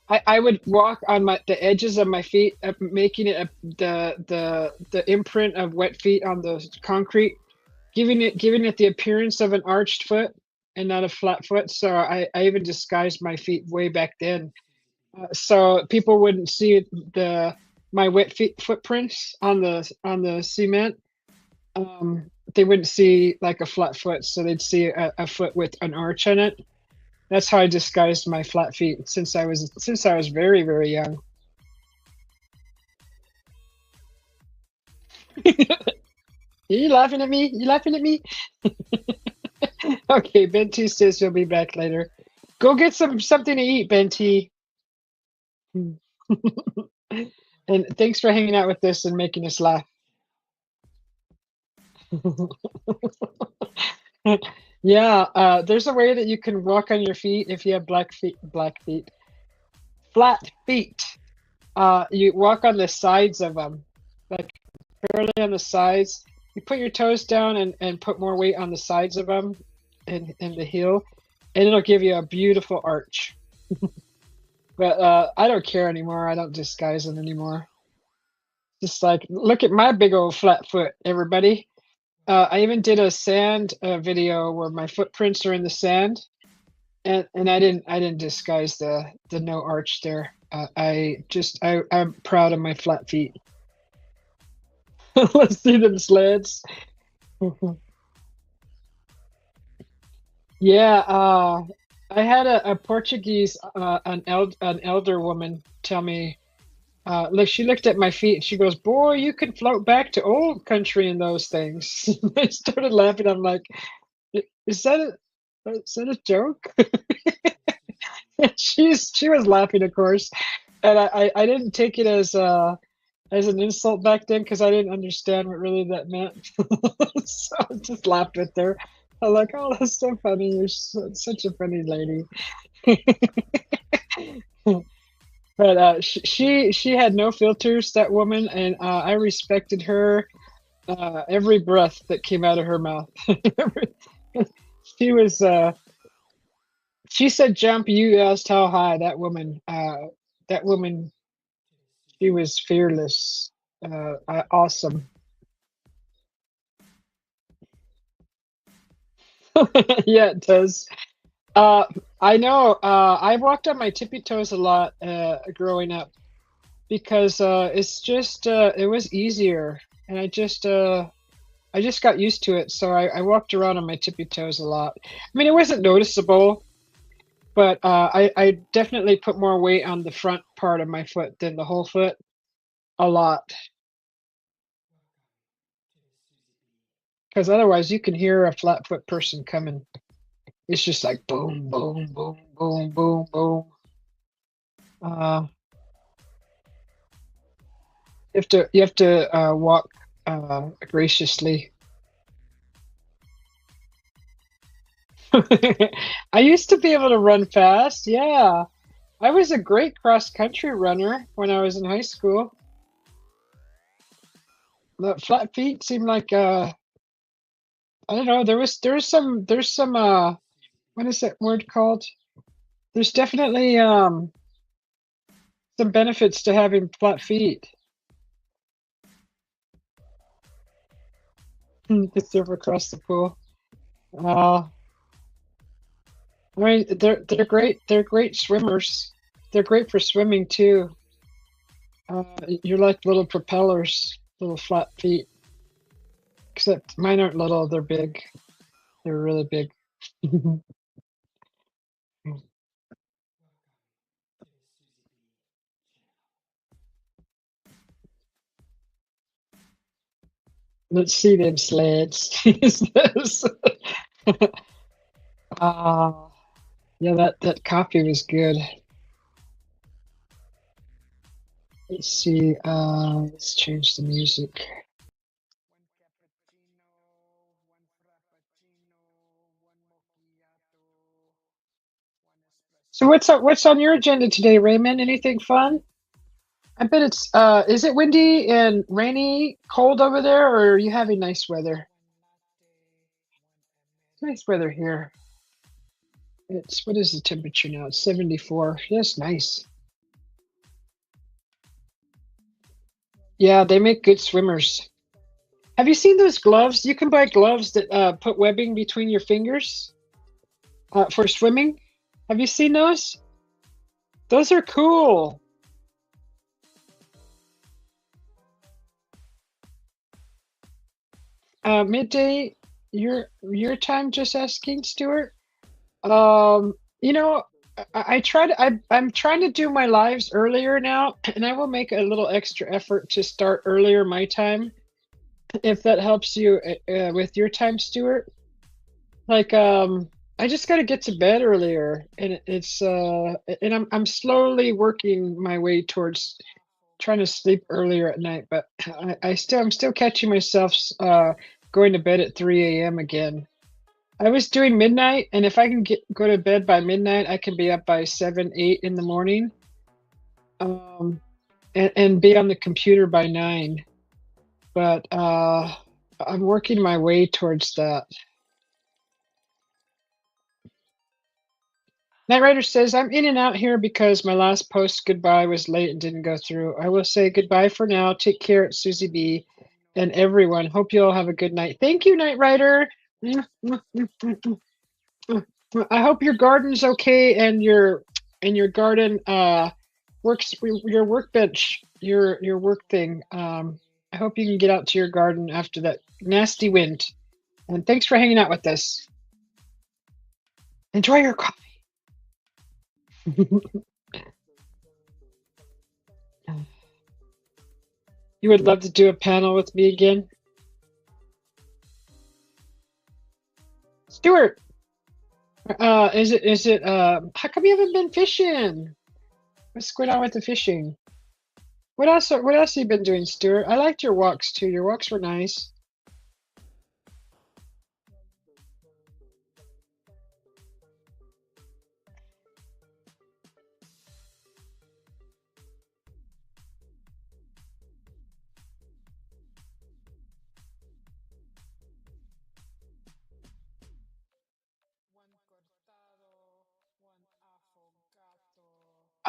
I would walk on the edges of my feet, making it the imprint of wet feet on the concrete, giving it the appearance of an arched foot and not a flat foot. So I even disguised my feet way back then, so people wouldn't see my wet feet footprints on the cement. They wouldn't see like a flat foot, so they'd see a foot with an arch on it. That's how I disguised my flat feet since I was very, very young. You laughing at me? You laughing at me? Okay, Benti says you'll be back later. Go get something to eat, Benti. And thanks for hanging out with us and making us laugh. Yeah, there's a way that you can walk on your feet if you have black feet, flat feet. You walk on the sides of them, like barely on the sides. You put your toes down and put more weight on the sides of them and the heel, and it'll give you a beautiful arch. But I don't care anymore. I don't disguise them anymore. Just like, look at my big old flat foot, everybody. I even did a sand video where my footprints are in the sand, and I didn't disguise the no arch there. I'm proud of my flat feet. Let's see them sleds. Yeah, I had a Portuguese an elder woman tell me, look, she looked at my feet and she goes, "Boy, you can float back to old country in those things." I started laughing. I'm like, Is that a joke?" She was laughing, of course, and I didn't take it as an insult back then because I didn't understand what really that meant. So I just laughed with her. I'm like, "Oh, that's so funny. You're such a funny lady." But she had no filters, that woman, and I respected her every breath that came out of her mouth. She was she said jump, you asked how high. That woman, she was fearless. Awesome. Yeah, it does. Uh, I know. I walked on my tippy toes a lot growing up. because it's just it was easier, and I just got used to it. So I walked around on my tippy toes a lot. I mean, it wasn't noticeable, but I definitely put more weight on the front part of my foot than the whole foot. A lot, because otherwise you can hear a flat foot person coming. It's just like boom, boom, boom, boom, boom, boom. Uh, you have to walk graciously. I used to be able to run fast. Yeah, I was a great cross country runner when I was in high school. The flat feet seemed like I don't know. There's some what is that word called? There's definitely some benefits to having flat feet. To surf across the pool. Uh, I mean, they're great. They're great swimmers. They're great for swimming too. You're like little propellers, little flat feet. Except mine aren't little. They're big. They're really big. Let's see them sleds. Ah, yeah, that coffee was good. Let's see. Let's change the music. So what's up? What's on your agenda today, Raymond? Anything fun? I bet it's is it windy and rainy, cold over there, or are you having nice weather? Nice weather here. It's what is the temperature now? It's 74. That's nice. Yeah, they make good swimmers. Have you seen those gloves? You can buy gloves that put webbing between your fingers for swimming. Have you seen those? Those are cool. Midday, your time. Just asking, Stuart. You know, I tried. I'm trying to do my lives earlier now, and I will make a little extra effort to start earlier my time, if that helps you with your time, Stuart. Like, I just got to get to bed earlier, and and I'm slowly working my way towards trying to sleep earlier at night. But I'm still catching myself going to bed at 3 a.m. again. I was doing midnight, and if I can go to bed by midnight, I can be up by 7, 8 in the morning, um, and be on the computer by 9. But I'm working my way towards that. Night Rider says, I'm in and out here because my last post goodbye was late and didn't go through. I will say goodbye for now. Take care, Susie B. And everyone. Hope you all have a good night. Thank you, Night Rider. I hope your garden's okay and your garden works, your workbench, your work thing. I hope you can get out to your garden after that nasty wind. And thanks for hanging out with us. Enjoy your coffee. You would love to do a panel with me again? Stuart, is it how come you haven't been fishing? What's going on with the fishing? What else have you been doing, Stuart? I liked your walks too. Your walks were nice.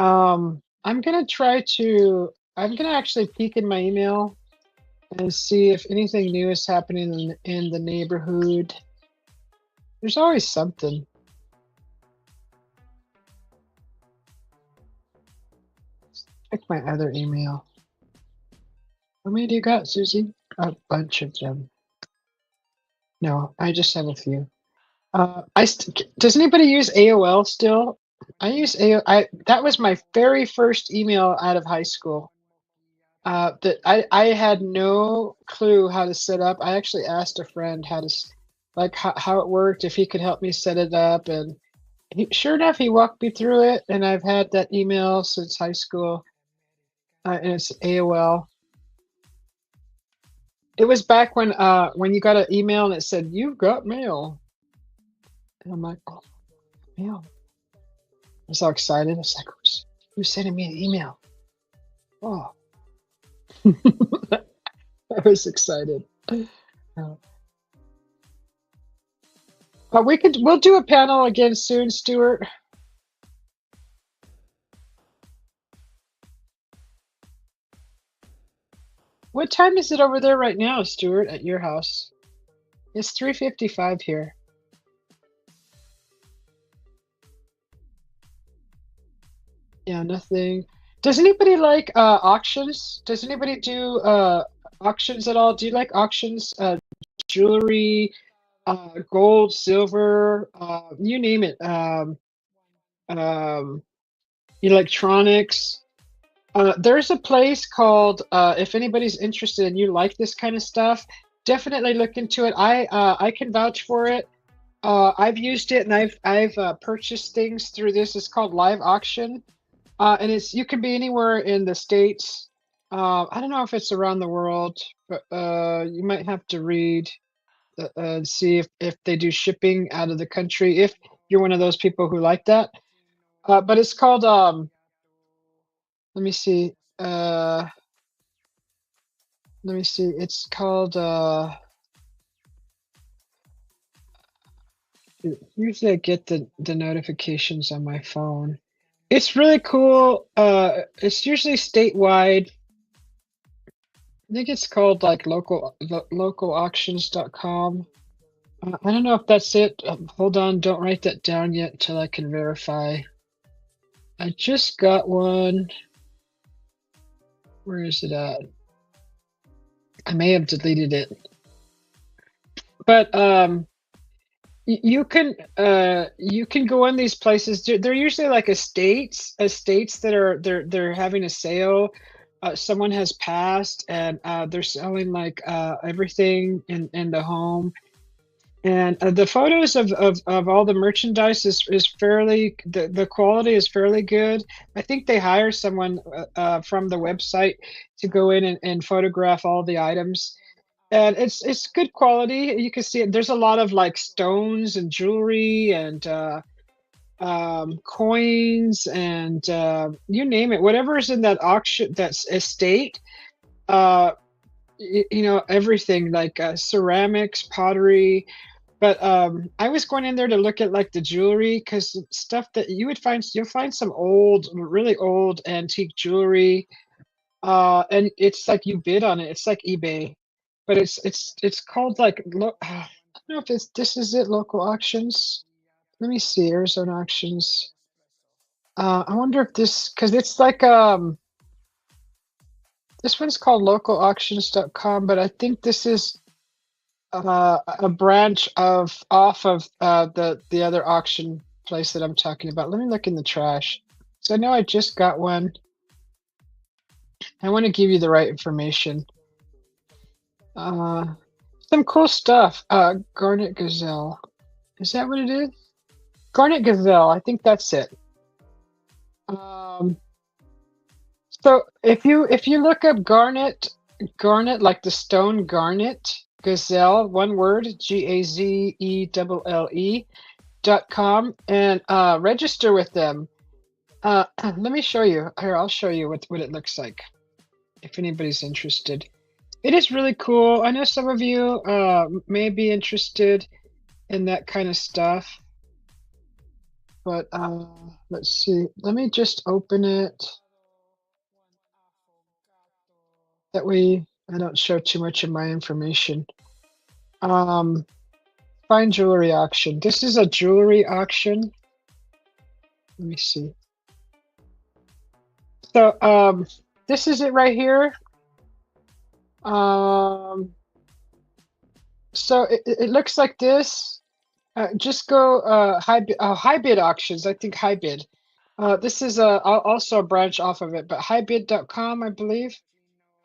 I'm gonna actually peek in my email and see if anything new is happening in the neighborhood. There's always something. Check my other email. How many do you got, Susie? A bunch of them. No, I just have a few. Does anybody use AOL still? I use AOL. That was my very first email out of high school. That I had no clue how to set up. I actually asked a friend how to like how it worked, if he could help me set it up, and sure enough, he walked me through it, and I've had that email since high school, and it's AOL. It was back when you got an email and it said, "You've got mail." And I'm like, "Oh, mail." I was all excited. I was like, "Who's sending me an email?" Oh, I was excited. Uh, But we'll do a panel again soon, Stuart. What time is it over there right now, Stuart, at your house? It's 3:55 here. Yeah, nothing. Does anybody like auctions? Does anybody do auctions at all? Do you like auctions? Jewelry, gold, silver, you name it. Um, electronics. There's a place called, if anybody's interested and you like this kind of stuff, definitely look into it. I can vouch for it. I've used it and I've purchased things through this. It's called Live Auction, and you can be anywhere in the States. I don't know if it's around the world, but you might have to read and see if they do shipping out of the country. If you're one of those people who like that, but it's called let me see. Let me see. It's called usually I get the notifications on my phone. It's really cool. It's usually statewide. I think it's called like localauctions.com. I don't know if that's it. Hold on, don't write that down yet until I can verify. I just got one. Where is it at? I may have deleted it. But you can go in these places. They're usually like estates that are they're having a sale. Someone has passed and they're selling like everything in the home. And the photos of all the merchandise is fairly the quality is fairly good. I think they hire someone from the website to go in and photograph all the items, and it's good quality. You can see it. There's a lot of like stones and jewelry and coins and you name it. Whatever is in that auction, that's estate. Uh, you know, everything like ceramics, pottery. But I was going in there to look at like the jewelry because stuff that you'll find some old, really old antique jewelry, and it's like you bid on it. It's like eBay, but it's called like I don't know if this is it. Local auctions. Let me see. Arizona auctions. I wonder if because it's like this one's called localauctions.com, but I think this is a branch off of the other auction place that I'm talking about. Let me look in the trash. So I know I just got one. I want to give you the right information. Some cool stuff. Garnet Gazelle. Is that what it is? Garnet Gazelle. I think that's it. So if you look up garnet like the stone garnet, Gazelle, one word, GAZELLE.com, and register with them. Let me show you. Here, I'll show you what it looks like, if anybody's interested. It is really cool. I know some of you may be interested in that kind of stuff, but let's see. Let me just open it. That way I don't show too much of my information. Fine jewelry auction. This is a jewelry auction. Let me see. So this is it right here. Um, so it looks like this. Just go high bid auctions. I think high bid. This is also a branch off of it, but highbid.com, I believe.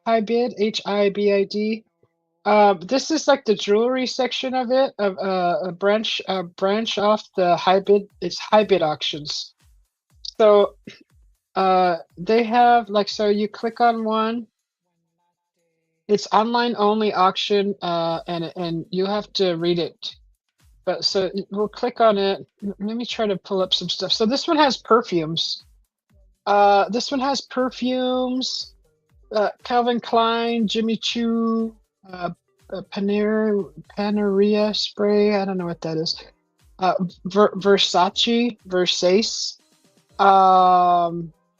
High bid, HIBID. This is like the jewelry section of it, of a branch off the high bid. It's high bid auctions. So they have like, so you click on one. It's online only auction, and you have to read it. But so we'll click on it. Let me try to pull up some stuff. So this one has perfumes. This one has perfumes. Calvin Klein, Jimmy Choo, Paneria spray. I don't know what that is. Versace,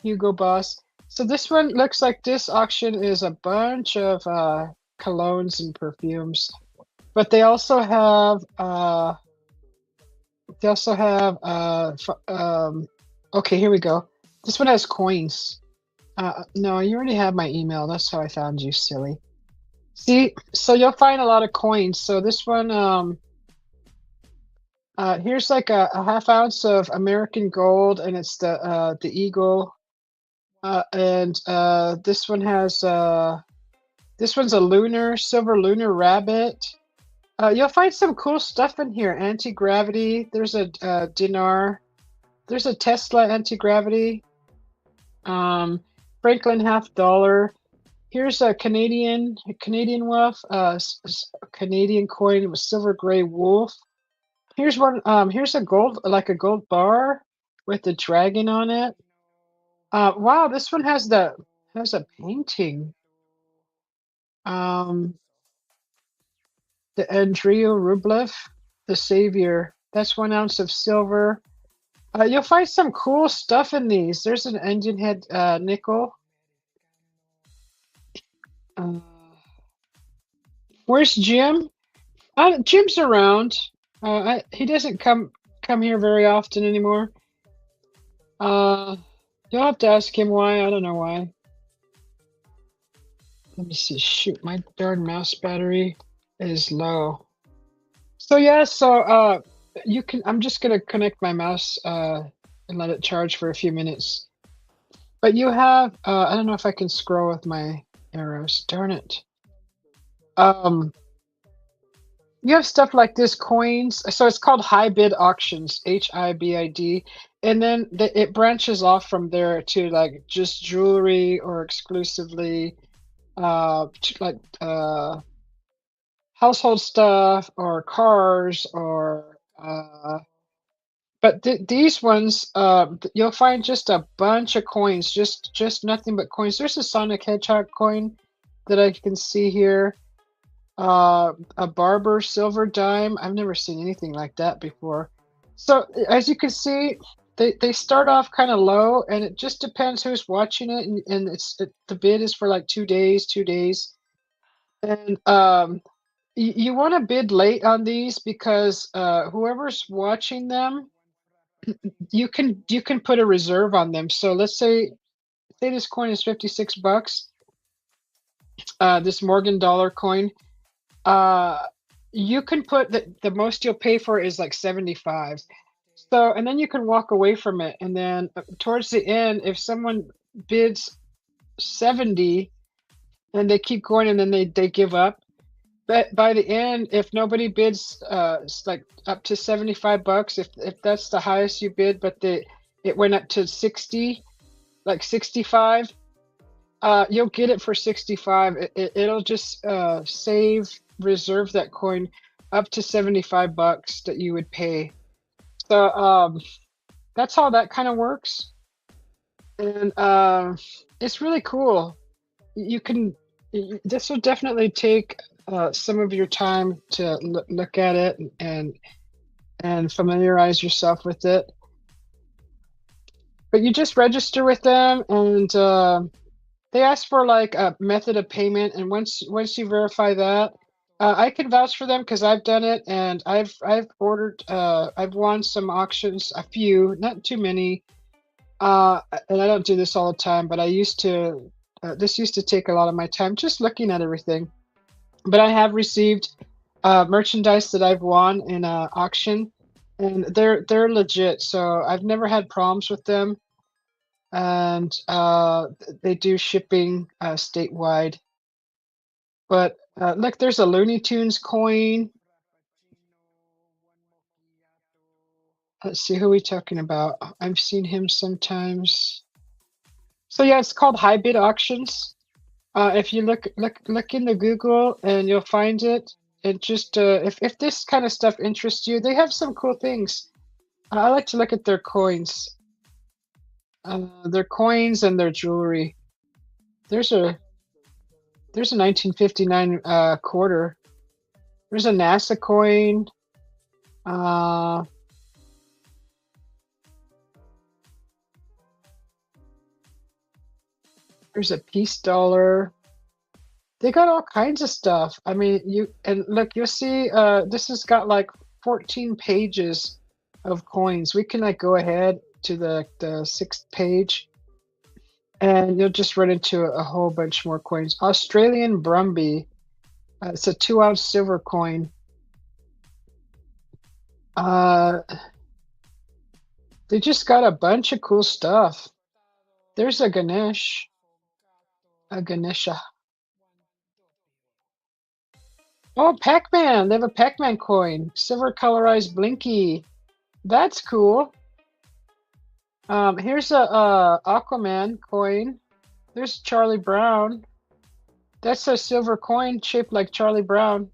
Hugo Boss. So this one looks like this auction is a bunch of colognes and perfumes, but they also have okay, here we go. This one has coins. No, you already have my email. That's how I found you, silly. See, so you'll find a lot of coins. So this one, here's like a half ounce of American gold, and it's the eagle. And this one has this one's a silver lunar rabbit. You'll find some cool stuff in here. Anti-gravity. There's a dinar. There's a Tesla anti-gravity. Franklin half dollar. Here's a Canadian wolf. Canadian coin with silver gray wolf. Here's one. Here's a gold, like a gold bar with the dragon on it. Wow, this one has a painting. The Andrei Rublev, the Savior. That's 1 ounce of silver. You'll find some cool stuff in these. There's an engine head nickel. Where's Jim? Jim's around. He doesn't come here very often anymore. You'll have to ask him why. I don't know why. Let me see. Shoot, my darn mouse battery is low. So yeah, so you can. I'm just gonna connect my mouse and let it charge for a few minutes. But you have. I don't know if I can scroll with my arrows. Darn it. You have stuff like this, coins. So it's called high bid auctions, HIBID, and then it branches off from there to like just jewelry or exclusively like household stuff or cars or but these ones you'll find just a bunch of coins, just nothing but coins. There's a Sonic Hedgehog coin that I can see here. A barber silver dime. I've never seen anything like that before. So as you can see, they start off kind of low, and it just depends who's watching it, and the bid is for like 2 days, and you want to bid late on these because whoever's watching them, you can put a reserve on them. So let's say this coin is $56, this Morgan dollar coin. You can put the most you'll pay for is like 75. So, and then you can walk away from it. And then towards the end, if someone bids 70 and they keep going and then they give up, but by the end, if nobody bids like up to $75, if that's the highest you bid, but it went up to 60, like 65, you'll get it for 65. It'll just reserve that coin up to $75 that you would pay. So that's how that kind of works, and it's really cool. You can. This will definitely take some of your time to look at it and familiarize yourself with it. But you just register with them, and they ask for like a method of payment, and once you verify that, I can vouch for them because I've done it, and I've ordered. I've won some auctions, a few, not too many. and I don't do this all the time, but I used to. This used to take a lot of my time just looking at everything. But I have received merchandise that I've won in a auction, and they're legit. So I've never had problems with them, and they do shipping statewide. But look, there's a Looney Tunes coin. Let's see who we talking about. I've seen him sometimes. So yeah, it's called high bid auctions. If you look into Google and you'll find it. It just if this kind of stuff interests you, they have some cool things. I like to look at their coins and their jewelry. There's a there's a 1959 quarter. There's a NASA coin. Uh, there's a peace dollar. They got all kinds of stuff. I mean, look, you'll see. This has got like 14 pages of coins. We can like go ahead to the sixth page, and you'll just run into a whole bunch more coins. Australian Brumby. It's a 2-ounce silver coin. They just got a bunch of cool stuff. There's a Ganesha. Oh, Pac-Man. They have a Pac-Man coin. Silver colorized Blinky. That's cool. Here's a Aquaman coin. There's Charlie Brown. That's a silver coin shaped like Charlie Brown.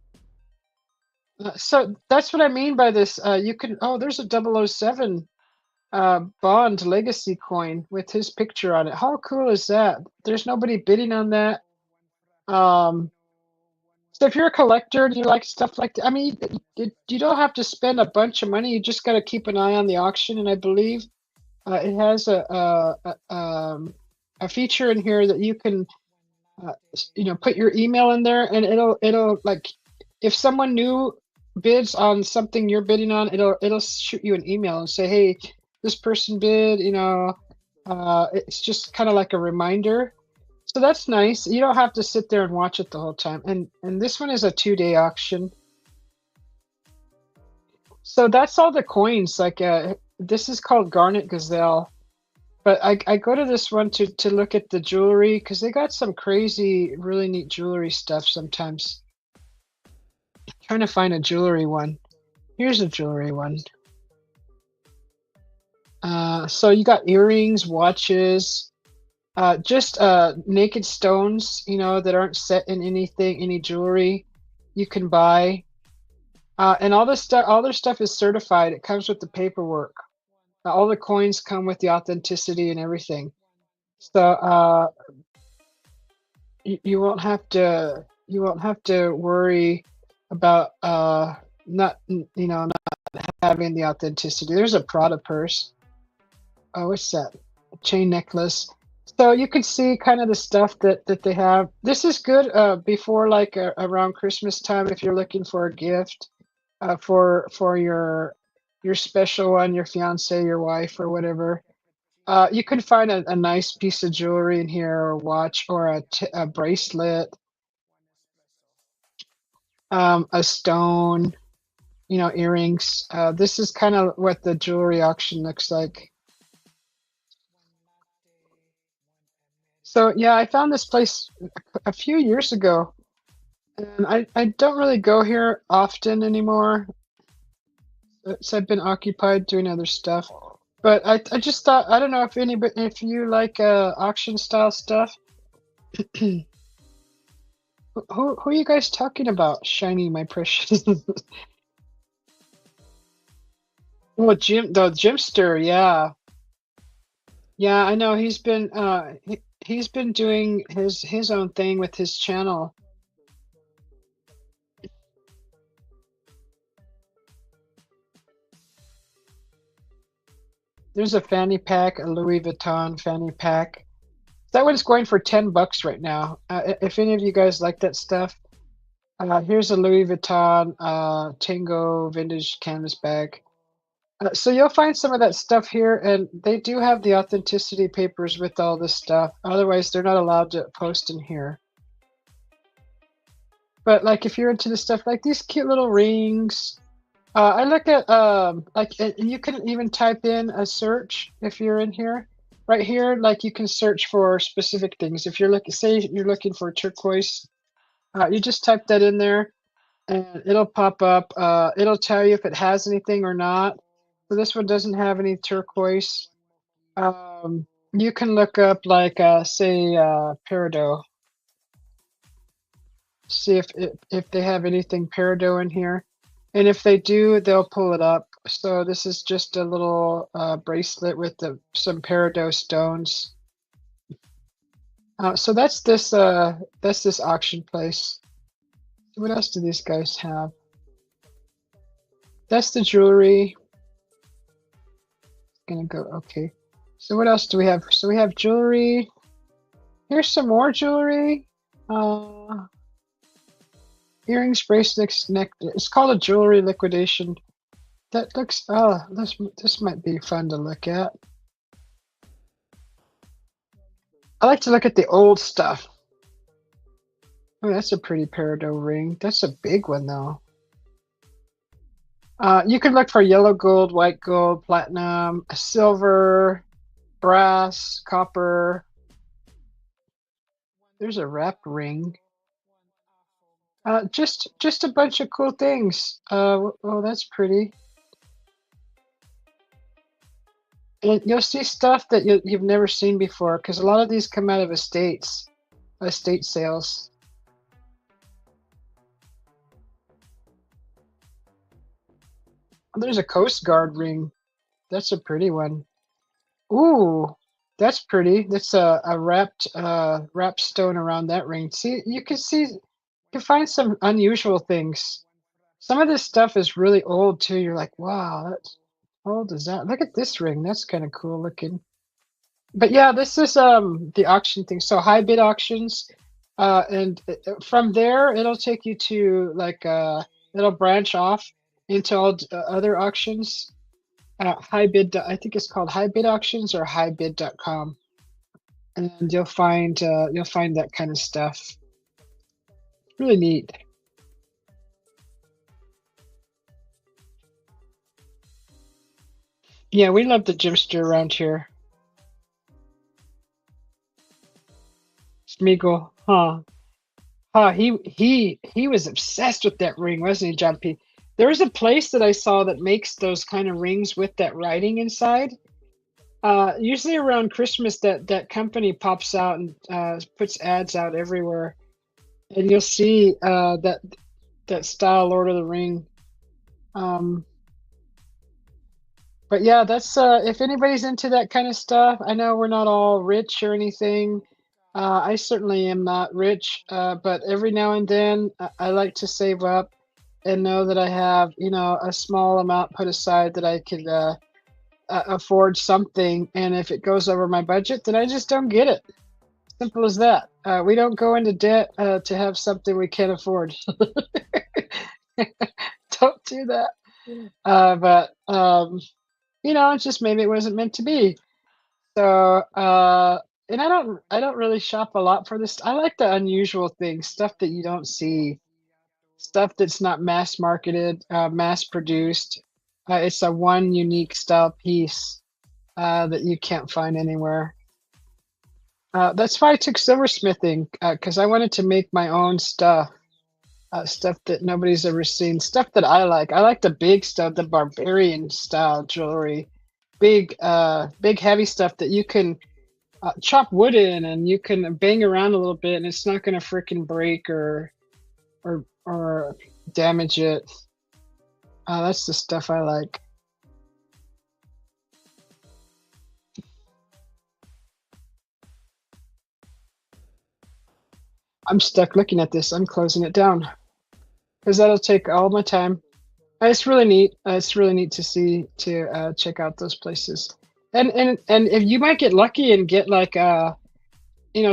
So that's what I mean by this. You can. Oh, there's a 007 Bond Legacy coin with his picture on it. How cool is that? There's nobody bidding on that. So if you're a collector and you like stuff like that, I mean, you don't have to spend a bunch of money. You just got to keep an eye on the auction, and I believe it has a feature in here that you can, put your email in there, and it'll like, if someone new bids on something you're bidding on, it'll shoot you an email and say, hey, this person bid. It's just kind of like a reminder. So that's nice. You don't have to sit there and watch it the whole time. And this one is a 2-day auction. So that's all the coins. Like this is called Garnet Gazelle. But I go to this one to look at the jewelry because they got some crazy, really neat jewelry stuff sometimes. I'm trying to find a jewelry one. Here's a jewelry one. So you got earrings, watches, just naked stones, that aren't set in anything, any jewelry you can buy. And all their stuff is certified. It comes with the paperwork. All the coins come with the authenticity and everything. So you won't have to worry about not having the authenticity. There's a Prada purse. Oh, what's that? A chain necklace. So you can see kind of the stuff that they have. This is good before like around Christmas time if you're looking for a gift for your special one, your fiance, your wife, or whatever. You can find a nice piece of jewelry in here, or a watch, or a bracelet, a stone, earrings. This is kind of what the jewelry auction looks like. So yeah, I found this place a few years ago, and I don't really go here often anymore. So I've been occupied doing other stuff. But I just thought, I don't know if you like auction style stuff. Who are you guys talking about? Shiny, my precious. Oh, the Jimster, yeah. Yeah, I know he's been doing his own thing with his channel. There's a fanny pack, a Louis Vuitton fanny pack. That one's going for $10 right now. If any of you guys like that stuff, here's a Louis Vuitton Tango vintage canvas bag. So you'll find some of that stuff here, and they do have the authenticity papers with all this stuff. Otherwise, they're not allowed to post in here. But like, if you're into the stuff like these cute little rings, I look at like, and you can even type in a search if you're in here. Right here, like you can search for specific things. If you're looking, say you're looking for turquoise, you just type that in there, and it'll pop up. It'll tell you if it has anything or not. So this one doesn't have any turquoise. You can look up like say peridot. See if they have anything peridot in here, and if they do, they'll pull it up. So this is just a little bracelet with some peridot stones. So that's this auction place. What else do these guys have? That's the jewelry. Gonna go, okay. So what else do we have? So we have jewelry. Here's some more jewelry. Earrings, bracelets, necklace. It's called a jewelry liquidation. That looks, oh, this might be fun to look at. I like to look at the old stuff. Oh, that's a pretty peridot ring. That's a big one though. You can look for yellow gold, white gold, platinum, silver, brass, copper. There's a wrap ring. Just a bunch of cool things. Oh, that's pretty. And you'll see stuff that you've never seen before, because a lot of these come out of estate sales. Oh, there's a Coast Guard ring. That's a pretty one. Ooh, that's pretty. That's a wrapped stone around that ring. See, you can find some unusual things. Some of this stuff is really old too. You're like, wow, that's how old is that? Look at this ring. That's kind of cool looking. But yeah, this is the auction thing. So high bid auctions, and from there it'll take you to like it'll branch off into all other auctions. High bid, I think it's called high bid auctions or highbid.com, and you'll find that kind of stuff. Really neat. Yeah, we love the Gymster around here. Smeagol, huh? Huh, he was obsessed with that ring, wasn't he, John P? There was a place that I saw that makes those kind of rings with that writing inside. Usually around Christmas, that company pops out and puts ads out everywhere, and you'll see that style Lord of the Ring. Um, but yeah, that's if anybody's into that kind of stuff. I know we're not all rich or anything. I certainly am not rich, but every now and then I like to save up and know that I have, a small amount put aside that I could afford something. And if it goes over my budget, then I just don't get it. Simple as that. We don't go into debt to have something we can't afford. Don't do that. But it's just maybe it wasn't meant to be. So, and I don't really shop a lot for this. I like the unusual things, stuff that you don't see, stuff that's not mass marketed, mass produced. It's a one unique style piece that you can't find anywhere. That's why I took silversmithing, because I wanted to make my own stuff, stuff that nobody's ever seen, stuff that I like. I like the big stuff, the barbarian style jewelry, big heavy stuff that you can chop wood in and you can bang around a little bit and it's not going to freaking break or damage it. That's the stuff I like. I'm stuck looking at this. I'm closing it down because that'll take all my time. It's really neat. It's really neat to see to check out those places, and if you might get lucky and get like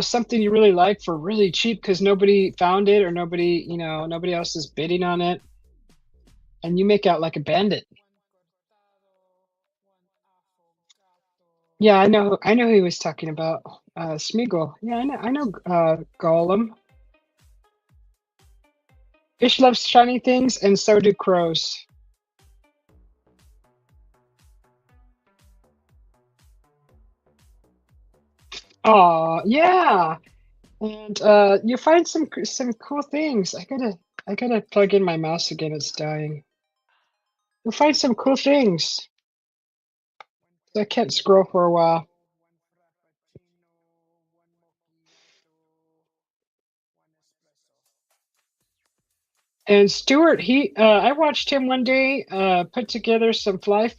something you really like for really cheap because nobody found it or nobody else is bidding on it, and you make out like a bandit. Yeah, I know who he was talking about. Smeagol. Yeah, I know Gollum. Fish loves shiny things, and so do crows. Oh, yeah. And you find some cool things. I gotta plug in my mouse again. It's dying. You'll find some cool things. I can't scroll for a while. And Stuart, I watched him one day put together some fly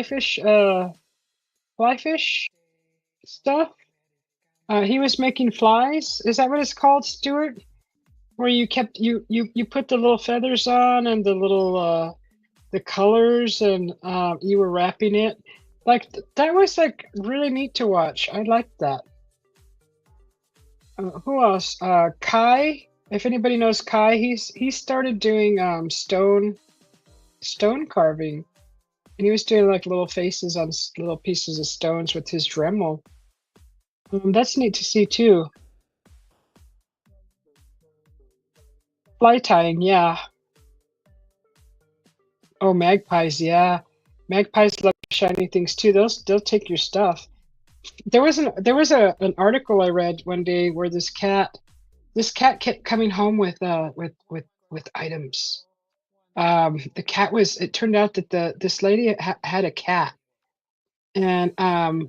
fish, fly fish stuff. He was making flies. Is that what it's called, Stuart? Where you kept you put the little feathers on and the little the colors and you were wrapping it. Like that was like really neat to watch. I liked that. Who else? Kai. If anybody knows Kai, he started doing stone carving, and he was doing like little faces on little pieces of stones with his Dremel. That's neat to see too. Fly tying, yeah. Oh, magpies, yeah. Magpies love shiny things too. They'll take your stuff. There was an article I read one day where this cat kept coming home with with items. The cat was it turned out that the this lady had a cat, and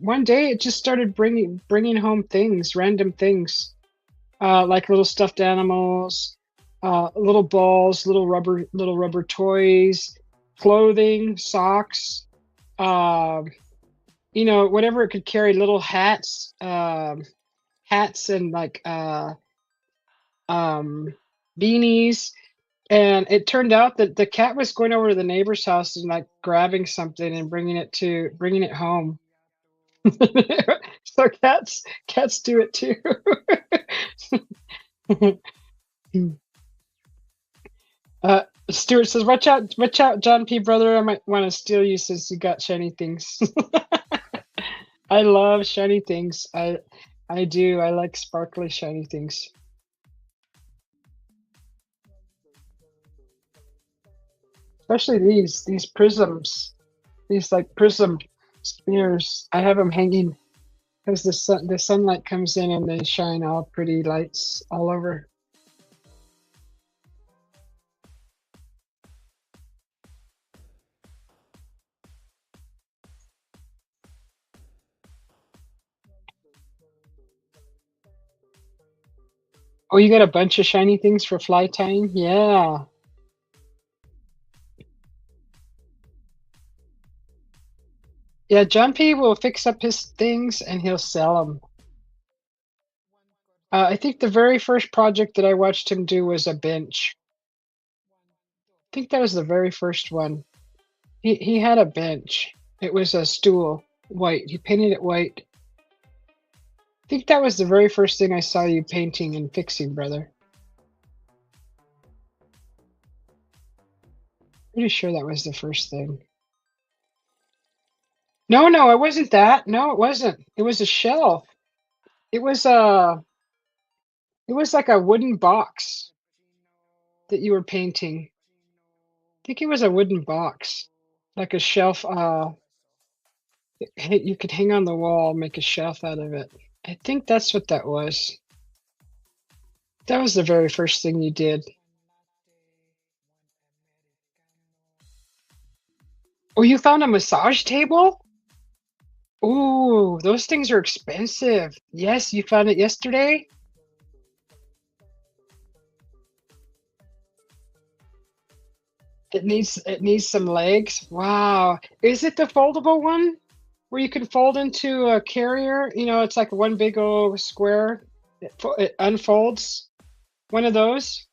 one day it just started bringing home things, random things, like little stuffed animals, little balls, little rubber toys, clothing, socks, um, you know, whatever it could carry, little hats, hats and like um, beanies. And it turned out that the cat was going over to the neighbor's house and like grabbing something and bringing it home. So cats do it too. uh, Stuart says, watch out, John P. Brother. I might want to steal you since you got shiny things." I love shiny things. I do. I like sparkly shiny things. Especially these prisms. These like prism spheres. I have them hanging because the sunlight comes in and they shine all pretty lights all over. Oh, you got a bunch of shiny things for fly tying? Yeah. Yeah, John P will fix up his things and he'll sell them. I think the very first project that I watched him do was a bench. I think that was the very first one. He had a bench. It was a stool, white. He painted it white. I think that was the very first thing I saw you painting and fixing, brother. Pretty sure that was the first thing. No, no, it wasn't that. No, it wasn't. It was a shelf. It was a it was like a wooden box that you were painting. I think it was a wooden box, like a shelf. You could hang on the wall, make a shelf out of it. I think that's what that was. That was the very first thing you did. Oh, you found a massage table? Ooh, those things are expensive. Yes, you found it yesterday? It needs some legs. Wow. Is it the foldable one where you can fold into a carrier? You know, it's like one big old square. It unfolds. One of those.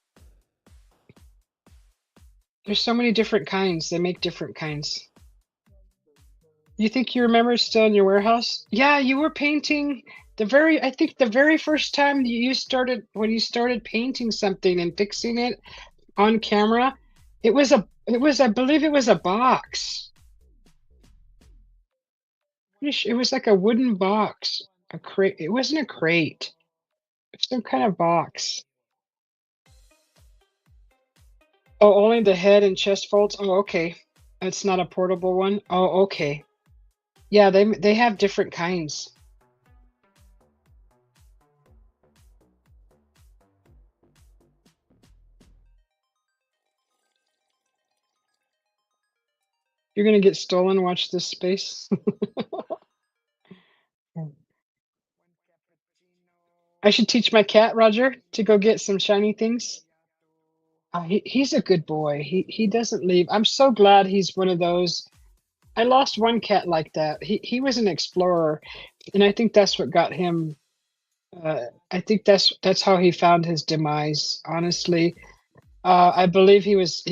There's so many different kinds. They make different kinds. You think you remember it's still in your warehouse? Yeah, you were painting I think the very first time when you started painting something and fixing it on camera, I believe it was a box. It was like a wooden box, a crate. It wasn't a crate. It's some kind of box. Oh, only the head and chest folds? Oh, okay. It's not a portable one? Oh, okay. Yeah, they have different kinds. You're gonna get stolen, watch this space. I should teach my cat, Roger, to go get some shiny things. He's a good boy. He doesn't leave. I'm so glad he's one of those. I lost one cat like that. He was an explorer, and I think that's what got him. I think that's how he found his demise. Honestly, I believe he was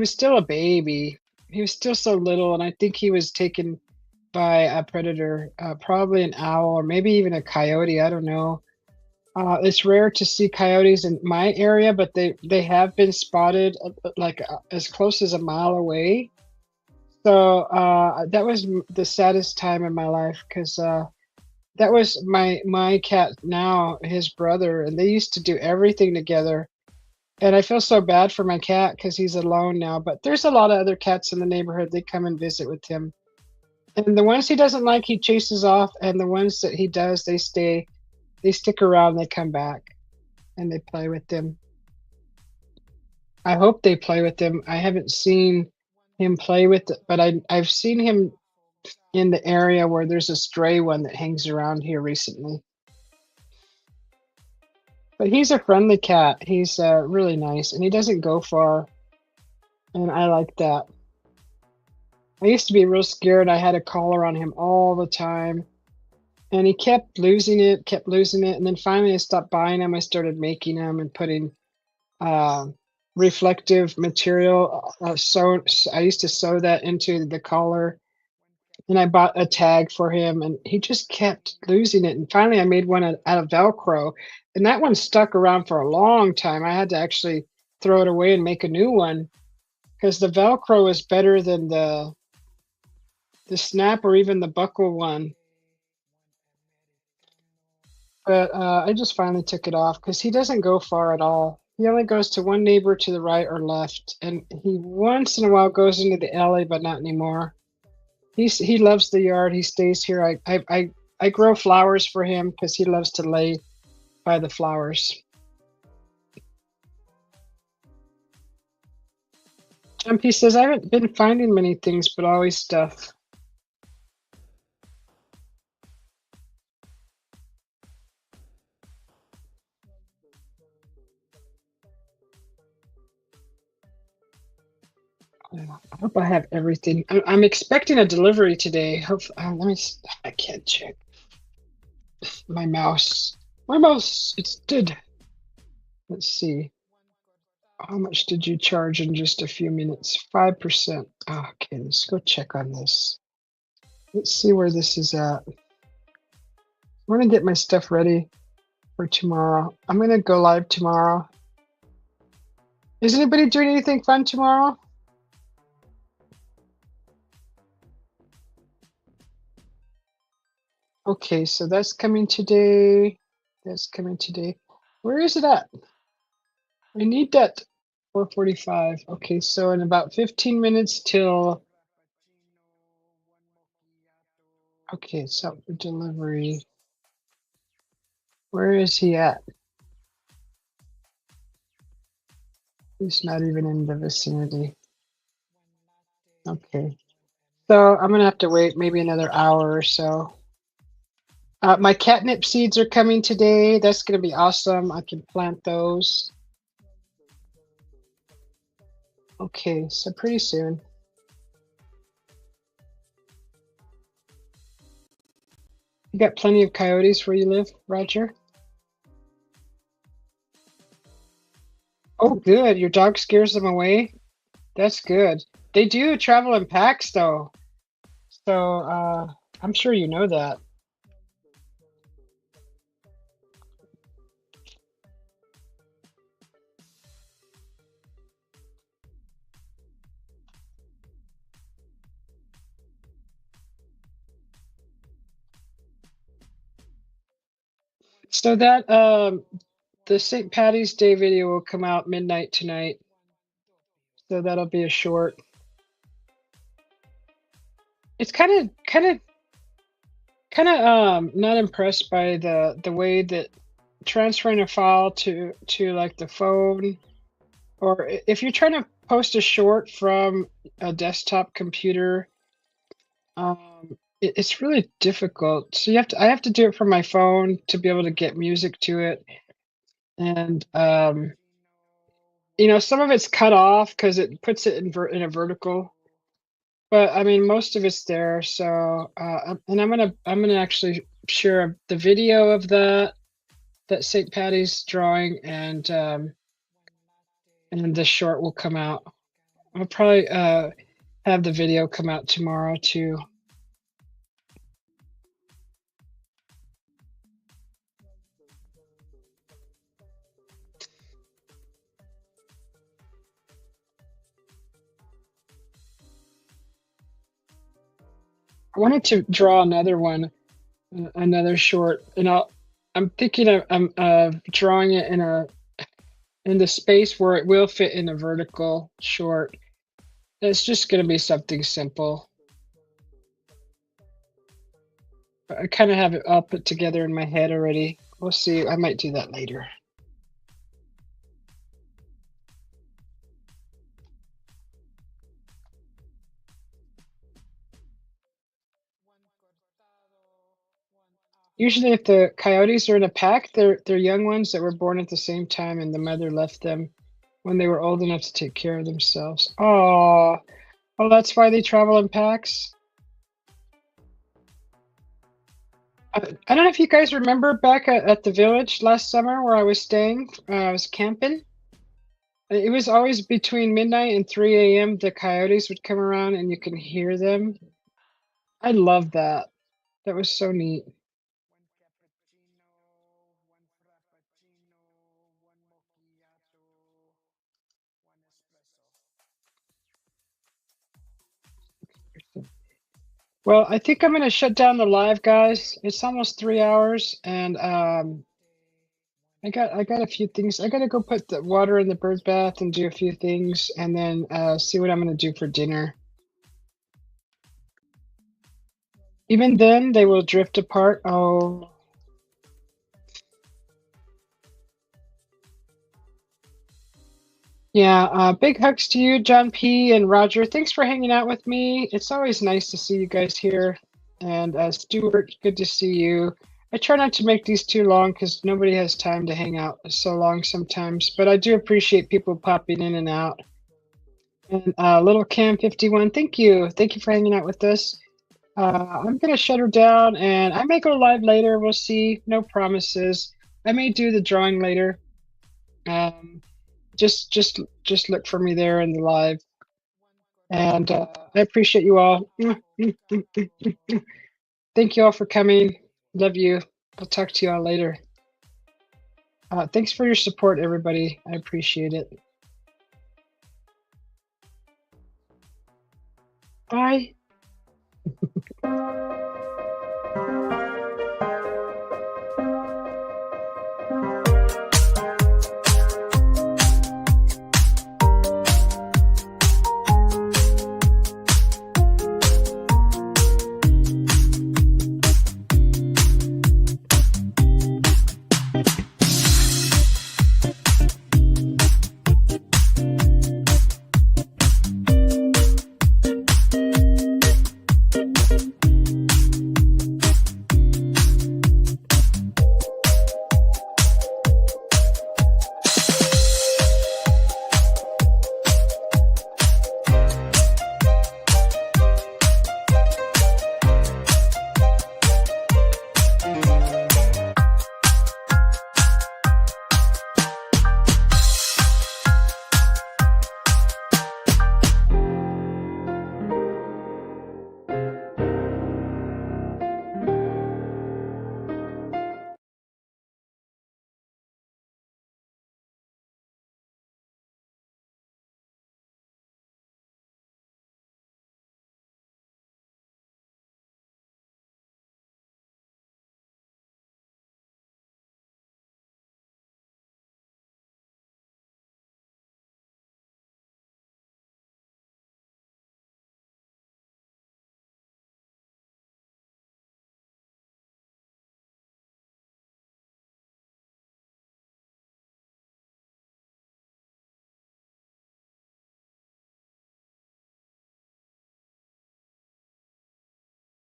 still a baby. He was still so little, and I think he was taken by a predator, probably an owl or maybe even a coyote. I don't know. It's rare to see coyotes in my area, but they have been spotted like as close as a mile away. So that was the saddest time in my life because that was my cat now, his brother, and they used to do everything together. And I feel so bad for my cat because he's alone now. But there's a lot of other cats in the neighborhood. They come and visit with him. And the ones he doesn't like, he chases off. And the ones that he does, they stay. They stick around. They come back and they play with them. I hope they play with them. I haven't seen him play with it, but I've seen him in the area where there's a stray one that hangs around here recently. But he's a friendly cat. He's really nice, and he doesn't go far, and I like that. I used to be real scared. I had a collar on him all the time, and he kept losing it, and then finally I stopped buying them. I started making them and putting uh, reflective material. I used to sew that into the collar, and I bought a tag for him, and he just kept losing it. And finally, I made one out of Velcro, and that one stuck around for a long time. I had to actually throw it away and make a new one because the Velcro is better than the snap or even the buckle one. But I just finally took it off because he doesn't go far at all. He only goes to one neighbor to the right or left, and he once in a while goes into the alley, but not anymore. He loves the yard. He stays here. I grow flowers for him because he loves to lay by the flowers. Jumpy says I haven't been finding many things, but always stuff. I hope I have everything. I'm expecting a delivery today. Hope let me. I can't check my mouse. My mouse. It's dead. Let's see. How much did you charge in just a few minutes? 5%. Okay, let's go check on this. Let's see where this is at. I'm gonna get my stuff ready for tomorrow. I'm gonna go live tomorrow. Is anybody doing anything fun tomorrow? Okay, so that's coming today. That's coming today. Where is it at? I need that. 4:45. Okay, so in about 15 minutes till. Okay, it's up for delivery. Where is he at? He's not even in the vicinity. Okay. So I'm gonna have to wait maybe another hour or so. My catnip seeds are coming today. That's gonna be awesome. I can plant those. Okay, so pretty soon. You got plenty of coyotes where you live, Roger? Oh, good. Your dog scares them away? That's good. They do travel in packs, though. So I'm sure you know that. So that the St. Patty's Day video will come out midnight tonight. So that'll be a short. It's kind of not impressed by the way that transferring a file to like the phone, or if you're trying to post a short from a desktop computer, it's really difficult. So I have to do it from my phone to be able to get music to it, and some of it's cut off because it puts it in a vertical. But I mean, most of it's there. So and I'm gonna actually share the video of that St. Patty's drawing, and the short will come out. I'll probably have the video come out tomorrow too. I wanted to draw another one, another short, and I'm thinking of drawing it in the space where it will fit in a vertical short. It's just going to be something simple. I kind of have it all put together in my head already. We'll see. I might do that later. Usually, if the coyotes are in a pack, they're young ones that were born at the same time, and the mother left them when they were old enough to take care of themselves. Oh, that's why they travel in packs. I don't know if you guys remember back at the village last summer where I was staying. I was camping. It was always between midnight and 3 a.m. The coyotes would come around, and you can hear them. I love that. That was so neat. Well, I think I'm gonna shut down the live, guys. It's almost 3 hours, and I got a few things. I gotta go put the water in the bird bath and do a few things, and then see what I'm gonna do for dinner. Even then, they will drift apart. Oh. Yeah, big hugs to you, John P. and Roger. Thanks for hanging out with me. It's always nice to see you guys here. And Stuart, good to see you. I try not to make these too long because nobody has time to hang out so long sometimes. But I do appreciate people popping in and out. And Little Cam 51, thank you. Thank you for hanging out with us. I'm going to shut her down, and I may go live later. We'll see. No promises. I may do the drawing later. Just look for me there in the live, and I appreciate you all. Thank you all for coming. Love you. I'll talk to you all later. Thanks for your support, everybody. I appreciate it. Bye.